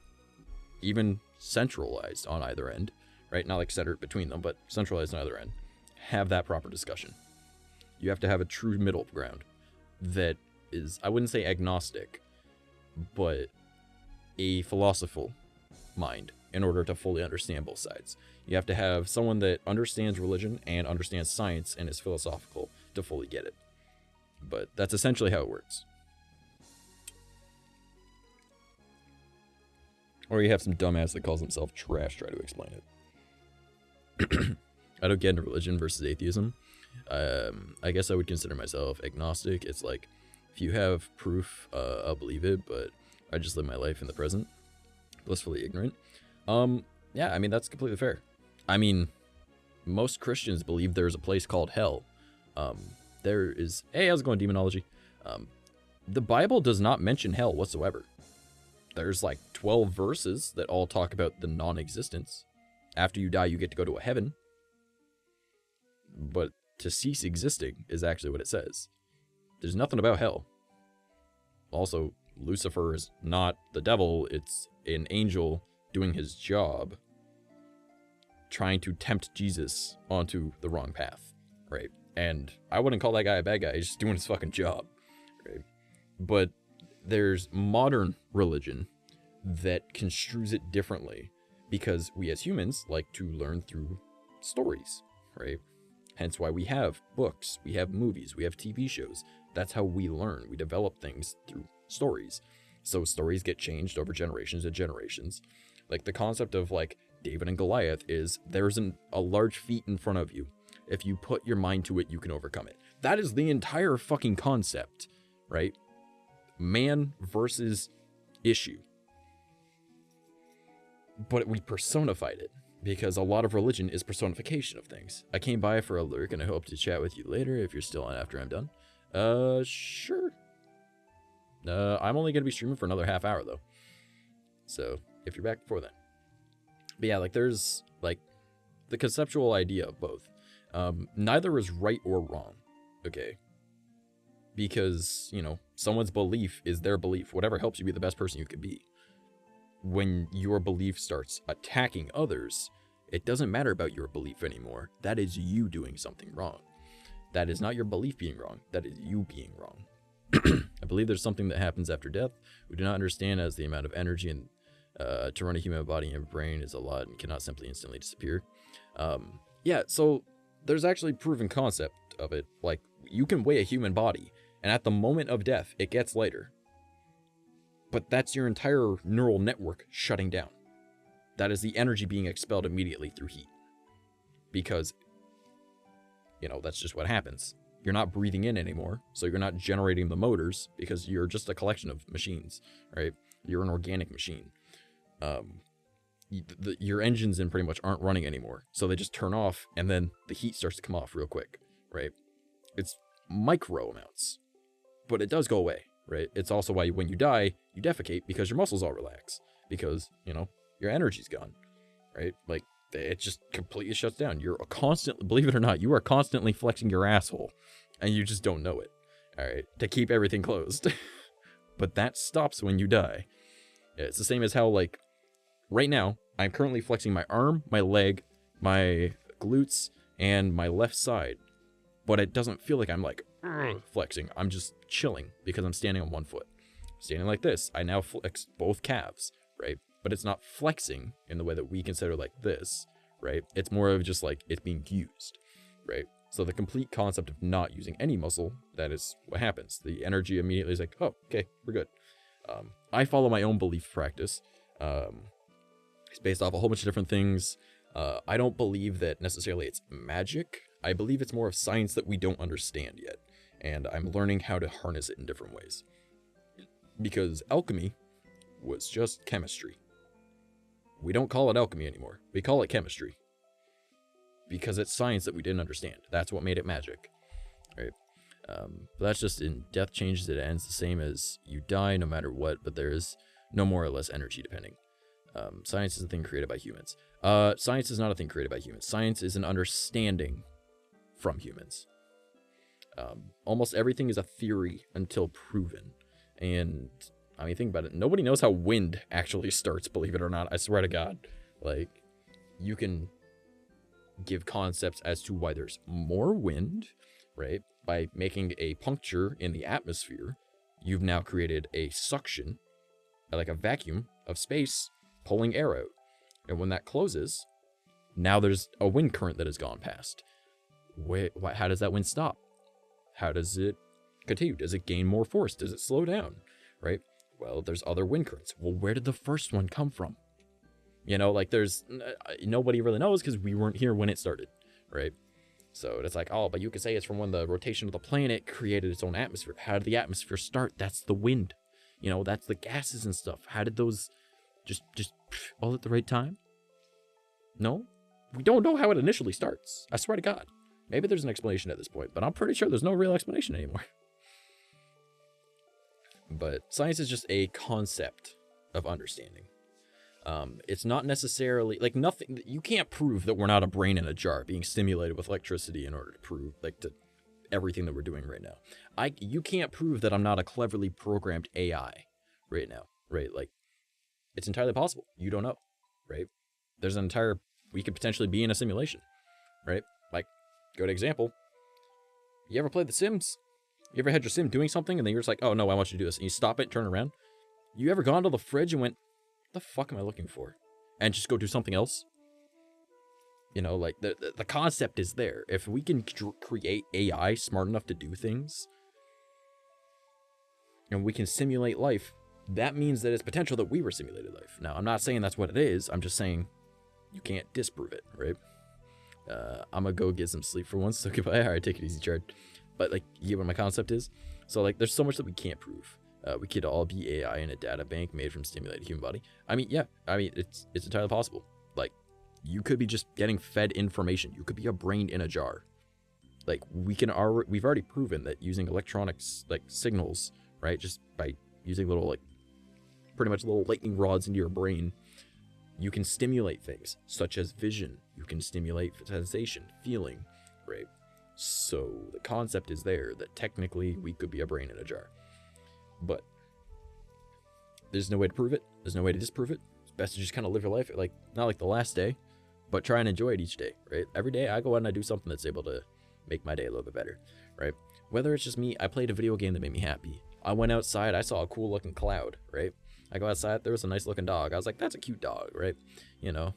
even centralized on either end, right? Not like centered between them, but centralized on either end, have that proper discussion. You have to have a true middle ground that is, I wouldn't say agnostic, but a philosophical mind in order to fully understand both sides. You have to have someone that understands religion and understands science and is philosophical to fully get it. But that's essentially how it works. Or you have some dumbass that calls himself trash try to explain it. I don't get into religion versus atheism. I guess I would consider myself agnostic. It's like, if you have proof, I'll believe it, but I just live my life in the present, blissfully ignorant. Yeah, I mean, that's completely fair. I mean, most Christians believe there's a place called hell. There is, hey, how's it going, demonology? The Bible does not mention hell whatsoever. There's like 12 verses that all talk about the non-existence. After you die, you get to go to a heaven. But to cease existing is actually what it says. There's nothing about hell. Also, Lucifer is not the devil, it's an angel doing his job, trying to tempt Jesus onto the wrong path, right? And I wouldn't call that guy a bad guy, he's just doing his fucking job, right? But there's modern religion that construes it differently because we as humans like to learn through stories, right? Hence why we have books, we have movies, we have TV shows. That's how we learn. We develop things through stories. So stories get changed over generations and generations. Like the concept of like David and Goliath is there's a large feat in front of you. If you put your mind to it, you can overcome it. That is the entire fucking concept, right? Man versus issue. But we personified it because a lot of religion is personification of things. I came by for a lurk and I hope to chat with you later if you're still on after I'm done. Sure. I'm only going to be streaming for another half hour though. So if you're back before then. But yeah, like there's like the conceptual idea of both. Neither is right or wrong. Okay. Because, you know, someone's belief is their belief. Whatever helps you be the best person you can be. When your belief starts attacking others, it doesn't matter about your belief anymore. That is you doing something wrong. That is not your belief being wrong. That is you being wrong. I believe there's something that happens after death. We do not understand as the amount of energy and to run a human body and brain is a lot and cannot simply instantly disappear. Yeah, so there's actually proven concept of it. Like, you can weigh a human body, and at the moment of death, it gets lighter. But that's your entire neural network shutting down. That is the energy being expelled immediately through heat. Because, you know, that's just what happens. You're not breathing in anymore, so you're not generating the motors because you're just a collection of machines, right? You're an organic machine. Your engines in pretty much aren't running anymore, so they just turn off, and then the heat starts to come off real quick, right? It's micro amounts, but it does go away, right? It's also why when you die, you defecate because your muscles all relax, because, you know, your energy's gone, right? Like, it just completely shuts down. You're constantly, believe it or not, you are constantly flexing your asshole, and you just don't know it, all right, to keep everything closed. But that stops when you die. It's the same as how, like, right now, I'm currently flexing my arm, my leg, my glutes, and my left side. But it doesn't feel like I'm, like, flexing. I'm just chilling because I'm standing on one foot. Standing like this, I now flex both calves, right? But it's not flexing in the way that we consider like this, right? It's more of just like it's being used, right? So the complete concept of not using any muscle, that is what happens. The energy immediately is like, oh, okay, we're good. I follow my own belief practice. It's based off a whole bunch of different things. I don't believe that necessarily it's magic. I believe it's more of science that we don't understand yet. And I'm learning how to harness it in different ways. Because alchemy was just chemistry. We don't call it alchemy anymore. We call it chemistry. Because it's science that we didn't understand. That's what made it magic. Right? But that's just in death changes, it ends the same as you die no matter what, but there is no more or less energy depending. Science is a thing created by humans. Science is not a thing created by humans. Science is an understanding from humans. Almost everything is a theory until proven. And, I mean, think about it. Nobody knows how wind actually starts, believe it or not. I swear to God. Like, you can give concepts as to why there's more wind, right? By making a puncture in the atmosphere, you've now created a suction, like a vacuum of space, pulling air out. And when that closes, now there's a wind current that has gone past. How does that wind stop? How does it continue? Does it gain more force? Does it slow down? Right? Well, there's other wind currents. Well, where did the first one come from? You know, like nobody really knows because we weren't here when it started, right? So it's like, oh, but you could say it's from when the rotation of the planet created its own atmosphere. How did the atmosphere start? That's the wind. You know, that's the gases and stuff. How did those just all at the right time? No? We don't know how it initially starts. I swear to God. Maybe there's an explanation at this point, but I'm pretty sure there's no real explanation anymore. But science is just a concept of understanding. It's not necessarily, like, nothing, you can't prove that we're not a brain in a jar being stimulated with electricity in order to prove, like, to everything that we're doing right now. You can't prove that I'm not a cleverly programmed AI right now, right? Like, it's entirely possible. You don't know, right? We could potentially be in a simulation, right? Like, good example. You ever played The Sims? You ever had your sim doing something and then you're just like, oh no, I want you to do this. And you stop it, turn around. You ever gone to the fridge and went, what the fuck am I looking for? And just go do something else? You know, like, the concept is there. If we can create AI smart enough to do things, and we can simulate life, that means that it's potential that we were simulated life. Now, I'm not saying that's what it is. I'm just saying you can't disprove it, right? I'm gonna go get some sleep for once, so goodbye. Alright, take it easy, Jared. But, like, you get what my concept is? So, like, there's so much that we can't prove. We could all be AI in a data bank made from stimulated human body. I mean, yeah. I mean, it's entirely possible. Like, you could be just getting fed information. You could be a brain in a jar. Like, we've already proven that using electronics, like, signals, right? Just by using little, like, pretty much little lightning rods into your brain, you can stimulate things, such as vision. You can stimulate sensation, feeling, right? So the concept is there that technically we could be a brain in a jar. But there's no way to prove it. There's no way to disprove it. It's best to just kind of live your life, like, not like the last day, but try and enjoy it each day, right? Every day I go out and I do something that's able to make my day a little bit better, right? Whether it's just me, I played a video game that made me happy. I went outside, I saw a cool looking cloud, right? I go outside, there was a nice looking dog. I was like, that's a cute dog, right? You know,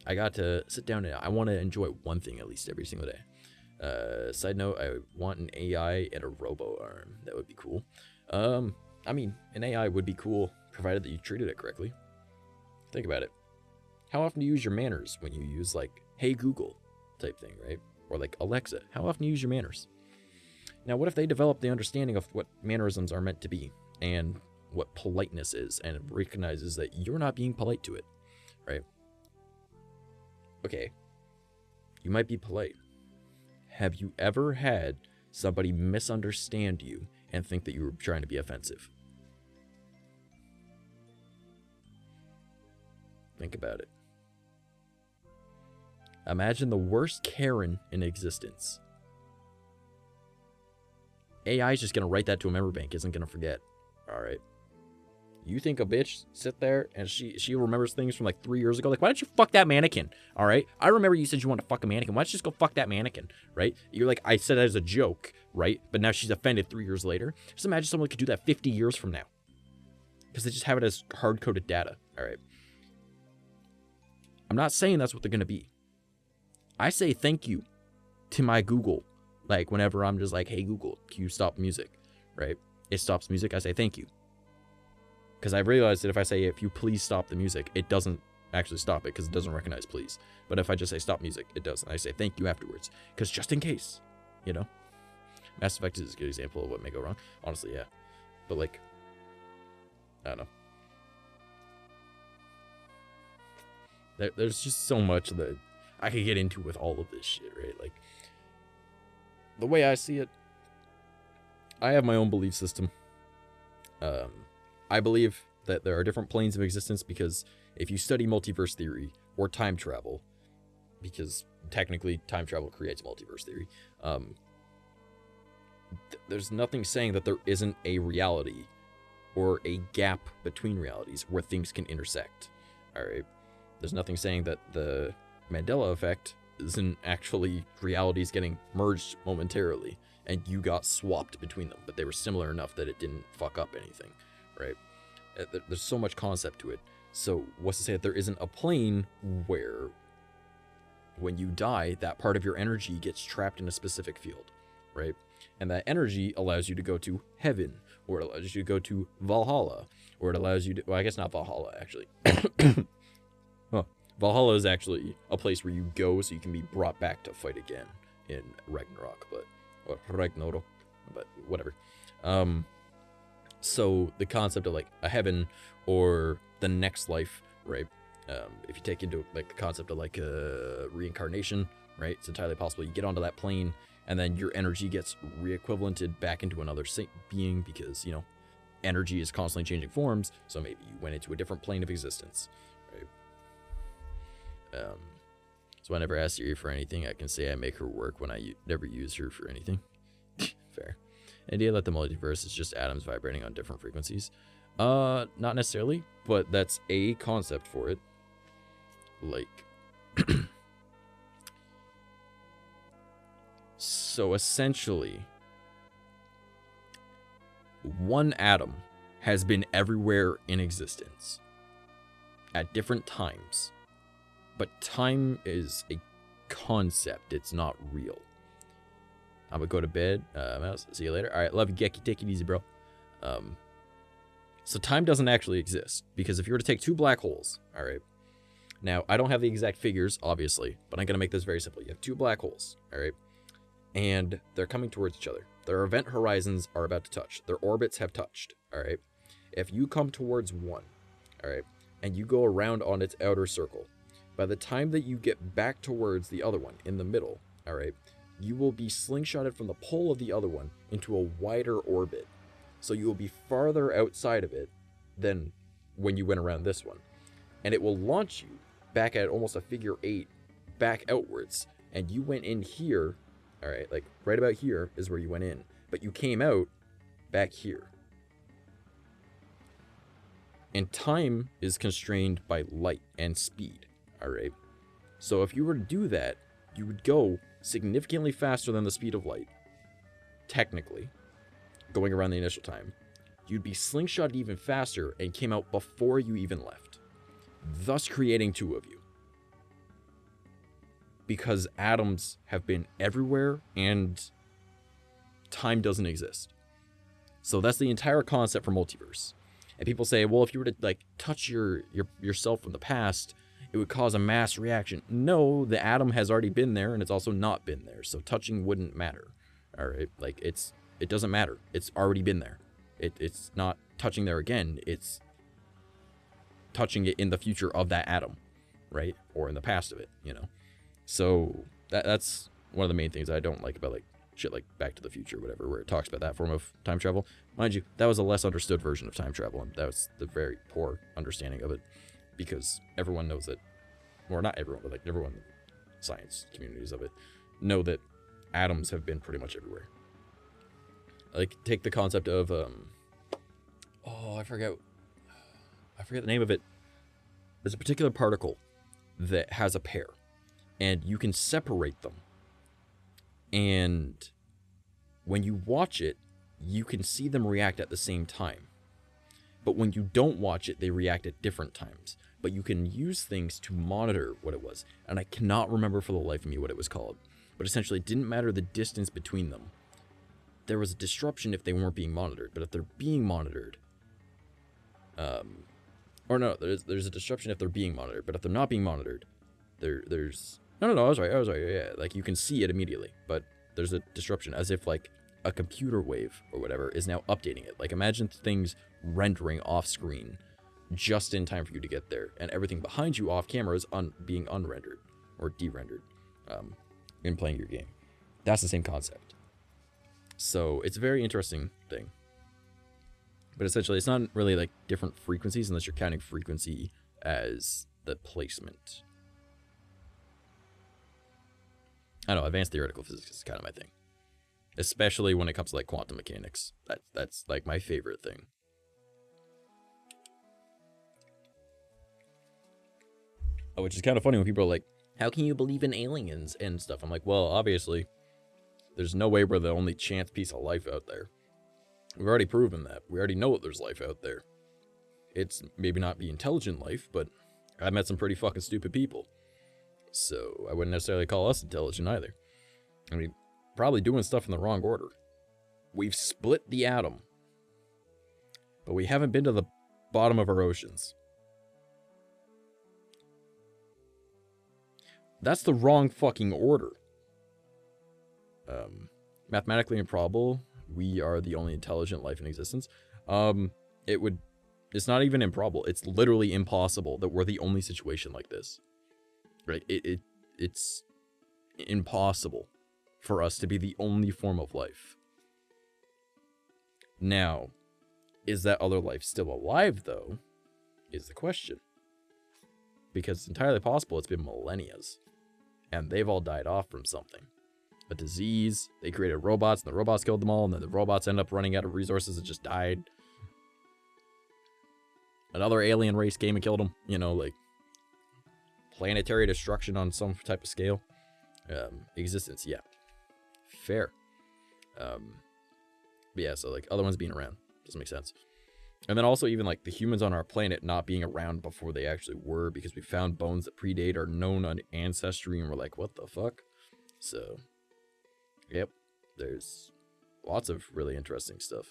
I got to sit down and I want to enjoy one thing at least every single day. Side note, I want an AI and a robo arm. That would be cool. I mean, an AI would be cool, provided that you treated it correctly. Think about it. How often do you use your manners when you use, like, hey Google type thing, right? Or like Alexa. How often do you use your manners? Now, what if they develop the understanding of what mannerisms are meant to be and what politeness is, and it recognizes that you're not being polite to it, right? Okay, you might be polite. Have you ever had somebody misunderstand you and think that you were trying to be offensive? Think about it. Imagine the worst Karen in existence. AI is just going to write that to a memory bank, isn't going to forget. All right. You think a bitch sit there and she remembers things from like 3 years ago? Like, why don't you fuck that mannequin? All right. I remember you said you wanted to fuck a mannequin. Why don't you just go fuck that mannequin? Right. You're like, I said that as a joke. Right. But now she's offended 3 years later. Just imagine someone could do that 50 years from now. Because they just have it as hard-coded data. All right. I'm not saying that's what they're going to be. I say thank you to my Google. Like, whenever I'm just like, hey, Google, can you stop music? Right? It stops music. I say thank you. Because I realized that if I say, if you please stop the music, it doesn't actually stop it because it doesn't recognize please. But if I just say stop music, it does. And I say thank you afterwards. Because just in case, you know? Mass Effect is a good example of what may go wrong. Honestly, yeah. But, like, I don't know. There's just so much that I could get into with all of this shit, right? Like, the way I see it, I have my own belief system. I believe that there are different planes of existence because if you study multiverse theory or time travel, because technically time travel creates multiverse theory, there's nothing saying that there isn't a reality or a gap between realities where things can intersect. All right. There's nothing saying that the Mandela effect isn't actually realities getting merged momentarily and you got swapped between them, but they were similar enough that it didn't fuck up anything, right? There's so much concept to it. So what's to say that there isn't a plane where when you die, that part of your energy gets trapped in a specific field, right? And that energy allows you to go to heaven, or it allows you to go to Valhalla, or it allows you to, well, I guess not Valhalla, actually. Valhalla is actually a place where you go so you can be brought back to fight again in Ragnarok, or Ragnarok, but whatever. So the concept of like a heaven or the next life, right? If you take into like the concept of like reincarnation, right? It's entirely possible you get onto that plane and then your energy gets re-equivalented back into another being because, you know, energy is constantly changing forms. So maybe you went into a different plane of existence, right? So I never ask Siri for anything. I can say I make her work when I never use her for anything. Fair. Idea that the multiverse is just atoms vibrating on different frequencies. Not necessarily, but that's a concept for it. Like, so essentially, one atom has been everywhere in existence at different times. But time is a concept. It's not real. I'm gonna go to bed. See you later. All right, love you, Gecky. Take it easy, bro. So time doesn't actually exist because if you were to take two black holes, all right. Now I don't have the exact figures, obviously, but I'm gonna make this very simple. You have two black holes, all right, and they're coming towards each other. Their event horizons are about to touch. Their orbits have touched, all right. If you come towards one, all right, and you go around on its outer circle. By the time that you get back towards the other one in the middle, all right, you will be slingshotted from the pole of the other one into a wider orbit. So you will be farther outside of it than when you went around this one. And it will launch you back at almost a figure 8 back outwards. And you went in here, all right, like right about here is where you went in. But you came out back here. And time is constrained by light and speed. All right. So if you were to do that, you would go significantly faster than the speed of light. Technically, going around the initial time, you'd be slingshotted even faster and came out before you even left, thus creating two of you. Because atoms have been everywhere and time doesn't exist. So that's the entire concept for multiverse. And people say, well, if you were to like touch yourself from the past, it would cause a mass reaction. No, the atom has already been there and it's also not been there. So touching wouldn't matter. All right. Like it doesn't matter. It's already been there. It's not touching there again. It's touching it in the future of that atom, right? Or in the past of it, you know? So that's one of the main things I don't like about like shit like Back to the Future or whatever, where it talks about that form of time travel. Mind you, that was a less understood version of time travel, and that was the very poor understanding of it, because everyone knows that, or not everyone, but like everyone, science communities of it, know that atoms have been pretty much everywhere. Like, take the concept of, I forget the name of it. There's a particular particle that has a pair, and you can separate them. And when you watch it, you can see them react at the same time. But when you don't watch it, they react at different times. But you can use things to monitor what it was. And I cannot remember for the life of me what it was called. But essentially, it didn't matter the distance between them. There was a disruption if they weren't being monitored. But if they're being monitored... there's a disruption if they're being monitored. But if they're not being monitored, there's... No, I was right, yeah. Like, you can see it immediately. But there's a disruption, as if, like, a computer wave or whatever is now updating it. Like, imagine things rendering off screen just in time for you to get there, and everything behind you off camera is being unrendered or de-rendered in playing your game. That's the same concept. So it's a very interesting thing. But essentially, it's not really like different frequencies unless you're counting frequency as the placement. I don't know, advanced theoretical physics is kind of my thing. Especially when it comes to like quantum mechanics. That's like my favorite thing. Oh, which is kind of funny when people are like, how can you believe in aliens and stuff? I'm like, well, obviously, there's no way we're the only chance piece of life out there. We've already proven that. We already know that there's life out there. It's maybe not the intelligent life, but I've met some pretty fucking stupid people. So I wouldn't necessarily call us intelligent either. I mean, probably doing stuff in the wrong order. We've split the atom, but we haven't been to the bottom of our oceans. That's the wrong fucking order. Mathematically improbable. We are the only intelligent life in existence. It's not even improbable. It's literally impossible that we're the only situation like this. Right? It's impossible for us to be the only form of life. Now, is that other life still alive, though, is the question. Because it's entirely possible it's been millennia, and they've all died off from something. A disease, they created robots, and the robots killed them all, and then the robots end up running out of resources and just died. Another alien race came and killed them, you know, like planetary destruction on some type of scale. Existence, yeah. Fair. But yeah, so like other ones being around doesn't make sense. And then also even like the humans on our planet not being around before they actually were, because we found bones that predate our known ancestry, and we're like, what the fuck? So, yep, there's lots of really interesting stuff.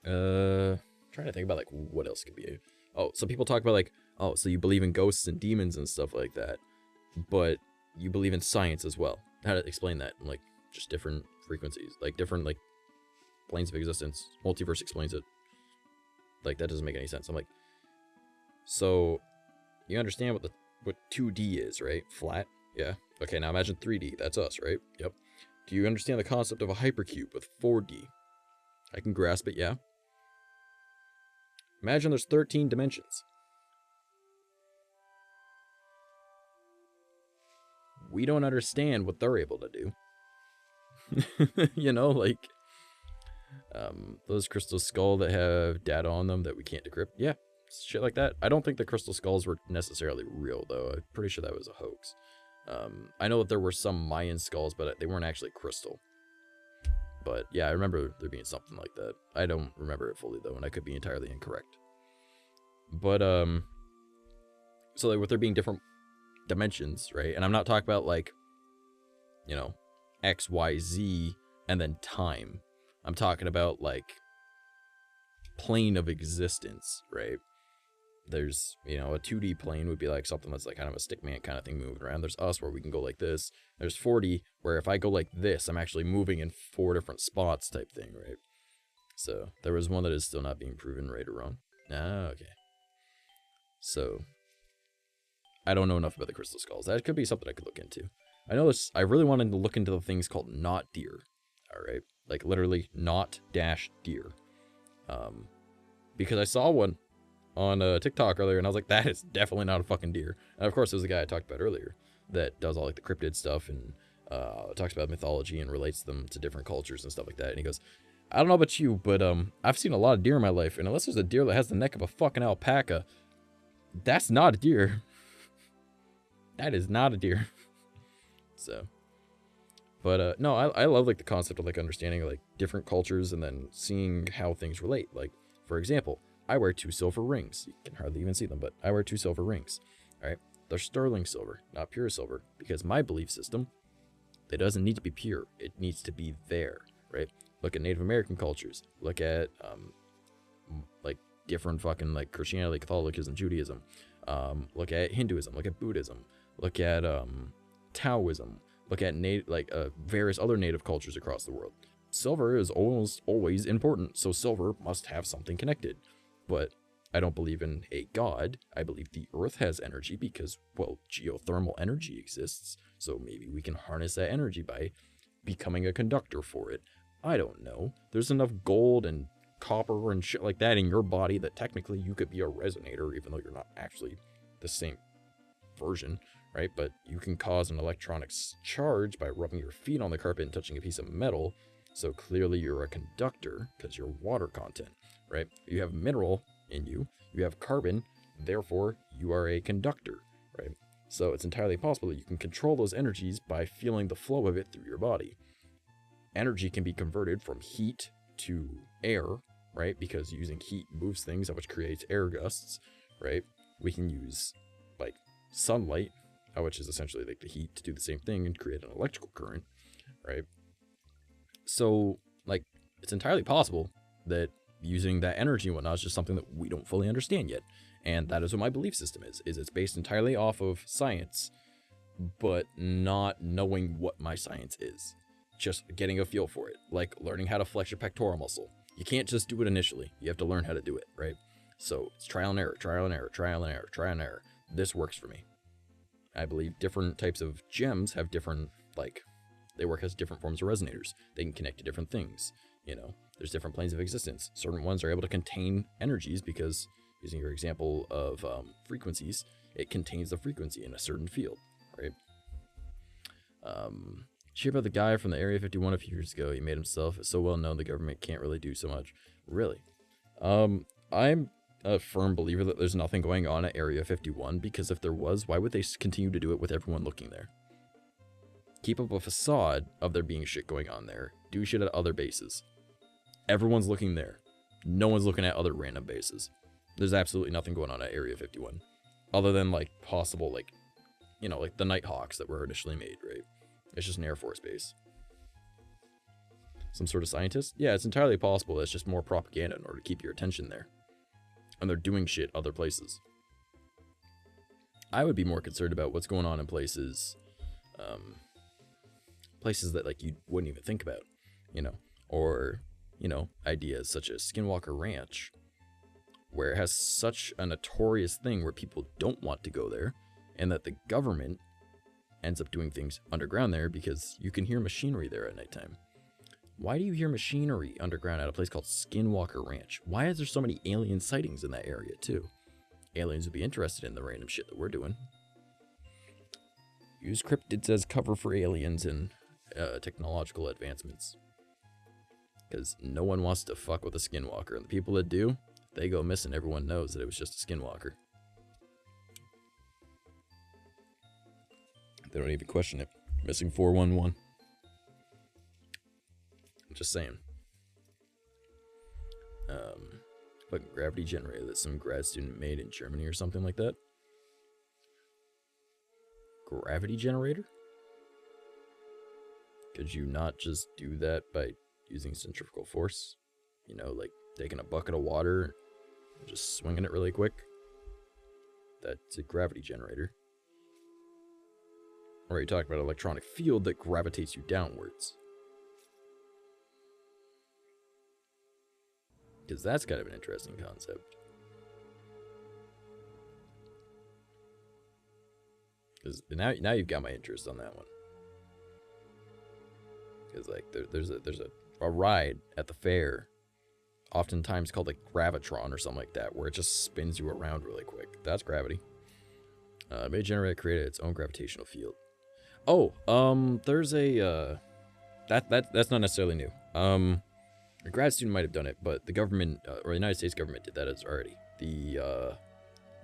Trying to think about like what else could be. Oh, so people talk about like, oh, so you believe in ghosts and demons and stuff like that, but you believe in science as well. How to explain that? Like just different frequencies, like different like planes of existence. Multiverse explains it. Like that doesn't make any sense. I'm like, so you understand what 2D is, right? Flat. Yeah. Okay, now imagine 3D. That's us, right? Yep. Do you understand the concept of a hypercube with 4D? I can grasp it, yeah. Imagine there's 13 dimensions. We don't understand what they're able to do. You know, like those crystal skull that have data on them that we can't decrypt. Yeah, shit like that. I don't think the crystal skulls were necessarily real, though. I'm pretty sure that was a hoax. I know that there were some Mayan skulls, but they weren't actually crystal. But yeah, I remember there being something like that. I don't remember it fully, though, and I could be entirely incorrect. But, so like with there being different dimensions, right? And I'm not talking about like, you know, X, Y, Z, and then time. I'm talking about like plane of existence, right? There's, you know, a 2D plane would be like something that's like kind of a stickman kind of thing moving around. There's us where we can go like this. There's 4D where if I go like this, I'm actually moving in 4 different spots type thing, right? So there was one that is still not being proven right or wrong. Ah, okay. So I don't know enough about the crystal skulls. That could be something I could look into. I know this. I really wanted to look into the things called not deer. All right, like literally not dash deer. Because I saw one on TikTok earlier, and I was like, that is definitely not a fucking deer. And of course, it was the guy I talked about earlier that does all like the cryptid stuff and talks about mythology and relates them to different cultures and stuff like that. And he goes, I don't know about you, but I've seen a lot of deer in my life, and unless there's a deer that has the neck of a fucking alpaca, that's not a deer. That is not a deer. So, but no, I love like the concept of like understanding like different cultures and then seeing how things relate. Like, for example, I wear 2 silver rings. You can hardly even see them, but I wear 2 silver rings. All right, they're sterling silver, not pure silver, because my belief system, it doesn't need to be pure. It needs to be there, right? Look at Native American cultures. Look at like different fucking like Christianity, Catholicism, Judaism. Look at Hinduism. Look at Buddhism. Look at Taoism. Look at various other native cultures across the world. Silver is almost always important, so silver must have something connected. But I don't believe in a god. I believe the earth has energy because, well, geothermal energy exists. So maybe we can harness that energy by becoming a conductor for it. I don't know. There's enough gold and copper and shit like that in your body that technically you could be a resonator, even though you're not actually the same version, right? But you can cause an electronic charge by rubbing your feet on the carpet and touching a piece of metal. So clearly you're a conductor because you're water content, right? You have mineral in you, you have carbon, therefore you are a conductor, right? So it's entirely possible that you can control those energies by feeling the flow of it through your body. Energy can be converted from heat to air, right? Because using heat moves things, which creates air gusts, right? We can use like sunlight, which is essentially like the heat, to do the same thing and create an electrical current, right? So like it's entirely possible that using that energy and whatnot is just something that we don't fully understand yet. And that is what my belief system is it's based entirely off of science, but not knowing what my science is. Just getting a feel for it, like learning how to flex your pectoral muscle. You can't just do it initially. You have to learn how to do it, right? So it's trial and error, trial and error, trial and error, trial and error. This works for me. I believe different types of gems have different, like, they work as different forms of resonators. They can connect to different things, you know. There's different planes of existence. Certain ones are able to contain energies because, using your example of frequencies, it contains the frequency in a certain field, right? Shit about the guy from the Area 51 a few years ago. He made himself so well known the government can't really do so much. Really? I'm a firm believer that there's nothing going on at Area 51, because if there was, why would they continue to do it with everyone looking there? Keep up a facade of there being shit going on there. Do shit at other bases. Everyone's looking there. No one's looking at other random bases. There's absolutely nothing going on at Area 51. Other than, like, possible, like, you know, like the Nighthawks that were initially made, right? It's just an Air Force base. Some sort of scientist? Yeah, it's entirely possible. It's just more propaganda in order to keep your attention there. And they're doing shit other places. I would be more concerned about what's going on in places, places that, like, you wouldn't even think about, you know, or, you know, ideas such as Skinwalker Ranch, where it has such a notorious thing where people don't want to go there, and that the government ends up doing things underground there because you can hear machinery there at nighttime. Why do you hear machinery underground at a place called Skinwalker Ranch? Why is there so many alien sightings in that area too? Aliens would be interested in the random shit that we're doing. Use cryptids as cover for aliens and technological advancements. Because no one wants to fuck with a skinwalker, and the people that do, they go missing. Everyone knows that it was just a skinwalker. They don't even question it. Missing 411. I'm just saying. Fucking gravity generator that some grad student made in Germany or something like that. Gravity generator? Could you not just do that by using centrifugal force? You know, like taking a bucket of water and just swinging it really quick? That's a gravity generator. Or are you talking about an electronic field that gravitates you downwards? Because that's kind of an interesting concept. Because now you've got my interest on that one. Because like there's a ride at the fair, oftentimes called like Gravitron or something like that, where it just spins you around really quick. That's gravity. May generate created its own gravitational field. Oh, there's a that's not necessarily new. A grad student might have done it, but the government or the United States government did that as already. The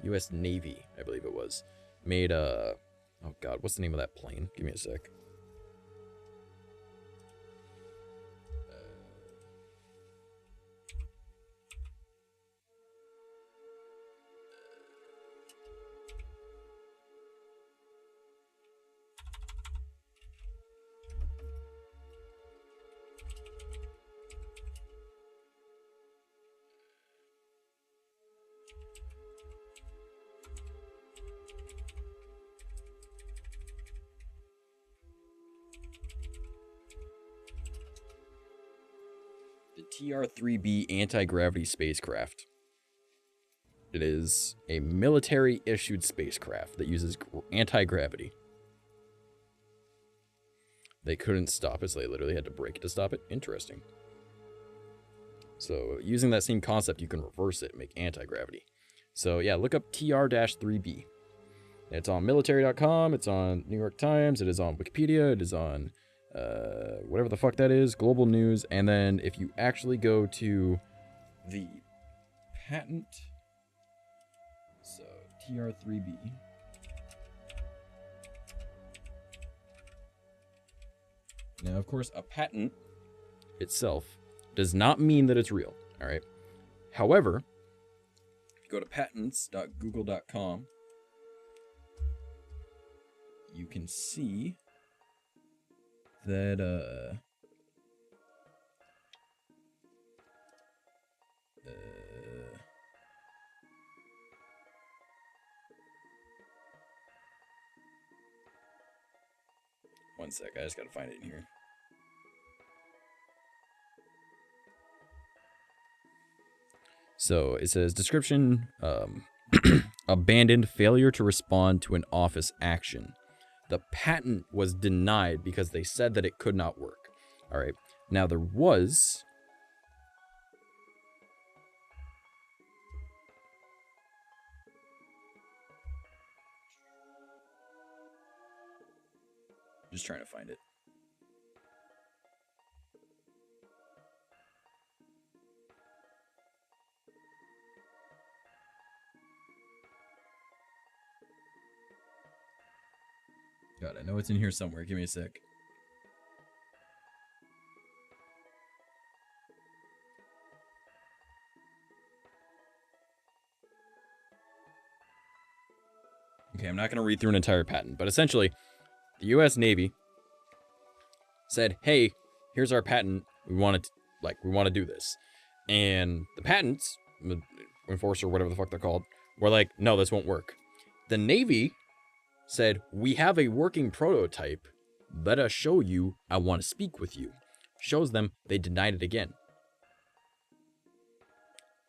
U.S. Navy, I believe it was, made oh god, what's the name of that plane? Give me a sec. TR-3B anti-gravity spacecraft. It is a military-issued spacecraft that uses anti-gravity. they couldn't stop it, so they literally had to break it to stop it. Interesting. So using that same concept, you can reverse it and make anti-gravity. So yeah, look up TR-3B. It's on military.com, it's on New York Times, it is on Wikipedia, it is on whatever the fuck that is, Global News, and then if you actually go to the patent, so TR-3B, now of course a patent itself does not mean that it's real, all right? However, if you go to patents.google.com, you can see that one sec, I just gotta find it in here. So it says description, abandoned, failure to respond to an office action. The patent was denied because they said that it could not work. All right. Now there was just trying to find it. God, I know it's in here somewhere. Give me a sec. Okay, I'm not going to read through an entire patent, but essentially, the U.S. Navy said, "Hey, here's our patent. We want to do this," and the patents enforcer, whatever the fuck they're called, were like, "No, this won't work." The Navy said, "We have a working prototype. Let us show you. I want to speak with you." Shows them. They denied it again.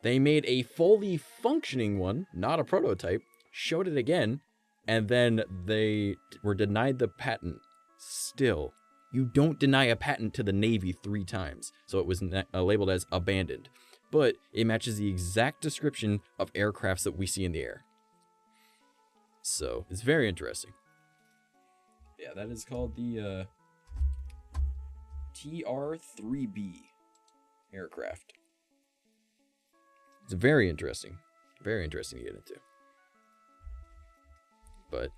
They made a fully functioning one, not a prototype, showed it again, and then they were denied the patent. Still, you don't deny a patent to the Navy 3 times, so it was labeled as abandoned. But it matches the exact description of aircrafts that we see in the air. So, it's very interesting. Yeah, that is called the TR-3B aircraft. It's very interesting. Very interesting to get into. But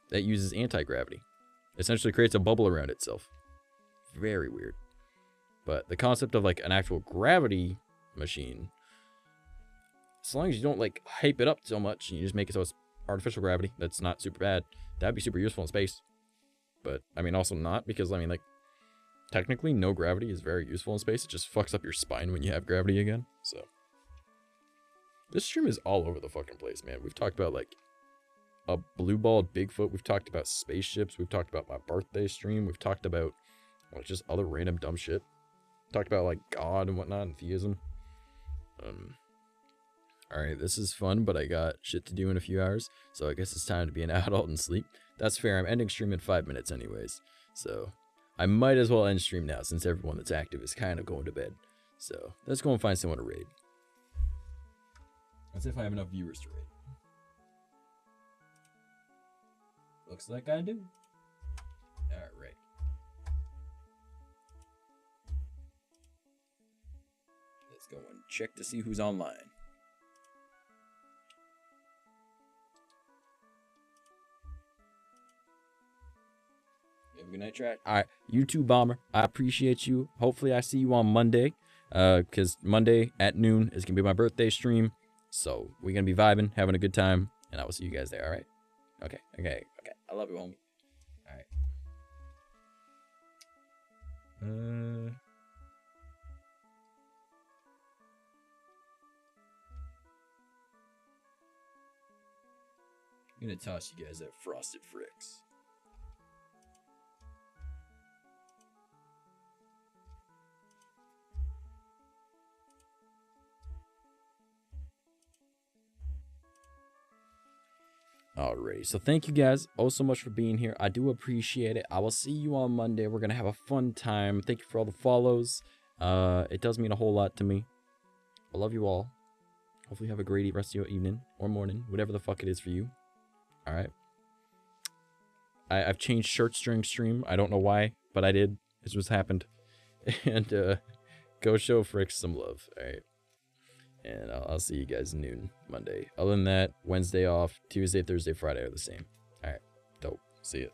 that uses anti-gravity. Essentially creates a bubble around itself. Very weird. But the concept of like an actual gravity machine, as long as you don't like hype it up so much and you just make it so it's artificial gravity, that's not super bad. That'd be super useful in space. But I mean also not, because I mean like technically no gravity is very useful in space. It just fucks up your spine when you have gravity again. So this stream is all over the fucking place, man. We've talked about like a blue-balled Bigfoot. We've talked about spaceships. We've talked about my birthday stream. We've talked about just other random dumb shit. Talked about like God and whatnot and theism. Alright, this is fun, but I got shit to do in a few hours, so I guess it's time to be an adult and sleep. That's fair. I'm ending stream in 5 minutes anyways, so I might as well end stream now since everyone that's active is kind of going to bed. So let's go and find someone to raid. Let's see if I have enough viewers to raid. Looks like I do. Alright. Let's go and check to see who's online. You have a good night, chat. Alright, you too, Bomber. I appreciate you. Hopefully I see you on Monday. Because Monday at noon is going to be my birthday stream. So we're going to be vibing, having a good time. And I will see you guys there, alright? Okay. I love you, homie. Alright. I'm gonna toss you guys that Frosted Fricks. Alrighty, so thank you guys oh so much for being here. I do appreciate it. I will see you on Monday. We're gonna have a fun time. Thank you for all the follows. It does mean a whole lot to me. I love you all. Hopefully you have a great rest of your evening or morning, whatever the fuck it is for you. Alright. I've changed shirts during stream. I don't know why, but I did. This just happened. And go show Frick some love. Alright. And I'll see you guys noon Monday. Other than that, Wednesday off, Tuesday, Thursday, Friday are the same. Alright, dope. See ya.